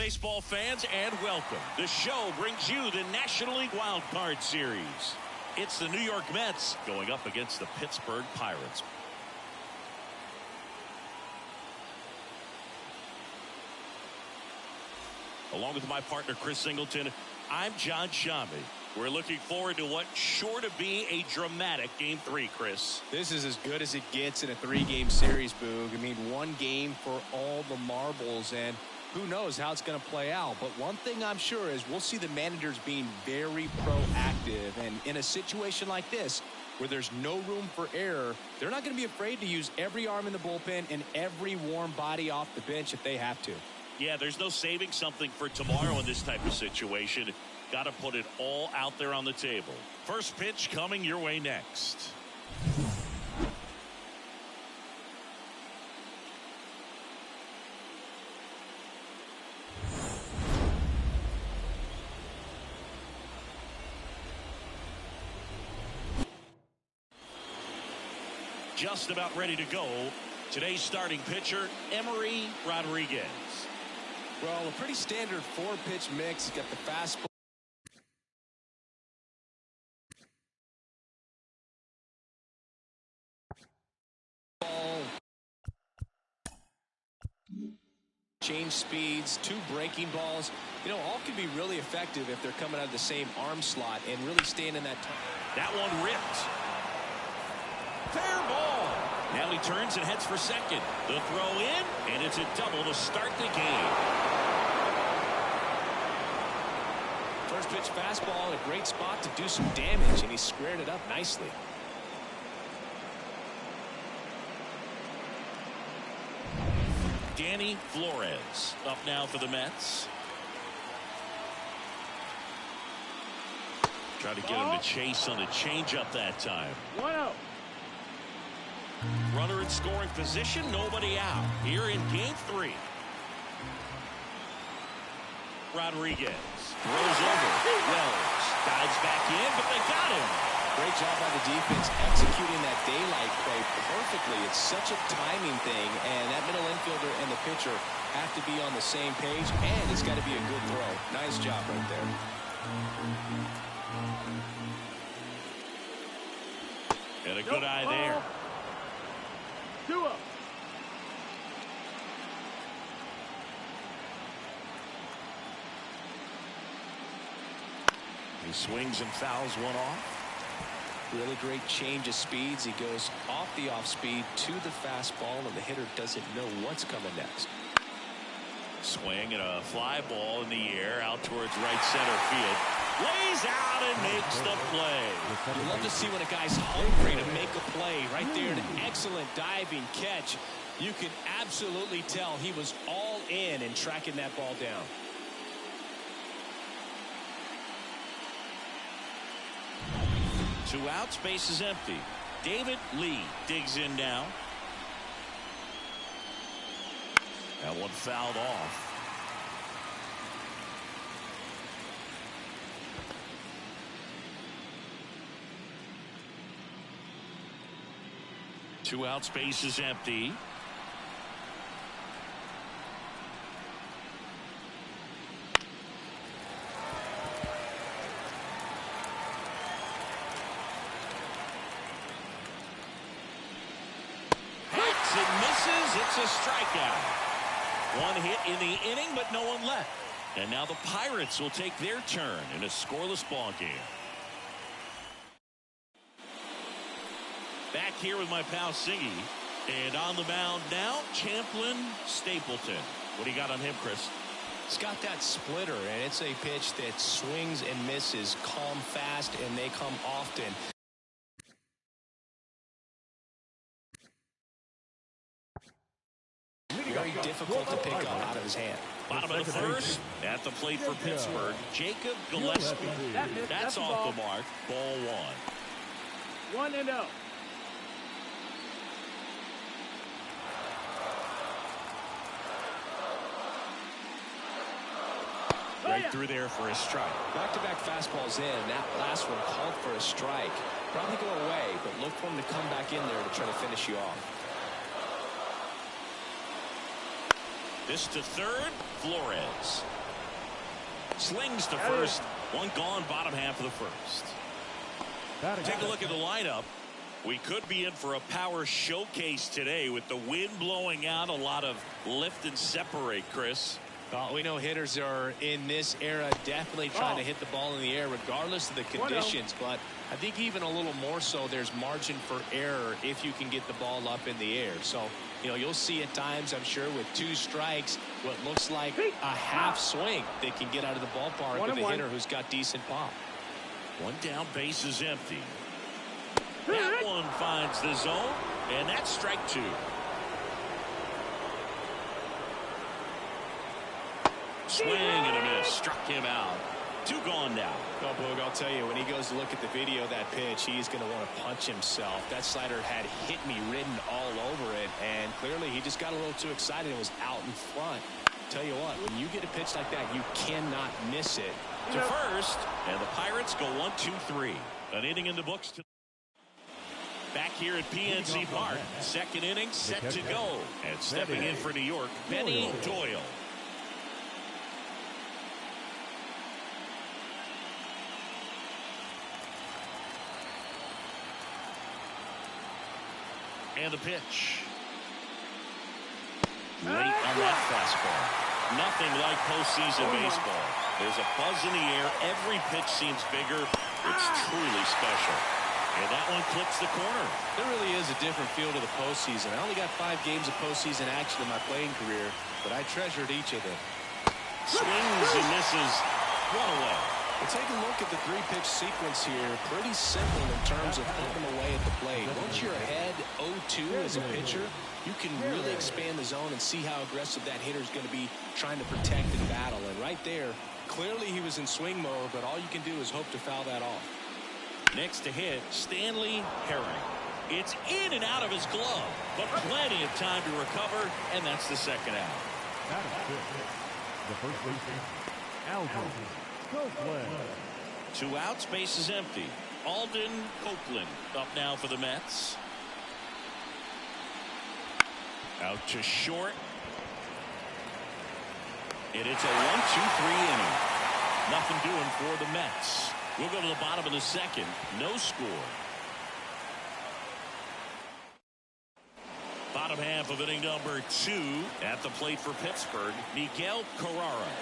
baseball fans, and welcome. The show brings you the National League Wild Card Series. It's the New York Mets going up against the Pittsburgh Pirates. Along with my partner, Chris Singleton, I'm John Shambi. We're looking forward to what's sure to be a dramatic Game 3, Chris. This is as good as it gets in a 3-game series, Boog. I mean, one game for all the marbles, and who knows how it's going to play out. But one thing I'm sure is we'll see the managers being very proactive. And in a situation like this, where there's no room for error, they're not going to be afraid to use every arm in the bullpen and every warm body off the bench if they have to. Yeah, there's no saving something for tomorrow in this type of situation. Got to put it all out there on the table. First pitch coming your way next. Just about ready to go. Today's starting pitcher, Emery Rodriguez. Well, a pretty standard 4-pitch mix. He's got the fastball, change speeds, 2 breaking balls. You know, all can be really effective if they're coming out of the same arm slot and really staying in that time. That one ripped. Fair ball. Now he turns and heads for second. The throw in, and it's a double to start the game. First pitch fastball in a great spot to do some damage, and he squared it up nicely. Danny Flores up now for the Mets. Try to get him to chase on the changeup that time. 1-0. Runner in scoring position, nobody out. Here in Game 3. Rodriguez throws over. Wells dives back in, but they got him. Great job by the defense executing that daylight play perfectly. It's such a timing thing, and that middle infielder and the pitcher have to be on the same page, and it's got to be a good throw. Nice job right there. And a good eye there. 2-0. He swings and fouls one off. Really great change of speeds. He goes off the off speed to the fastball, and the hitter doesn't know what's coming next. Swing and a fly ball in the air out towards right center field. Lays out and makes the play. You love to see when a guy's hungry to make a play. Right there, an excellent diving catch. You can absolutely tell he was all in tracking that ball down. Two outs, base is empty. David Lee digs in now. That one fouled off. Two outs, base is empty. It's a strikeout. One hit in the inning, but no one left. And now the Pirates will take their turn in a scoreless ball game. Back here with my pal Singy. And on the mound now, Champlin Stapleton. What do you got on him, Chris? He's got that splitter, and it's a pitch that swings and misses, come fast, and they come often. Very difficult to pick up out of his hand. Bottom of the first, at the plate for Pittsburgh, Jacob Gillespie. That's off the mark. Ball one. 1-0. Right through there for a strike. Back-to-back fastballs in. That last one called for a strike. Probably go away, but look for him to come back in there to try to finish you off. This to third. Flores slings to first. One gone, bottom half of the first. Take a look at the lineup. We could be in for a power showcase today with the wind blowing out. A lot of lift and separate, Chris. Well, we know hitters are in this era definitely trying to hit the ball in the air regardless of the conditions, but I think even a little more so there's margin for error if you can get the ball up in the air. So, you know, you'll see at times, I'm sure, with 2 strikes, what looks like a half swing that can get out of the ballpark with a hitter who's got decent pop. One down, base is empty. That one finds the zone, and that's strike 2. Swing and a miss. Struck him out. 2 gone now. Oh, Boog, I'll tell you, when he goes to look at the video of that pitch, he's going to want to punch himself. That slider had hit me written all over it, and clearly he just got a little too excited and was out in front. Tell you what, when you get a pitch like that, you cannot miss it. To first, and the Pirates go 1-2-3. An inning in the books. Back here at PNC Park. Second inning set to go. And stepping in for New York, Benny Doyle. And the pitch. Late on that fastball. Nothing like postseason baseball. There's a buzz in the air. Every pitch seems bigger. It's truly special. And that one clips the corner. There really is a different feel to the postseason. I only got 5 games of postseason action in my playing career, but I treasured each of them. Swings and misses. One away. Well, take a look at the 3-pitch sequence here. Pretty simple in terms of putting away at the plate. Once you're ahead 0-2 as a pitcher, you can really expand the zone and see how aggressive that hitter is going to be trying to protect and battle. And right there, clearly he was in swing mode, but all you can do is hope to foul that off. Next to hit, Stanley Herring. It's in and out of his glove, but plenty of time to recover, and that's the second out. That is good. The first baseman, Alden Copeland. 2 outs, base is empty. Alden Copeland up now for the Mets. Out to short. And it's a 1-2-3 inning. Nothing doing for the Mets. We'll go to the bottom of the second. No score. Bottom half of inning number 2 at the plate for Pittsburgh. Miguel Carrara.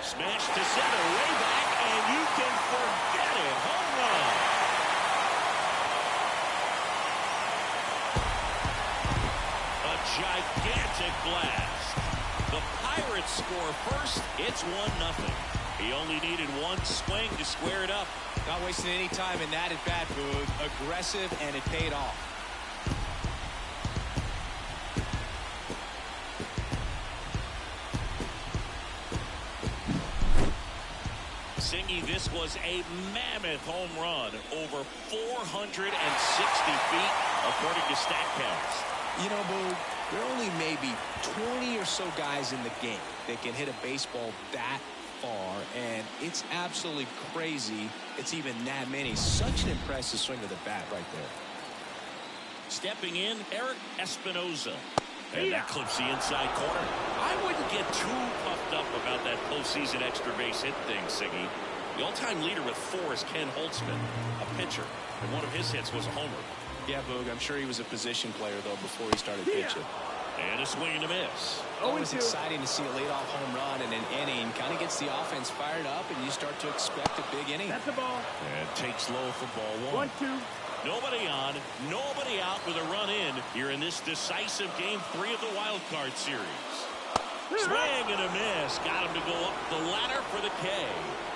Smash to center, way back, and you can forget it. Home run. A gigantic blast. The Pirates score first. It's 1-0. He only needed 1 swing to square it up. Not wasting any time in that at bat, Boog. Aggressive, and it paid off. Singy, this was a mammoth home run, over 460 feet, according to StatCast. You know, Boog, there are only maybe 20 or so guys in the game that can hit a baseball that far, and it's absolutely crazy it's even that many. Such an impressive swing of the bat right there. Stepping in, Eric Espinoza. And that clips the inside corner. I wouldn't get too puffed up about that postseason extra base hit thing, Siggy. The all-time leader with 4 is Ken Holtzman, a pitcher, and one of his hits was a homer. Yeah, Boog, I'm sure he was a position player, though, before he started pitching. And a swing and a miss. Always exciting to see a leadoff home run in an inning. Kind of gets the offense fired up, and you start to expect a big inning. That's the ball. And takes low for ball 1. 1-2. Nobody on, nobody out with a run in here in this decisive game 3 of the wild card series. Swing and a miss. Got him to go up the ladder for the K.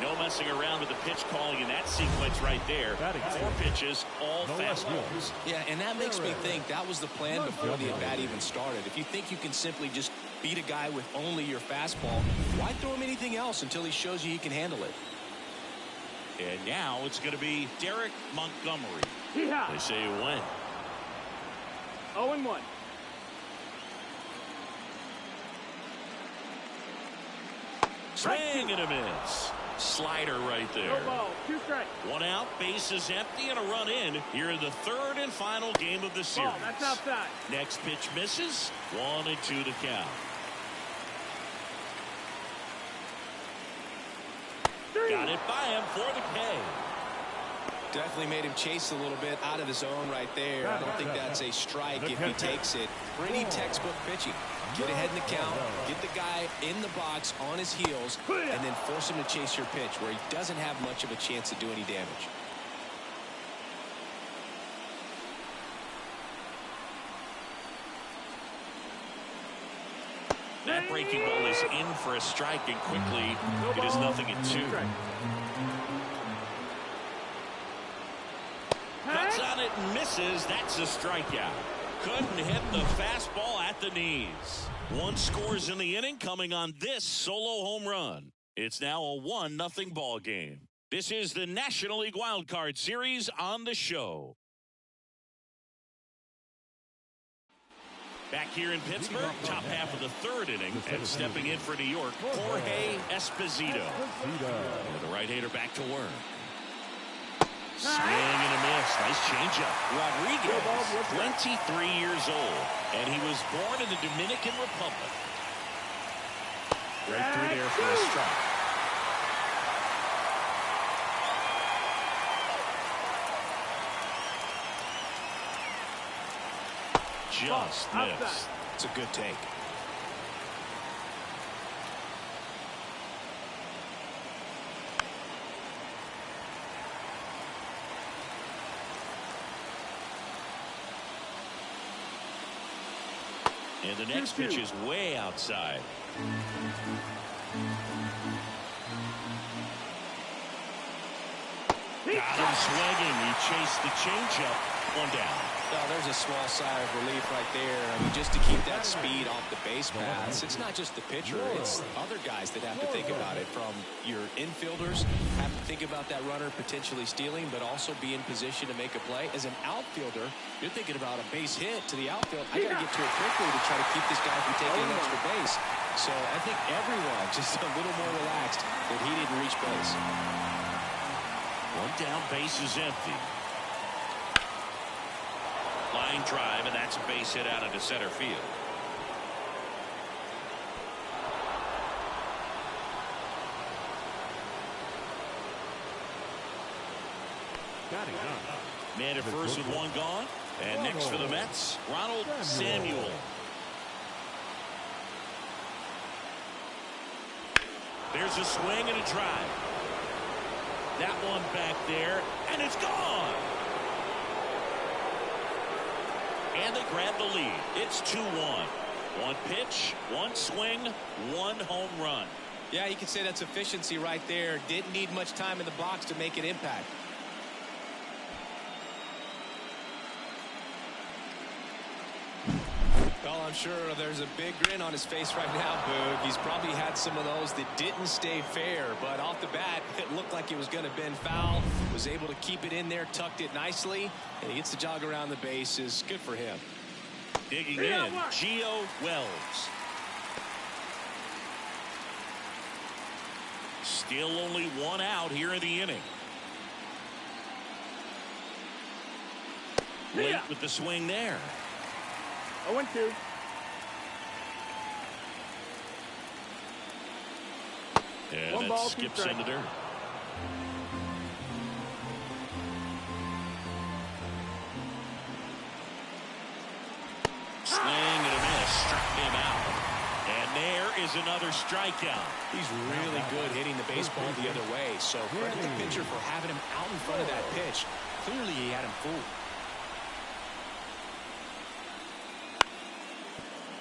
No messing around with the pitch calling in that sequence right there. 4 pitches, all fastballs. Yeah, and that makes me think that was the plan before the at-bat even started. If you think you can simply just beat a guy with only your fastball, why throw him anything else until he shows you he can handle it? And now it's going to be Derek Montgomery. Yeah. They say when. 0-1. Swing and a miss. Slider right there. No ball, 2 strikes. 1 out, bases empty, and a run in here in the 3rd and final game of the series. Ball, that's outside. Next pitch misses. 1-2 to count. Got it by him for the K. Definitely made him chase a little bit out of the zone right there. I don't think that's a strike if he takes it. Pretty textbook pitching. Get ahead in the count, get the guy in the box on his heels, and then force him to chase your pitch where he doesn't have much of a chance to do any damage. That breaking ball is in for a strike, and quickly it is 0-2. Cuts on it and misses. That's a strikeout. Couldn't hit the fastball at the knees. 1 scores in the inning, coming on this solo home run. It's now a 1-0 ball game. This is the National League Wild Card Series on the show. Back here in Pittsburgh, top half of the 3rd inning, and stepping in for New York, Jorge Esposito. And the right-hander back to work. Swing and a miss. Nice changeup. Rodriguez, 23 years old, and he was born in the Dominican Republic. Right through there for a strike. Just missed. It's a good take. And the next pitch is way outside. Got him swinging. He chased the changeup. 1 down. Well, there's a small sigh of relief right there. I mean, just to keep that speed off the base paths. It's not just the pitcher. It's other guys that have to think about it. From your infielders, have to think about that runner potentially stealing, but also be in position to make a play. As an outfielder, you're thinking about a base hit to the outfield. I got to get to it quickly to try to keep this guy from taking an extra base. So I think everyone just a little more relaxed that he didn't reach base. 1 down, base is empty. Line drive, and that's a base hit out into center field. Man at first with 1 gone. And next for the Mets, Ronald Samuel. There's a swing and a drive. That one back there, and it's gone. And they grab the lead. It's 2-1. 1 pitch, 1 swing, 1 home run. Yeah, you can say that's efficiency right there. Didn't need much time in the box to make an impact. Well, I'm sure there's a big grin on his face right now, Boog. He's probably had some of those that didn't stay fair, but off the bat, it looked like it was going to bend foul. Was able to keep it in there, tucked it nicely, and he gets the jog around the bases. Good for him. Digging in, Gio Wells. Still only 1 out here in the inning. Late with the swing there. 0-2. And 1 it ball, 2 skips strikes. into dirt. Swing and a miss. Struck him out. And there is another strikeout. He's really good hitting the baseball the other way. So credit the pitcher for having him out in front of that pitch. Clearly he had him fooled.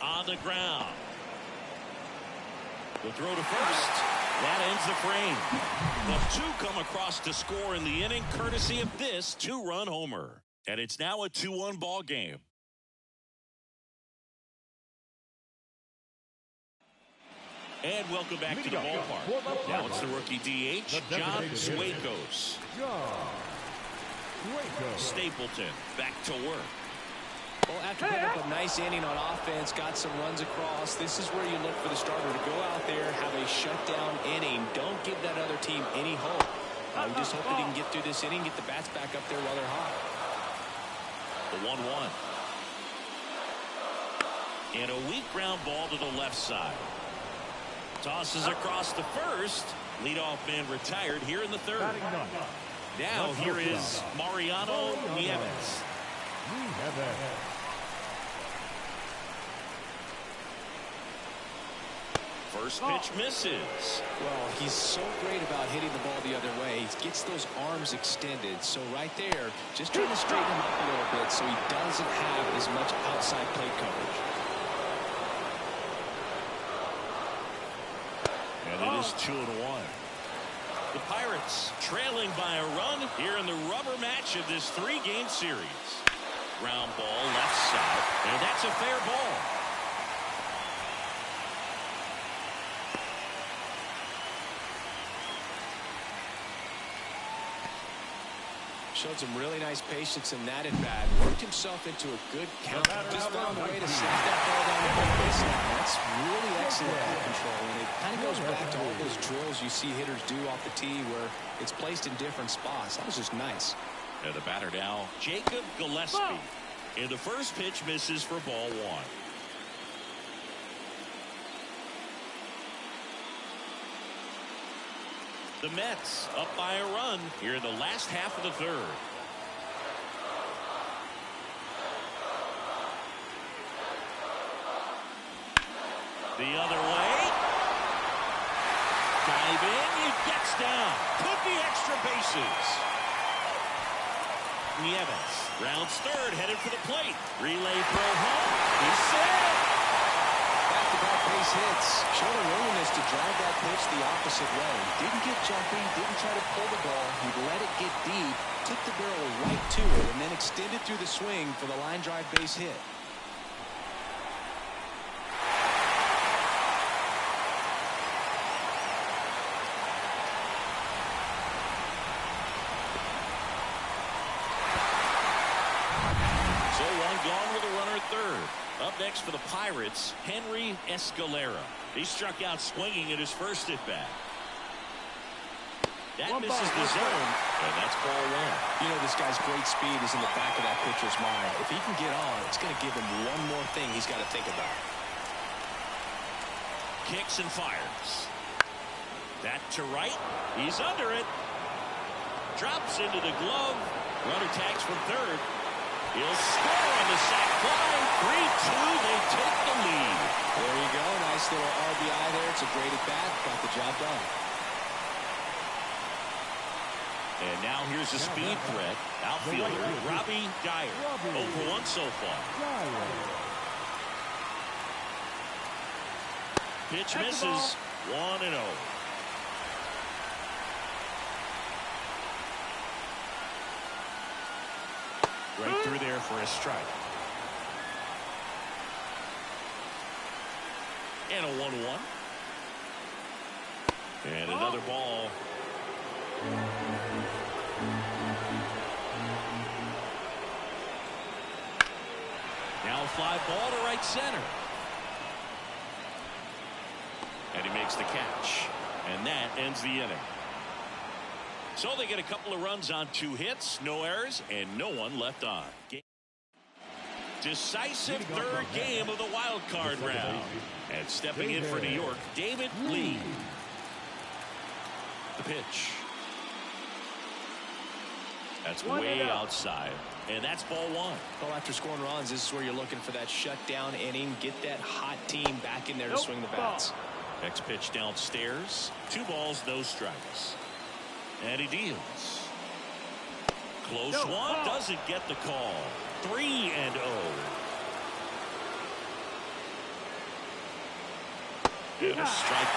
On the ground. The throw to first. That ends the frame. The 2 come across to score in the inning, courtesy of this 2-run homer. And it's now a 2-1 ball game. And welcome back to the ballpark. Now it's the rookie DH, John Suakos. Stapleton back to work. Well, after putting up a nice inning on offense, got some runs across, this is where you look for the starter to go out there, have a shutdown inning. Don't give that other team just hope that he can get through this inning, get the bats back up there while they're hot. The 1-1. And a weak ground ball to the left side. Tosses across the first. Leadoff man retired here in the third. Now here is Mariano Nieves. First pitch misses. Well, he's so great about hitting the ball the other way. He gets those arms extended. So right there, just trying to straighten him up a little bit so he doesn't have as much outside plate coverage. And it is 2-1. The Pirates trailing by a run here in the rubber match of this 3-game series. Ground ball left side, and that's a fair ball. Showed some really nice patience in that at bat. Worked himself into a good count. Just found a way to slap that ball down the base line. That's really excellent ball control. And it kind of goes back to all those drills you see hitters do off the tee where it's placed in different spots. That was just nice. And the batter now, Jacob Gillespie. And the first pitch misses for ball 1. The Mets up by a run here in the last half of the third. The other way. Dive in. He gets down. Could be extra bases. Nieves rounds third, headed for the plate. Relay throw home. He's set. Back-to-back base hits. Showed a willingness to drive that pitch the opposite way. Didn't get jumpy, didn't try to pull the ball. He let it get deep, took the barrel right to it, and then extended through the swing for the line drive base hit. So one gone with a runner at third. Up next for the Pirates, Henry Escalera. He struck out swinging at his first at-bat. That misses the zone, and that's ball 1. You know, this guy's great speed is in the back of that pitcher's mind. If he can get on, it's going to give him one more thing he's got to think about. Kicks and fires. That to right. He's under it. Drops into the glove. Runner tags from third. He'll score on the sac fly. 3-2, they take the lead. There you go. Nice little RBI there. It's a great at-bat. Got the job done. And now here's a speed threat. Outfielder Robbie Dyer. 0-for-1 so far. Pitch misses. 1-0. Right through there for a strike. And a 1-1. And another ball. Now a fly ball to right center. And he makes the catch. And that ends the inning. So they get a couple of runs on 2 hits, no errors, and no one left on. Decisive third game of the wild card round. And stepping in for New York, David Lee. The pitch. That's way outside. And that's ball 1. Well, after scoring runs, this is where you're looking for that shutdown inning. Get that hot team back in there to swing the bats. Next pitch downstairs. 2 balls, no strikes. And he deals. Close one. Doesn't get the call. 3-0. And a strike.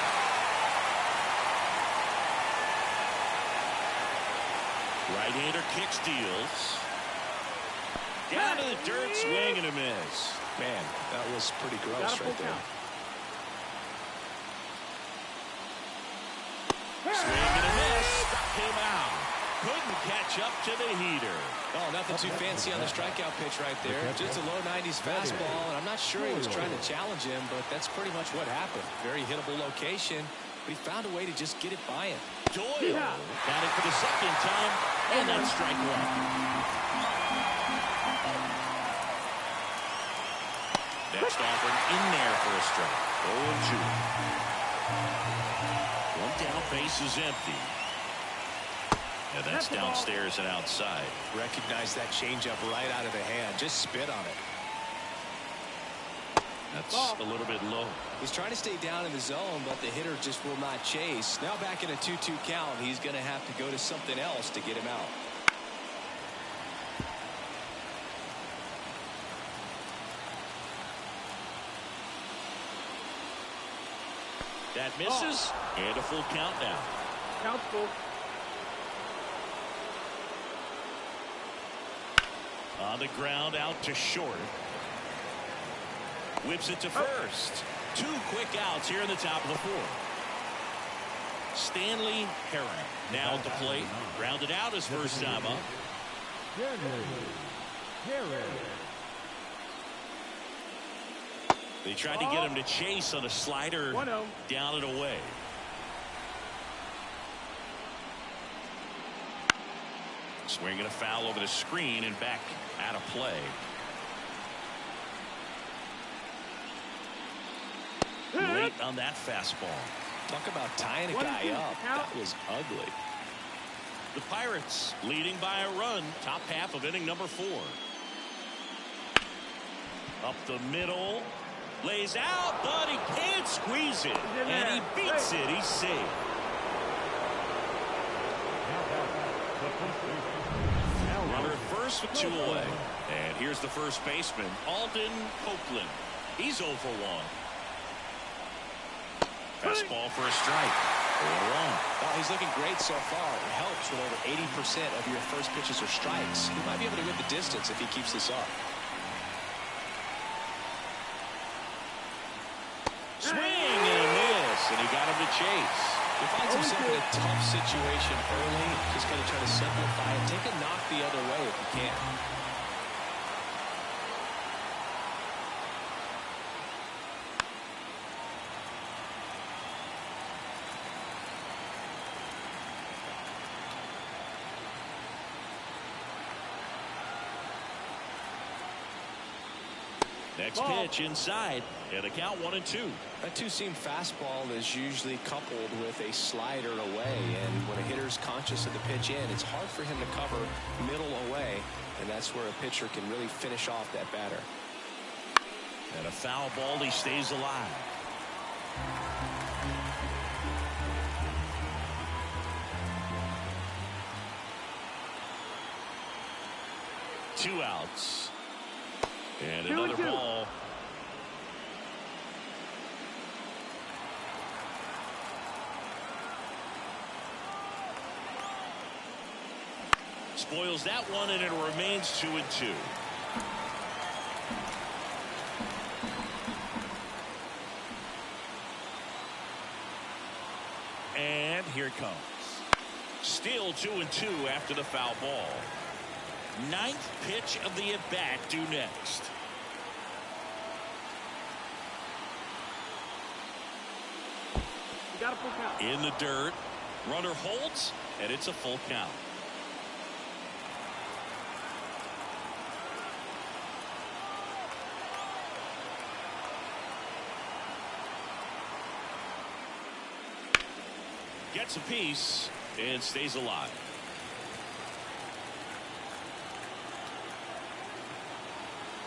Right-hander kicks, deals. Down to the dirt, swing and a miss. Man, that was pretty gross right there. Swing and a miss. Struck him out. Couldn't catch up to the heater. Oh, nothing too fancy on the strikeout pitch right there. Just a low 90s fastball, and I'm not sure he was trying to challenge him, but that's pretty much what happened. Very hittable location. but he found a way to just get it by him. Doyle got it for the second time, and that's strike one. Next offering in there for a strike. 0-2. One down, base is empty. And that's downstairs and outside. Recognize that changeup right out of the hand. Just spit on it. That's a little bit low. He's trying to stay down in the zone, but the hitter just will not chase. Now back in a 2-2 count, he's going to have to go to something else to get him out. That misses, and a full count now. Count full. On the ground, out to short. Whips it to first. Two quick outs here in the top of the fourth. Stanley Herron now at the plate. Grounded out his first time up. They tried to get him to chase on a slider, down and away. Swinging a foul over the screen and back out of play. Late on that fastball. Talk about tying a guy up. That was ugly. The Pirates leading by a run. Top half of inning number 4. Up the middle. Lays out, but he can't squeeze it. And he beats it. He's safe. Runner at first with 2 away. And here's the first baseman, Alden Copeland. He's 0 for 1. Fastball for a strike. 0-1. Oh, he's looking great so far. It helps when over 80% of your first pitches are strikes. He might be able to win the distance if he keeps this up. Swing and a miss, and he got him to chase. He finds himself in a tough situation early. Just going to try to simplify it. Take a knock the other way if you can. Next pitch inside, and a count 1-2. That two-seam fastball is usually coupled with a slider away, and when a hitter's conscious of the pitch in, it's hard for him to cover middle away, and that's where a pitcher can really finish off that batter. And a foul ball, he stays alive. Two outs. And another ball. Spoils that one, and it remains 2-2. And here it comes. Still 2-2 after the foul ball. 9th pitch of the at-bat due next. You got a full count. In the dirt. Runner holds, and it's a full count. Gets a piece and stays alive.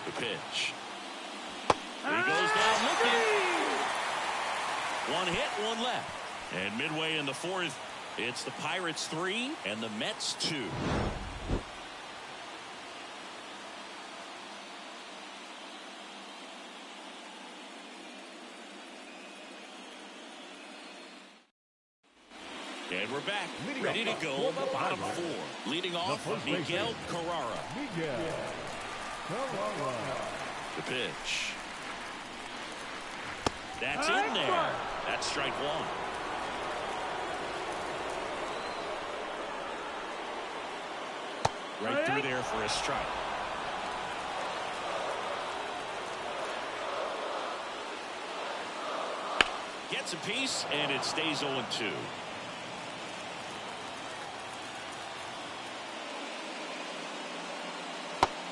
The pitch. He goes down looking. One hit, one left. And midway in the 4th, it's the Pirates 3 and the Mets 2. And we're back, ready to go. Bottom 4. Leading off, Miguel Carrara. The pitch. That's in there. That's strike 1. Right through there for a strike. Gets a piece, and it stays 0-2.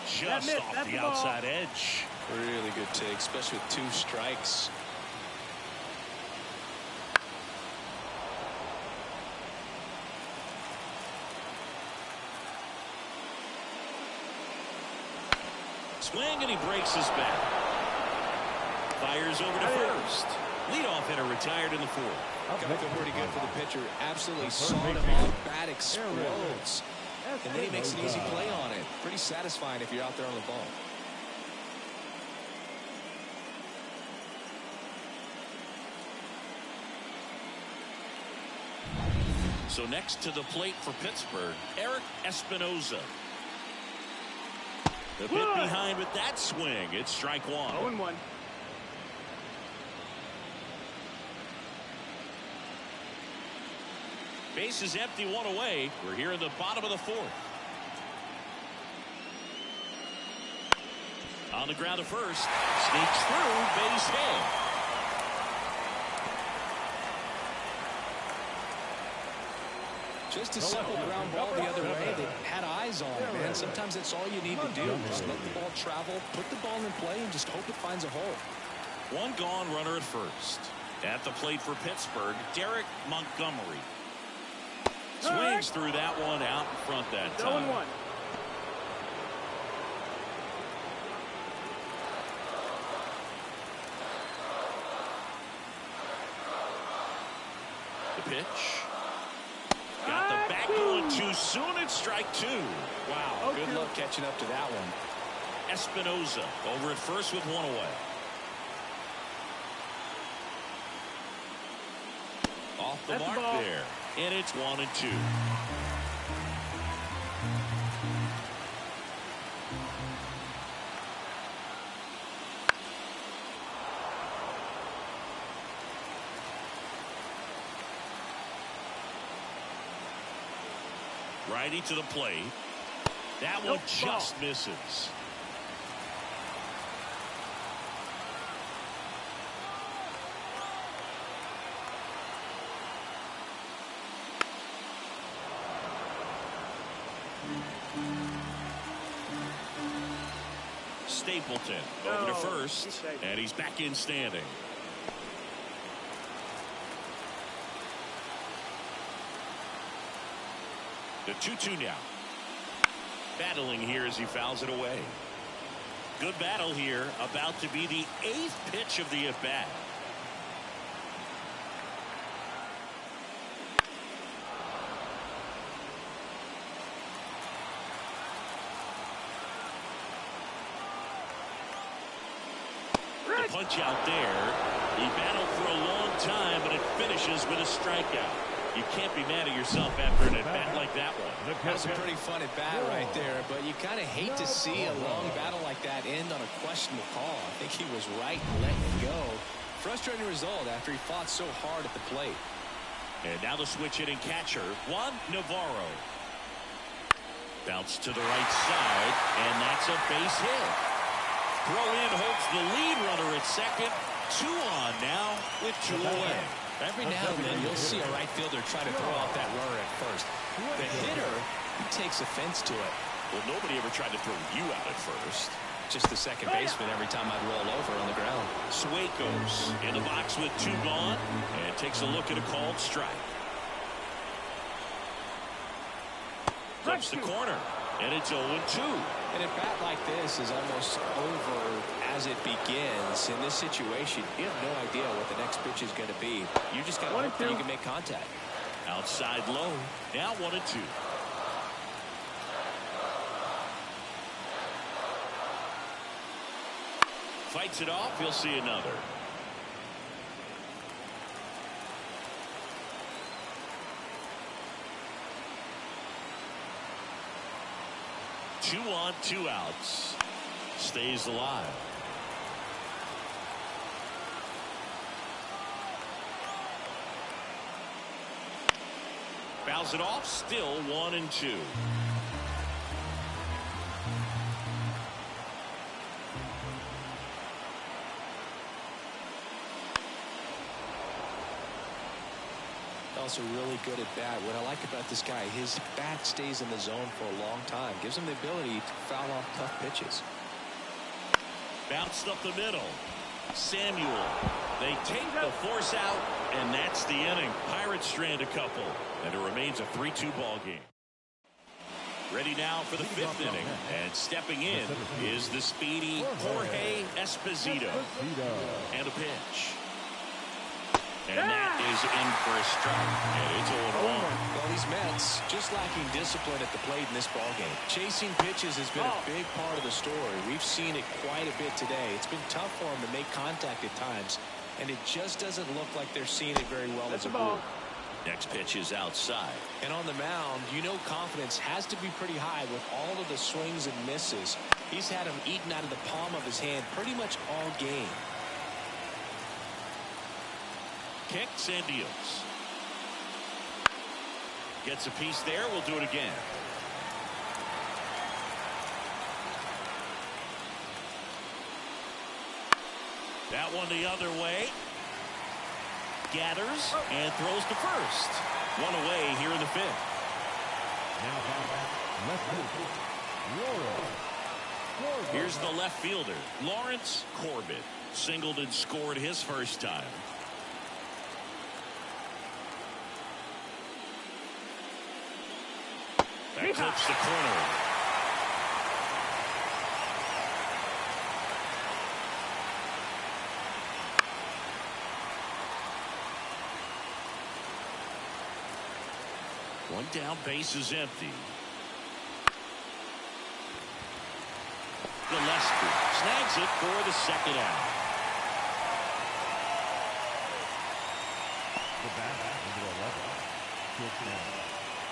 Just off the outside edge. Really good take, especially with 2 strikes. Swing, and he breaks his bat. Fires over to first. Leadoff hitter retired in the 4th. Gotta feel pretty good for the pitcher. Absolutely sawed him off. Bat explodes. And then he makes an easy play on it. Pretty satisfying if you're out there on the ball. So next to the plate for Pittsburgh, Eric Espinoza. The bit behind with that swing. It's strike 1. 0-1. Base is empty, 1 away. We're here in the bottom of the 4th. On the ground to first. Sneaks through. Base hit. Just a simple ground ball the other way. They had eyes on it, man. Sometimes that's all you need to do. Just let the ball travel, put the ball in play, and just hope it finds a hole. 1 gone, runner at first. At the plate for Pittsburgh, Derek Montgomery. Swings through that one out in front that time. 0-1. The pitch. Got the back going too soon. It's strike 2. Wow, good luck catching up to that one. Espinoza over at first with 1 away. Off the mark there. And it's 1-2. Righty to the plate. That one just misses. Stapleton over to first, and he's back in standing. The 2-2 now. Battling here as he fouls it away. Good battle here. About to be the 8th pitch of the at-bat. The punch out there. He battled for a long time, but it finishes with a strikeout. You can't be mad at yourself after an at-bat like that one. That's a pretty fun at-bat right there, but you kind of hate to see a long battle like that end on a questionable call. I think he was right in letting it go. Frustrating result after he fought so hard at the plate. And now the switch hitting catcher, Juan Navarro. Bounce to the right side, and that's a base hit. Throw in holds the lead runner at second. 2 on now with 2 away. Every now and then you'll see a right fielder try to throw out that runner at first. The hitter, he takes offense to it. Well, nobody ever tried to throw you out at first. Just the second baseman every time I'd roll over on the ground. Sueco's in the box with 2 gone and takes a look at a called strike. Flips the corner, and it's 0-2. And a bat like this is almost over as it begins. In this situation, you have no idea what the next pitch is going to be. You just got to hope that you can make contact. Outside low, now 1-2. Fights it off, he'll see another. Two on, 2 outs. Stays alive. Fouls it off, still 1-2. a really good at bat. What I like about this guy, his bat stays in the zone for a long time. Gives him the ability to foul off tough pitches. Bounced up the middle. Samuel. They take the force out, and that's the inning. Pirates strand a couple, and it remains a 3-2 ball game. Ready now for the 5th inning, and stepping in is the speedy Jorge Esposito. And a pitch. And that is in for a strike, and it's 0-1. Well, these Mets just lacking discipline at the plate in this ballgame. Chasing pitches has been a big part of the story. We've seen it quite a bit today. It's been tough for them to make contact at times, and it just doesn't look like they're seeing it very well as a group. Next pitch is outside. And on the mound, you know confidence has to be pretty high with all of the swings and misses. He's had them eaten out of the palm of his hand pretty much all game. Kicks and deals. Gets a piece there. We'll do it again. That one the other way. Gathers and throws to first. One away here in the 5th. Here's the left fielder, Lawrence Corbett. Singled and scored his first time. That clips the corner. One down, base is empty. Gillespie snags it for the 2nd out.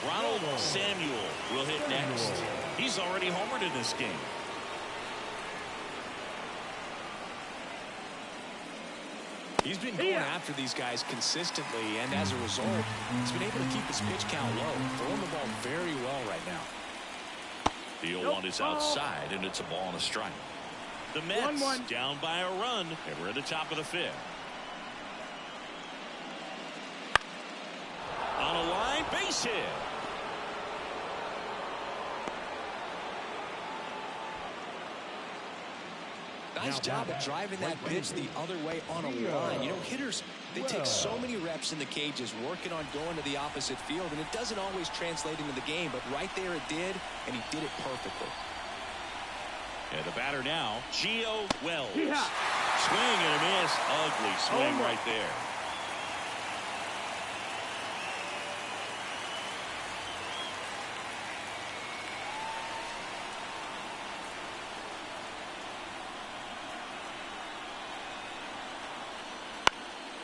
Ronald Samuel will hit next. He's already homered in this game. He's been going after these guys consistently, and as a result, he's been able to keep his pitch count low, throwing the ball very well right now. The 0-1 is outside, and it's a ball and a strike. The Mets down by a run, and we're at the top of the 5th. On a line, base hit. Nice job of driving that pitch the other way on a line. You know, hitters, they take so many reps in the cages working on going to the opposite field, and it doesn't always translate into the game, but right there it did, and he did it perfectly. And the batter now, Gio Wells. Swing and a miss. Ugly swing right there.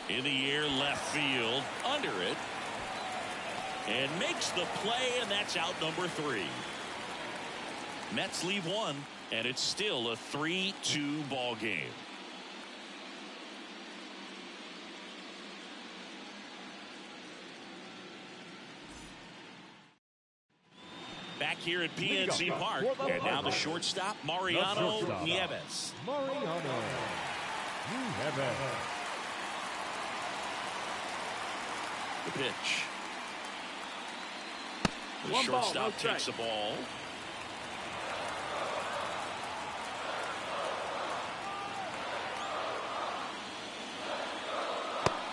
In the air, left field, under it, and makes the play, and that's out number 3. Mets leave one, and it's still a 3-2 ball game. Back here at PNC Park, and now the shortstop, Mariano Nieves. The pitch. The shortstop takes the ball.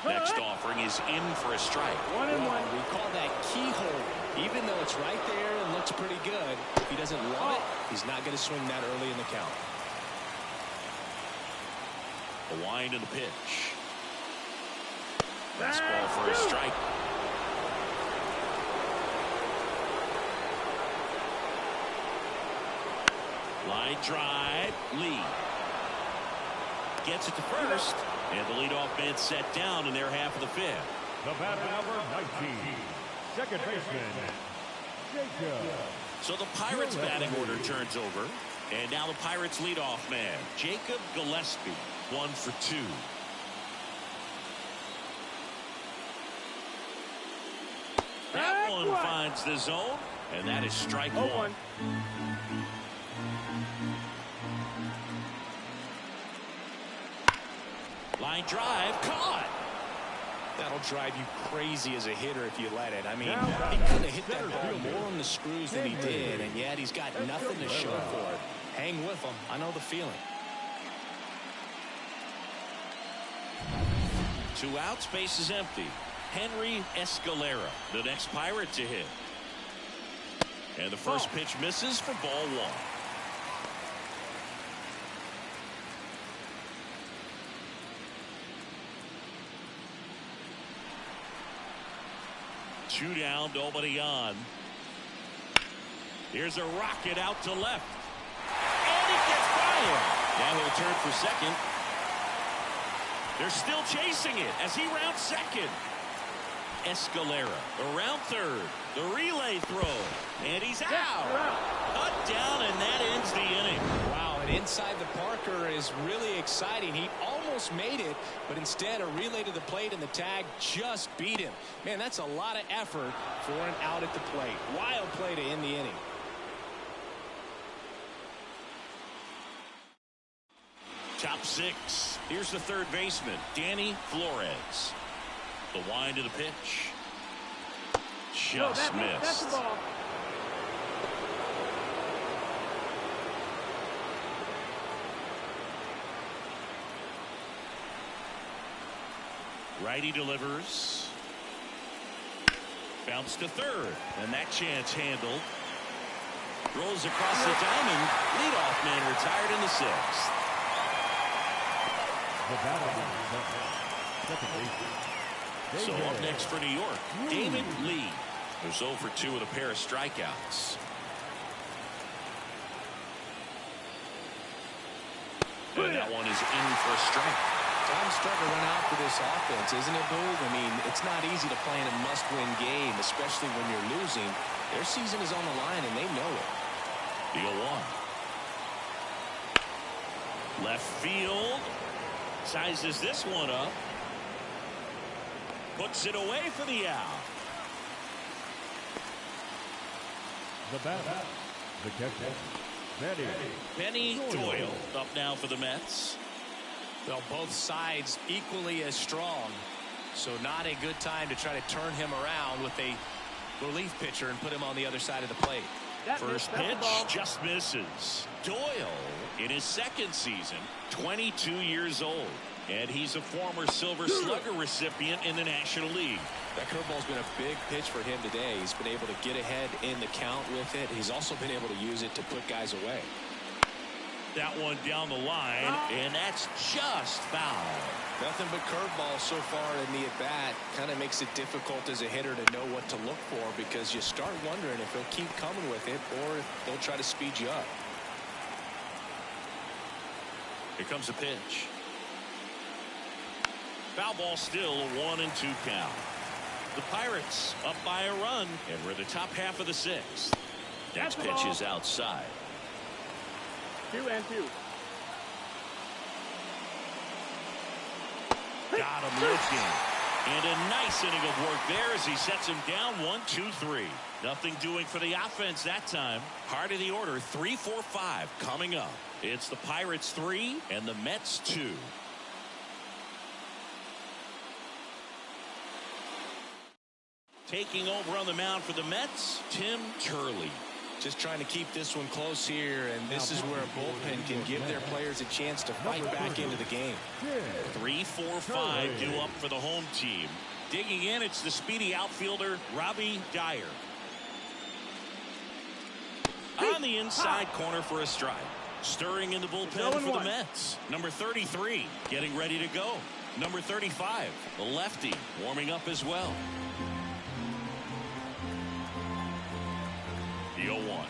Next offering is in for a strike. 1-1. We call that keyhole. Even though it's right there and looks pretty good, if he doesn't love it, he's not going to swing that early in the count. A wind in the pitch. Fastball for a strike. Line drive. Lee gets it to first, and the leadoff man set down in their half of the 5th. The batter, number 19, second baseman, Jacob. So the Pirates batting order turns over, and now the Pirates leadoff man, Jacob Gillespie, 1 for 2. That one finds the zone, and that is strike 1. Line drive, caught. That'll drive you crazy as a hitter if you let it. I mean, he couldn't have hit that ball more on the screws than he did, and yet he's got nothing to show for it. Hang with him. I know the feeling. 2 outs, base is empty. Henry Escalera, the next Pirate to hit. And the first pitch misses for ball 1. Two down, nobody on. Here's a rocket out to left. And he gets by him. Now he'll turn for second. They're still chasing it as he rounds second. Escalera around third. The relay throw. And he's out. Cut down, and that ends the inning. Wow, and inside the Parker is really exciting. He almost made it, but instead a relay to the plate, and the tag just beat him. Man, that's a lot of effort for an out at the plate. Wild play to end the inning. Top 6. Here's the third baseman, Danny Flores. The wind of the pitch. Just missed. That's the ball. Righty delivers. Bounce to third, and that chance handled. Rolls across the diamond. Leadoff man retired in the 6th. So up next for New York, David Lee, who's 0 for 2 with a pair of strikeouts. And that one is in for a strike. Time's starting to run out for this offense, isn't it, Boog? I mean, it's not easy to play in a must-win game, especially when you're losing. Their season is on the line, and they know it. The 0-1. Left field. Sizes this one up. Puts it away for the out. The batter, the catcher, Benny Doyle up now for the Mets. Well, both sides equally as strong, so not a good time to try to turn him around with a relief pitcher and put him on the other side of the plate. First pitch just misses. Doyle in his 2nd season, 22 years old, and he's a former Silver Slugger recipient in the National League. That curveball's been a big pitch for him today. He's been able to get ahead in the count with it. He's also been able to use it to put guys away. That one down the line, and that's just foul. Nothing but curveballs so far in the at-bat. Kind of makes it difficult as a hitter to know what to look for, because you start wondering if he'll keep coming with it or if they'll try to speed you up. Here comes a pitch. Foul ball, still a 1-2 count. The Pirates up by a run, and we're the top half of the 6th. Next pitch is outside. 2-2. Got him looking. And a nice inning of work there as he sets him down 1-2-3. Nothing doing for the offense that time. Heart of the order, 3-4-5 coming up. It's the Pirates 3 and the Mets 2. Taking over on the mound for the Mets, Tim Turley. Just trying to keep this one close here, and this is where a bullpen can give their players a chance to fight back into the game. 3-4-5 due up for the home team. Digging in, it's the speedy outfielder, Robbie Dyer. On the inside corner for a strike. Stirring in the bullpen for the Mets. Number 33 getting ready to go. Number 35, the lefty, warming up as well. The 0-1.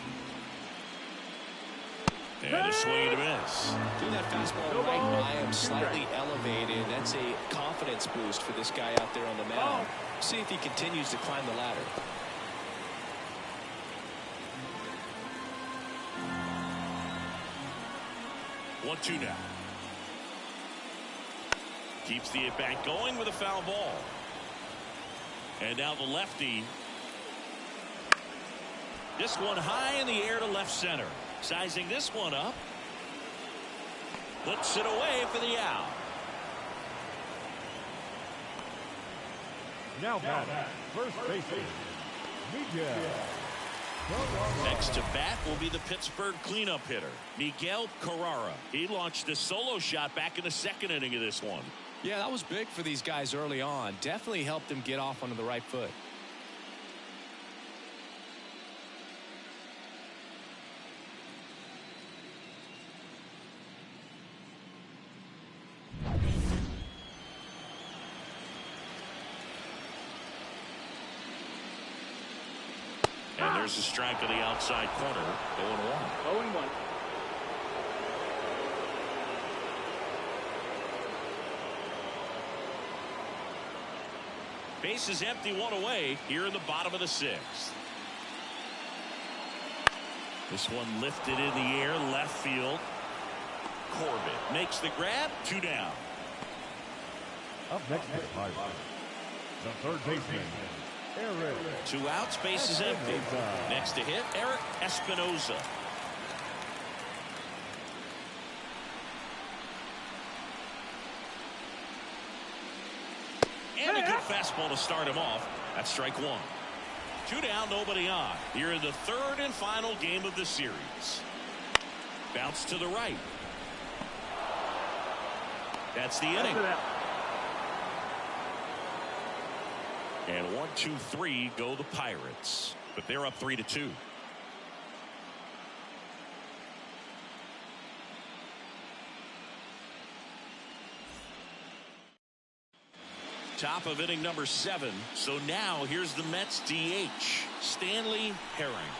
And a swing and a miss. Threw that fastball right by him, slightly elevated. That's a confidence boost for this guy out there on the mound. See if he continues to climb the ladder. One, 2 now. Keeps the at-bat going with a foul ball. And now the lefty. This one high in the air to left center. Sizing this one up. Puts it away for the out. Now batting, first baseman, Miguel. Next to bat will be the Pittsburgh cleanup hitter, Miguel Carrara. He launched a solo shot back in the second inning of this one. Yeah, that was big for these guys early on. Definitely helped them get off onto the right foot. And there's a strike to the outside corner. 0-1. 0-1. Base is empty, one away here in the bottom of the sixth. This one lifted in the air, left field. Corbett makes the grab, 2 down. Up next is Pirates, the third baseman, Eric. 2 outs, base is empty. Next to hit, Eric Espinoza. And a good fastball to start him off. That's strike 1. 2 down, nobody on. Here in the third and final game of the series. Bounce to the right. That's the inning. And 1, 2, 3 go the Pirates. But they're up 3-2. Top of inning number 7. So now here's the Mets DH, Stanley Herring.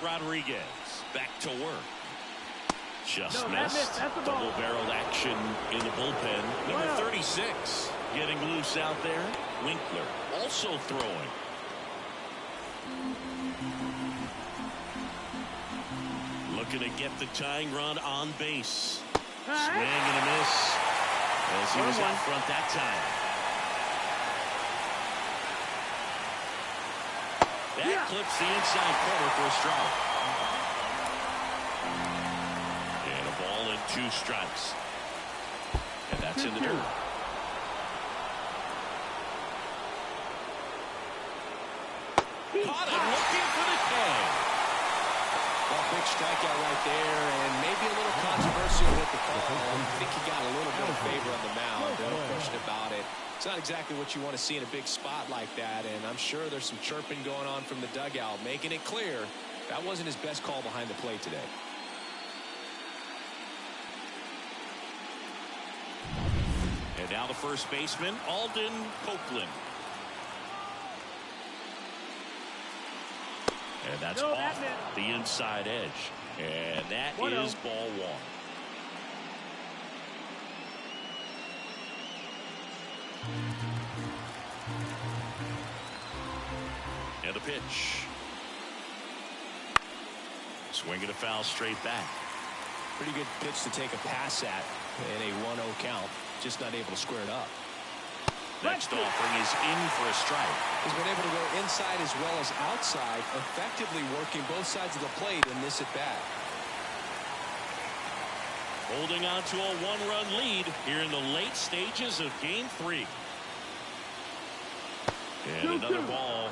Rodriguez back to work. Just missed. Double-barreled action in the bullpen. Number 36 getting loose out there. Winkler also throwing. Looking to get the tying run on base. Swing and a miss. As he was out front that time. That clips the inside corner for a strike. And a ball and 2 strikes. And that's in the dirt. Caught it, looking for the tag. Well, big strikeout right there, and maybe a little controversial with the call. I think he got a little bit of favor on the mound. No question about it. It's not exactly what you want to see in a big spot like that, and I'm sure there's some chirping going on from the dugout, making it clear that wasn't his best call behind the plate today. And now the first baseman, Alden Copeland. And that's off the inside edge. And that is ball 1. And the pitch. Swinging a foul straight back. Pretty good pitch to take a pass at in a 1-0 count. Just not able to square it up. Next offering is in for a strike. He's been able to go inside as well as outside, effectively working both sides of the plate in this at-bat. Holding on to a 1-run lead here in the late stages of Game 3. And another ball.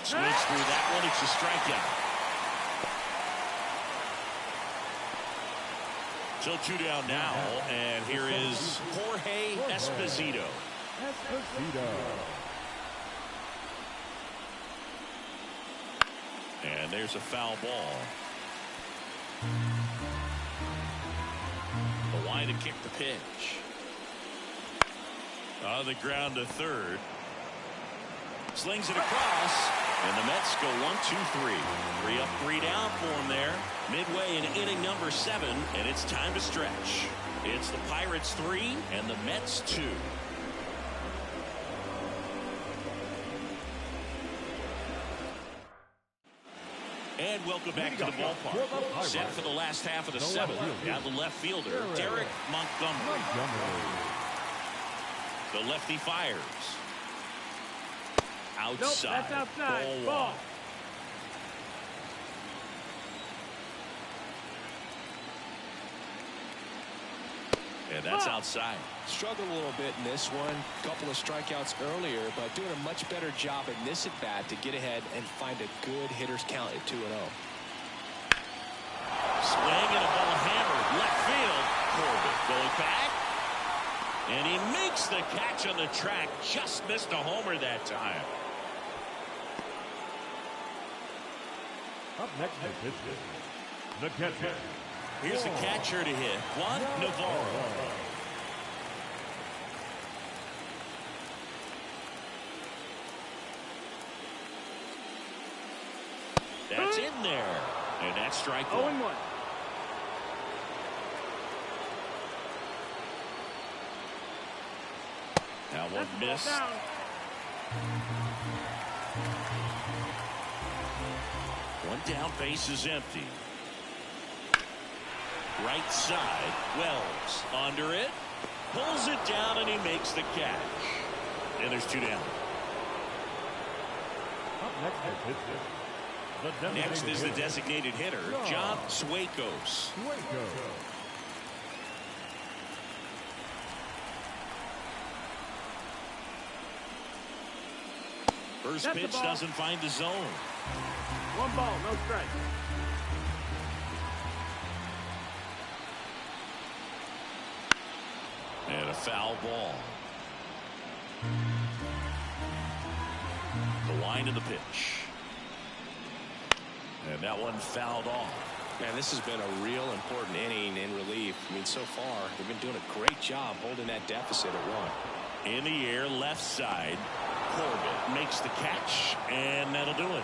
Swings through that one. It's a strikeout. So 2 down now, and here is Jorge Esposito. And there's a foul ball. The line to kick the pitch. On the ground to third. Slings it across. And the Mets go 1, 2, 3. 3 up, 3 down for them there. Midway in inning number 7, and it's time to stretch. It's the Pirates 3 and the Mets 2. And welcome back to the ballpark. Set for the last half of the 7th. Now the left fielder, Derek Montgomery. The lefty fires. Outside. Nope, that's outside. Ball 1. And that's outside. Struggled a little bit in this one. Couple of strikeouts earlier, but doing a much better job in this at bat to get ahead and find a good hitter's count at 2-0. Swing and a ball hammered left field. Corbett going back. And he makes the catch on the track. Just missed a homer that time. Up next is pitcher, the catcher. Here's the catcher to hit. Juan Navarro. That's in there. And that's strike one. 0-1. Now one missed. One down, base is empty. Right side, Wells under it, pulls it down, and he makes the catch. And there's 2 down. Up next is pitcher, Next is the designated hitter, John Suakos. First pitch doesn't find the zone. 1 ball, no strike. And a foul ball. The line of the pitch. And that one fouled off. Man, this has been a real important inning in relief. I mean, so far, they've been doing a great job holding that deficit at 1. In the air, left side. Corbett makes the catch, and that'll do it.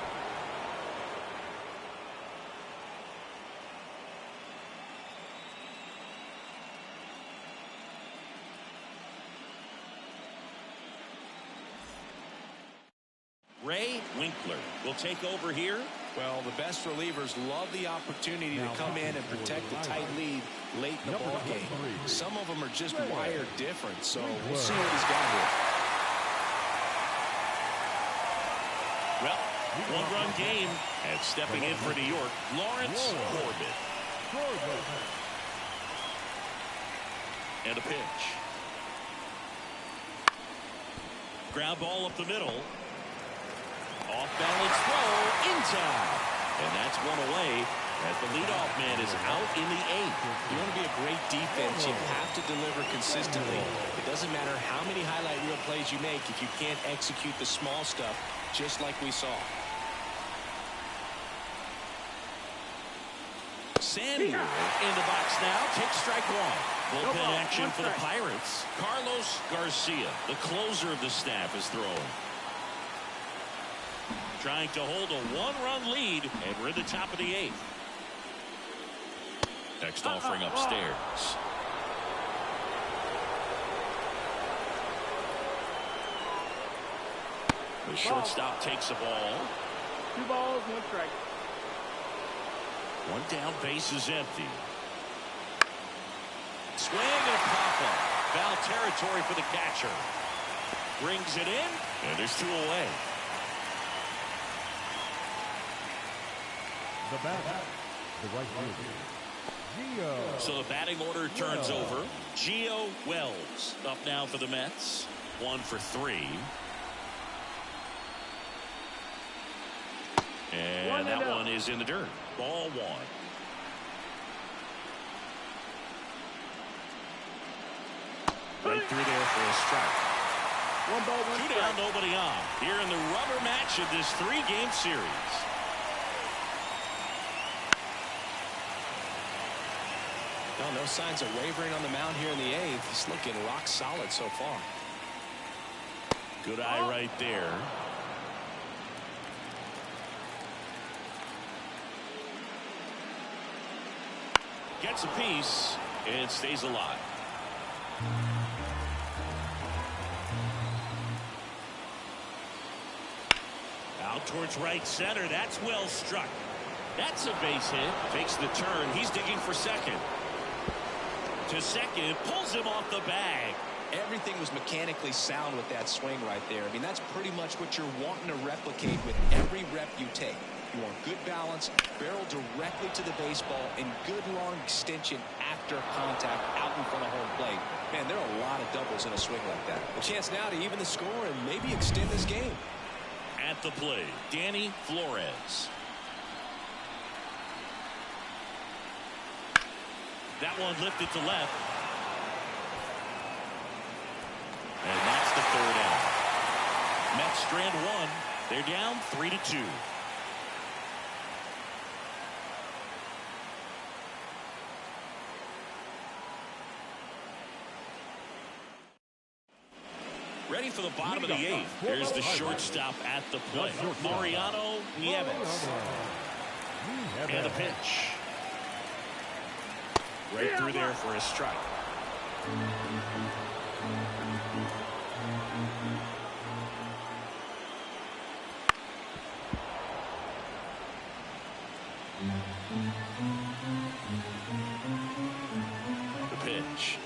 Ray Winkler will take over here. Well, the best relievers love the opportunity to come in and protect the tight lead late in the ball game. Some of them are just wired different, so we'll see what he's got here. Well, 1-run game, and stepping in for New York, Lawrence Corbett. And a pitch. Ground ball up the middle. Off balance throw in time. And that's one away as the leadoff man is out in the 8th. You want to be a great defense, you have to deliver consistently. It doesn't matter how many highlight reel plays you make if you can't execute the small stuff, just like we saw. Samuel in the box now. Takes strike 1. Bullpen action for the Pirates. Carlos Garcia, the closer of the staff, is throwing. Trying to hold a 1-run lead, and we're at the top of the 8th. Next offering upstairs. The shortstop takes the ball. 2 balls, 1 strike. 1 down, base is empty. Swing and a pop-up. Foul territory for the catcher. Brings it in, and there's 2 away. The bat, the right fielder, Gio. So the batting order turns over. Gio Wells up now for the Mets. 1 for 3. And that one is in the dirt. Ball 1. Right through there for a strike. 1 ball, 1 2 strike. down, nobody on. Here in the rubber match of this 3-game series. No signs of wavering on the mound here in the 8th. He's looking rock solid so far. Good eye right there. Gets a piece and stays alive. Out towards right center. That's well struck. That's a base hit. Takes the turn. He's digging for second. To second. Pulls him off the bag. Everything was mechanically sound with that swing right there. I mean, that's pretty much what you're wanting to replicate with every rep you take. You want good balance, barrel directly to the baseball, and good long extension after contact out in front of home plate. Man, there are a lot of doubles in a swing like that. A chance now to even the score and maybe extend this game. At the plate, Danny Flores. That one lifted to left. And that's the third out. Mets strand one. They're down 3-2. Ready for the bottom of the eighth. There's the shortstop at the plate, Mariano Nieves. And the pitch. Right through there for a strike. The pitch.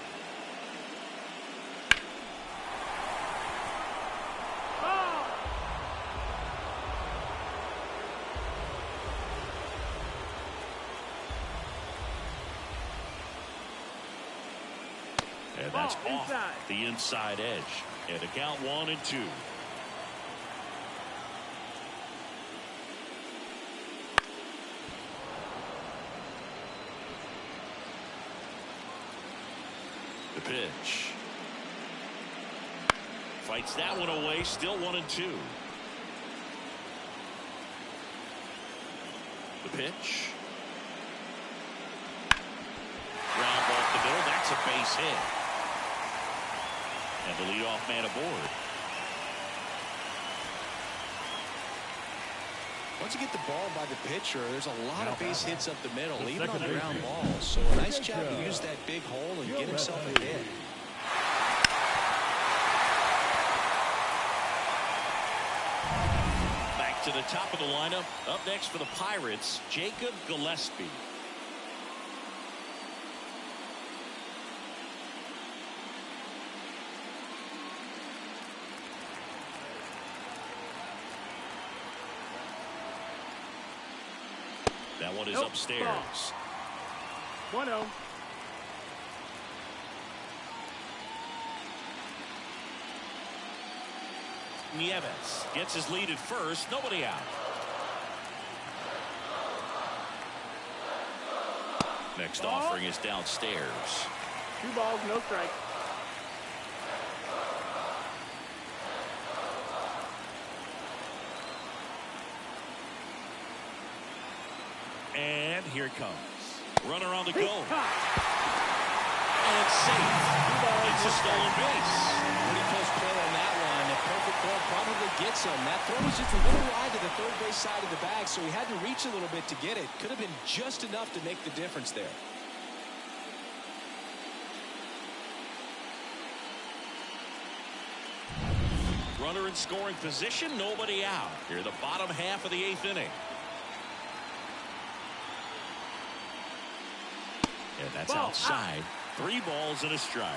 And that's off the inside edge. And a count 1-2. The pitch. Fights that one away. Still 1-2. The pitch. Ground ball up the middle. That's a base hit. And the leadoff man aboard. Once you get the ball by the pitcher, there's a lot of base hits up the middle, even on the ground balls. So a nice job to use that big hole and get himself a hit. Back to the top of the lineup. Up next for the Pirates, Jacob Gillespie. That one is upstairs. 1-0. Nieves gets his lead at first. Nobody out. Next offering is downstairs. 2 balls, no strike. And here it comes. Runner on the go. And it's safe. It's a stolen base. Pretty close play on that one. A perfect ball probably gets him. That throw was just a little wide to the third base side of the bag, so he had to reach a little bit to get it. Could have been just enough to make the difference there. Runner in scoring position. Nobody out. Here the bottom half of the 8th inning. And that's outside. 3 balls and a strike.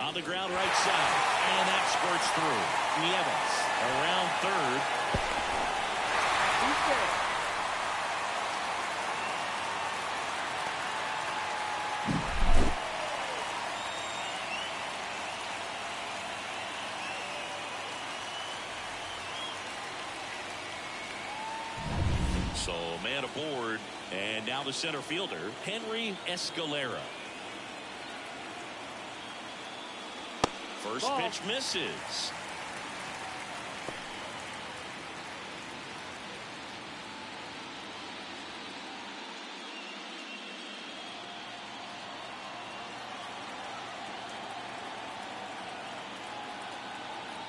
On the ground right side. And that squirts through. Nieves around third. So man aboard, and now the center fielder, Henry Escalera. First pitch misses.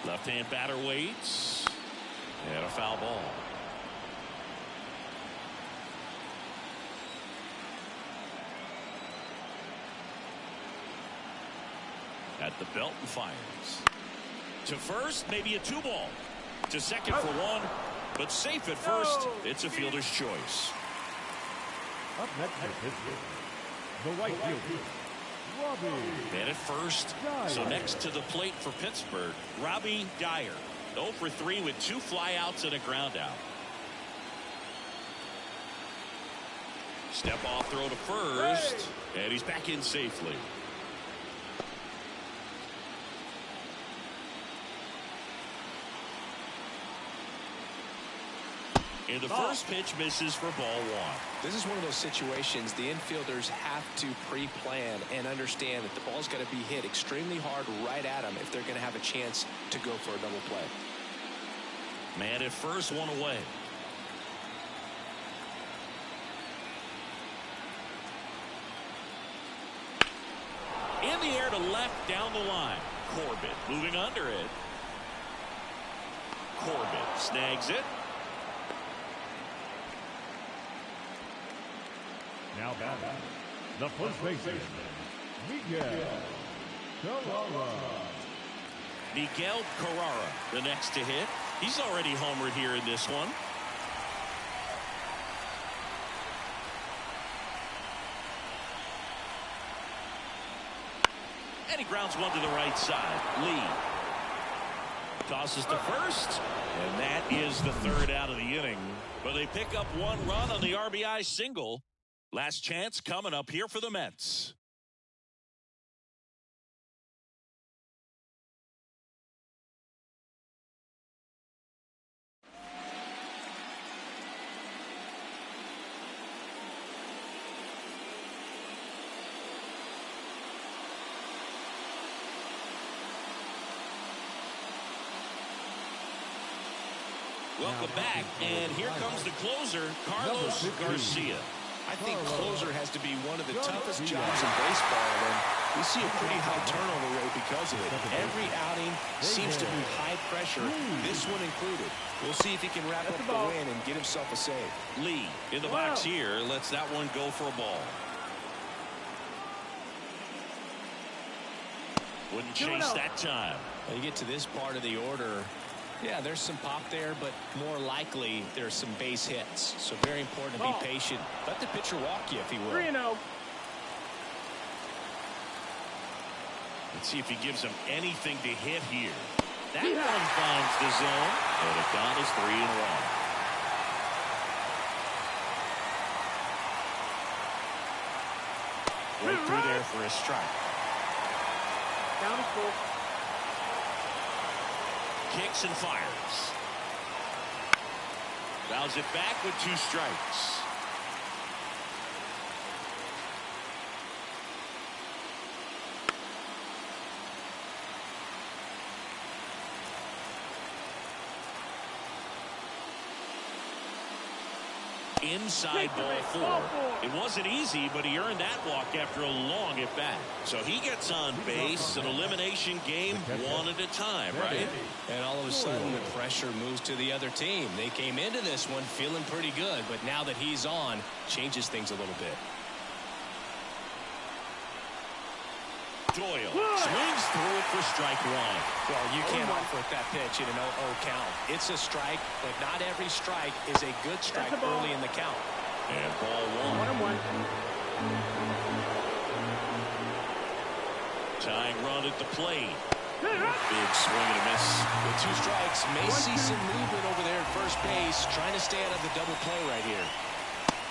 Left-hand batter waits, and a foul ball. At the belt and fires. To first, maybe a 2-ball. To second for 1, but safe at first. It's a fielder's choice. Up next for Pittsburgh, the right fielder, Robbie. Man at first. So next to the plate for Pittsburgh, Robbie Dyer. 0 for 3 with 2 flyouts and a ground out. Step off throw to first. And he's back in safely. And the first pitch misses for ball one. This is one of those situations the infielders have to pre-plan and understand that the ball's got to be hit extremely hard right at them if they're going to have a chance to go for a double play. Man at first, one away. In the air to left down the line. Corbett moving under it. Corbett snags it. Now batting, the first baseman, Miguel Carrara. Miguel Carrara, the next to hit. He's already homered here in this one. And he grounds one to the right side. Lee tosses to first, and that is the third out of the inning. But they pick up one run on the RBI single. Last chance coming up here for the Mets. Welcome back, and here comes the closer, Carlos Garcia. I think closer has to be one of the toughest jobs in baseball, and we see a pretty high turnover rate because of it. Every outing seems to be high pressure, this one included. We'll see if he can wrap up the win and get himself a save. Lee in the box here lets that one go for a ball. Wouldn't chase that time. When you get to this part of the order, yeah, there's some pop there, but more likely there's some base hits. So very important to be patient. Let the pitcher walk you if he will. 3-0. Let's see if he gives him anything to hit here. That one finds the zone, and the count is 3-1. Right through there for a strike. Down is full. Kicks and fires. Fouls it back with 2 strikes. Inside ball 4. It wasn't easy, but he earned that walk after a long at bat. So he gets on base. An elimination game, one at a time, right? And all of a sudden the pressure moves to the other team. They came into this one feeling pretty good, but now that he's on, changes things a little bit. Doyle swings through it for strike 1. Well, you can't offer that pitch in an 0-0 count. It's a strike, but not every strike is a good strike early in the count. And ball 1. Tying run at the plate. Big swing and a miss. With 2 strikes, may see some movement over there at first base, trying to stay out of the double play right here.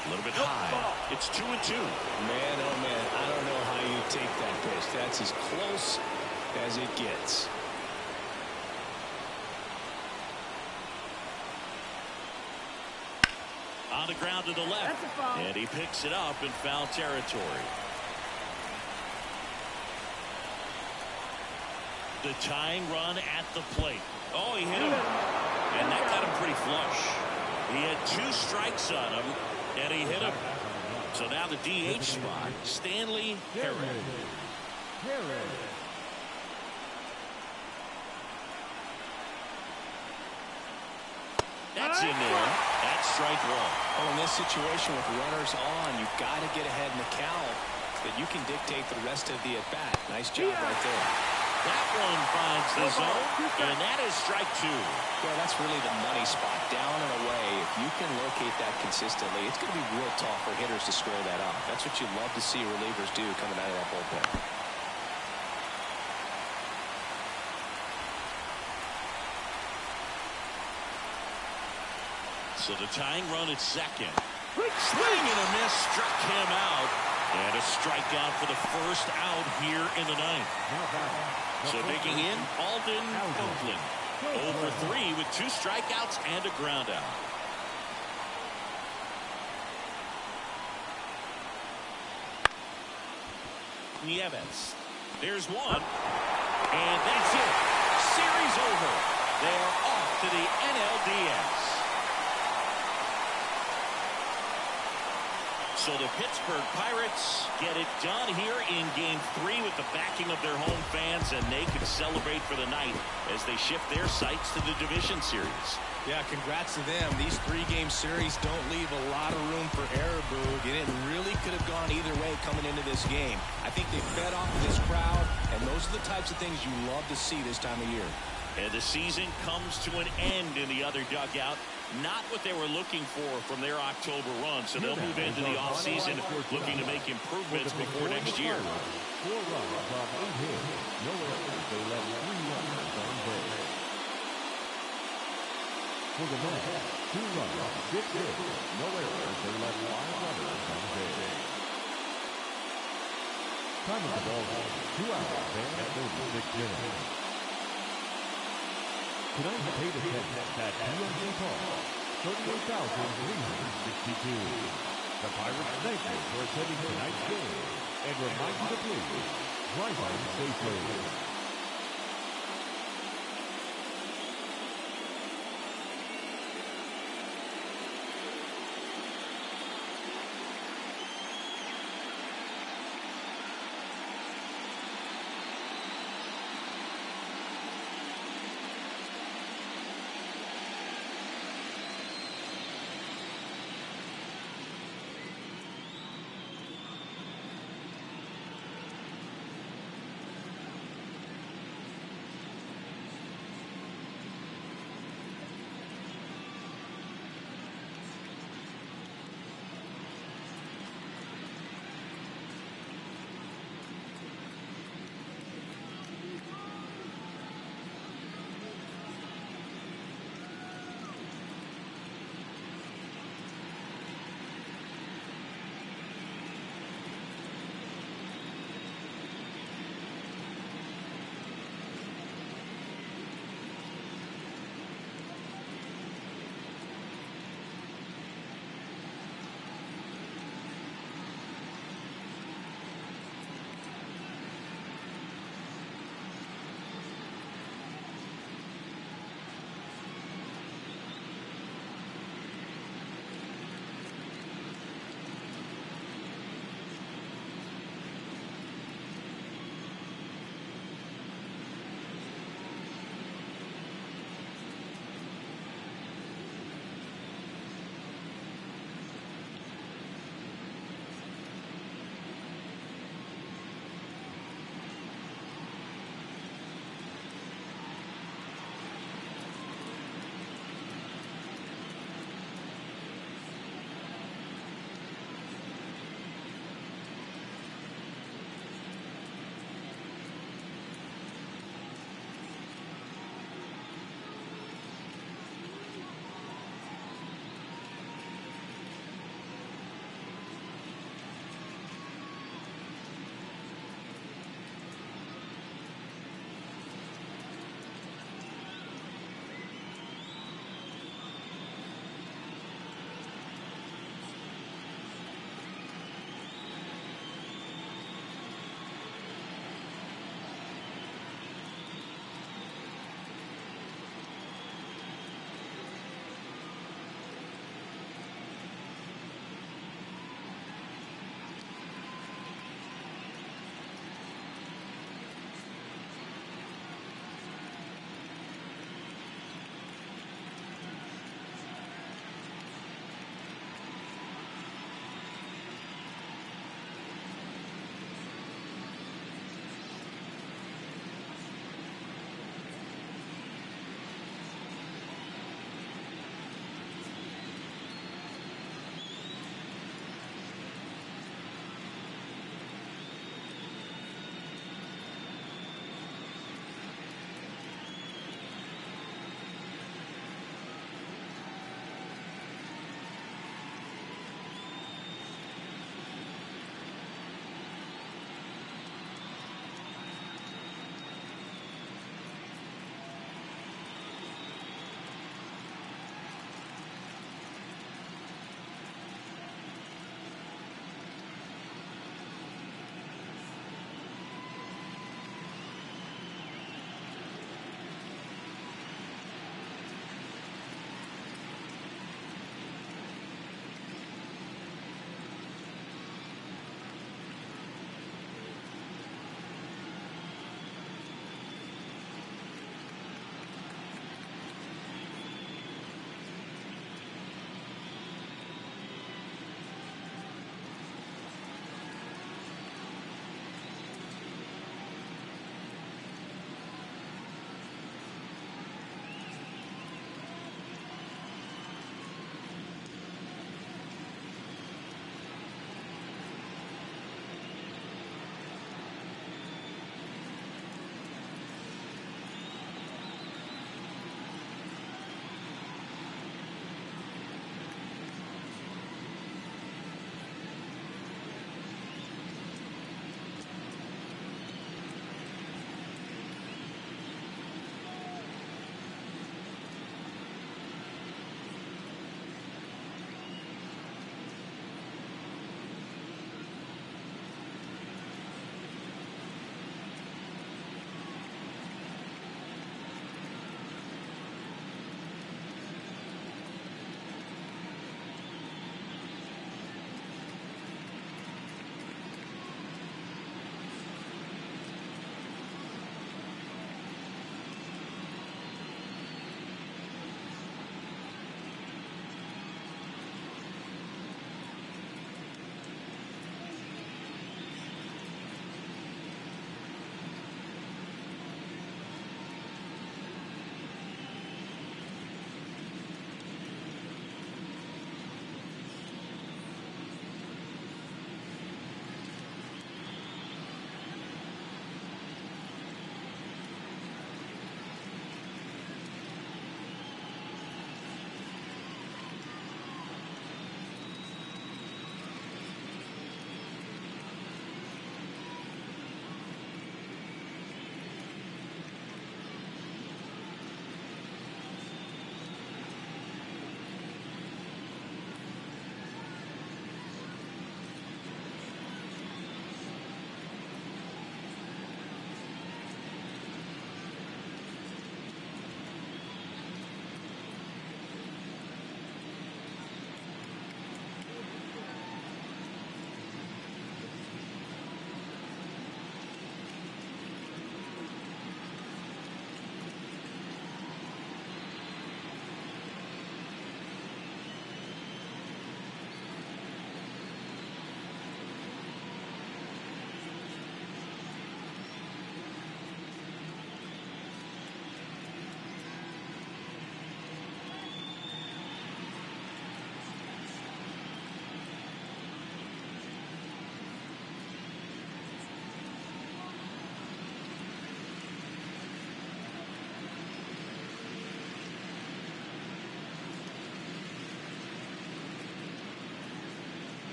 A little bit high. It's 2-2. Man, oh man, I don't know how you take that pitch. That's as close as it gets. On the ground to the left. And he picks it up in foul territory. The tying run at the plate. Oh, he hit him. And that got him pretty flush. He had 2 strikes on him, and he hit him. So now the DH spot, Stanley Herron. That's in there. That's strike 1. Well, in this situation with runners on, you've got to get ahead in the count that you can dictate the rest of the at-bat. Nice job right there. That one finds the zone, and that is strike 2. Well, that's really the money spot, down and away. If you can locate that consistently, it's going to be real tough for hitters to square that up. That's what you love to see relievers do coming out of that bullpen. So the tying run at second. Swing and a miss, struck him out. And a strikeout for the first out here in the ninth. So digging in, Alden Oakland. 0 for 3 with 2 strikeouts and a ground out. Nieves. There's one. And that's it. Series over. They're off to the NLDS. So the Pittsburgh Pirates get it done here in Game 3 with the backing of their home fans, and they can celebrate for the night as they shift their sights to the division series. Yeah, congrats to them. These 3-game series don't leave a lot of room for error, Boog. It really could have gone either way coming into this game. I think they fed off of this crowd, and those are the types of things you love to see this time of year. And the season comes to an end in the other dugout. Not what they were looking for from their October run, so they'll move into the offseason looking to make improvements before next year. 4 runs from 8 hits. No errors. They left 3 runners on base. For the Mets, 2 runs, 6 hits. No errors. They left 5 runners on base. Time of the ball game, 2 hours and 36 minutes. Tonight's paid attendance at PNC Park, 38,362. The Pirates thank you for attending tonight's game and remind you to please drive home safely.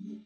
Mm-hmm.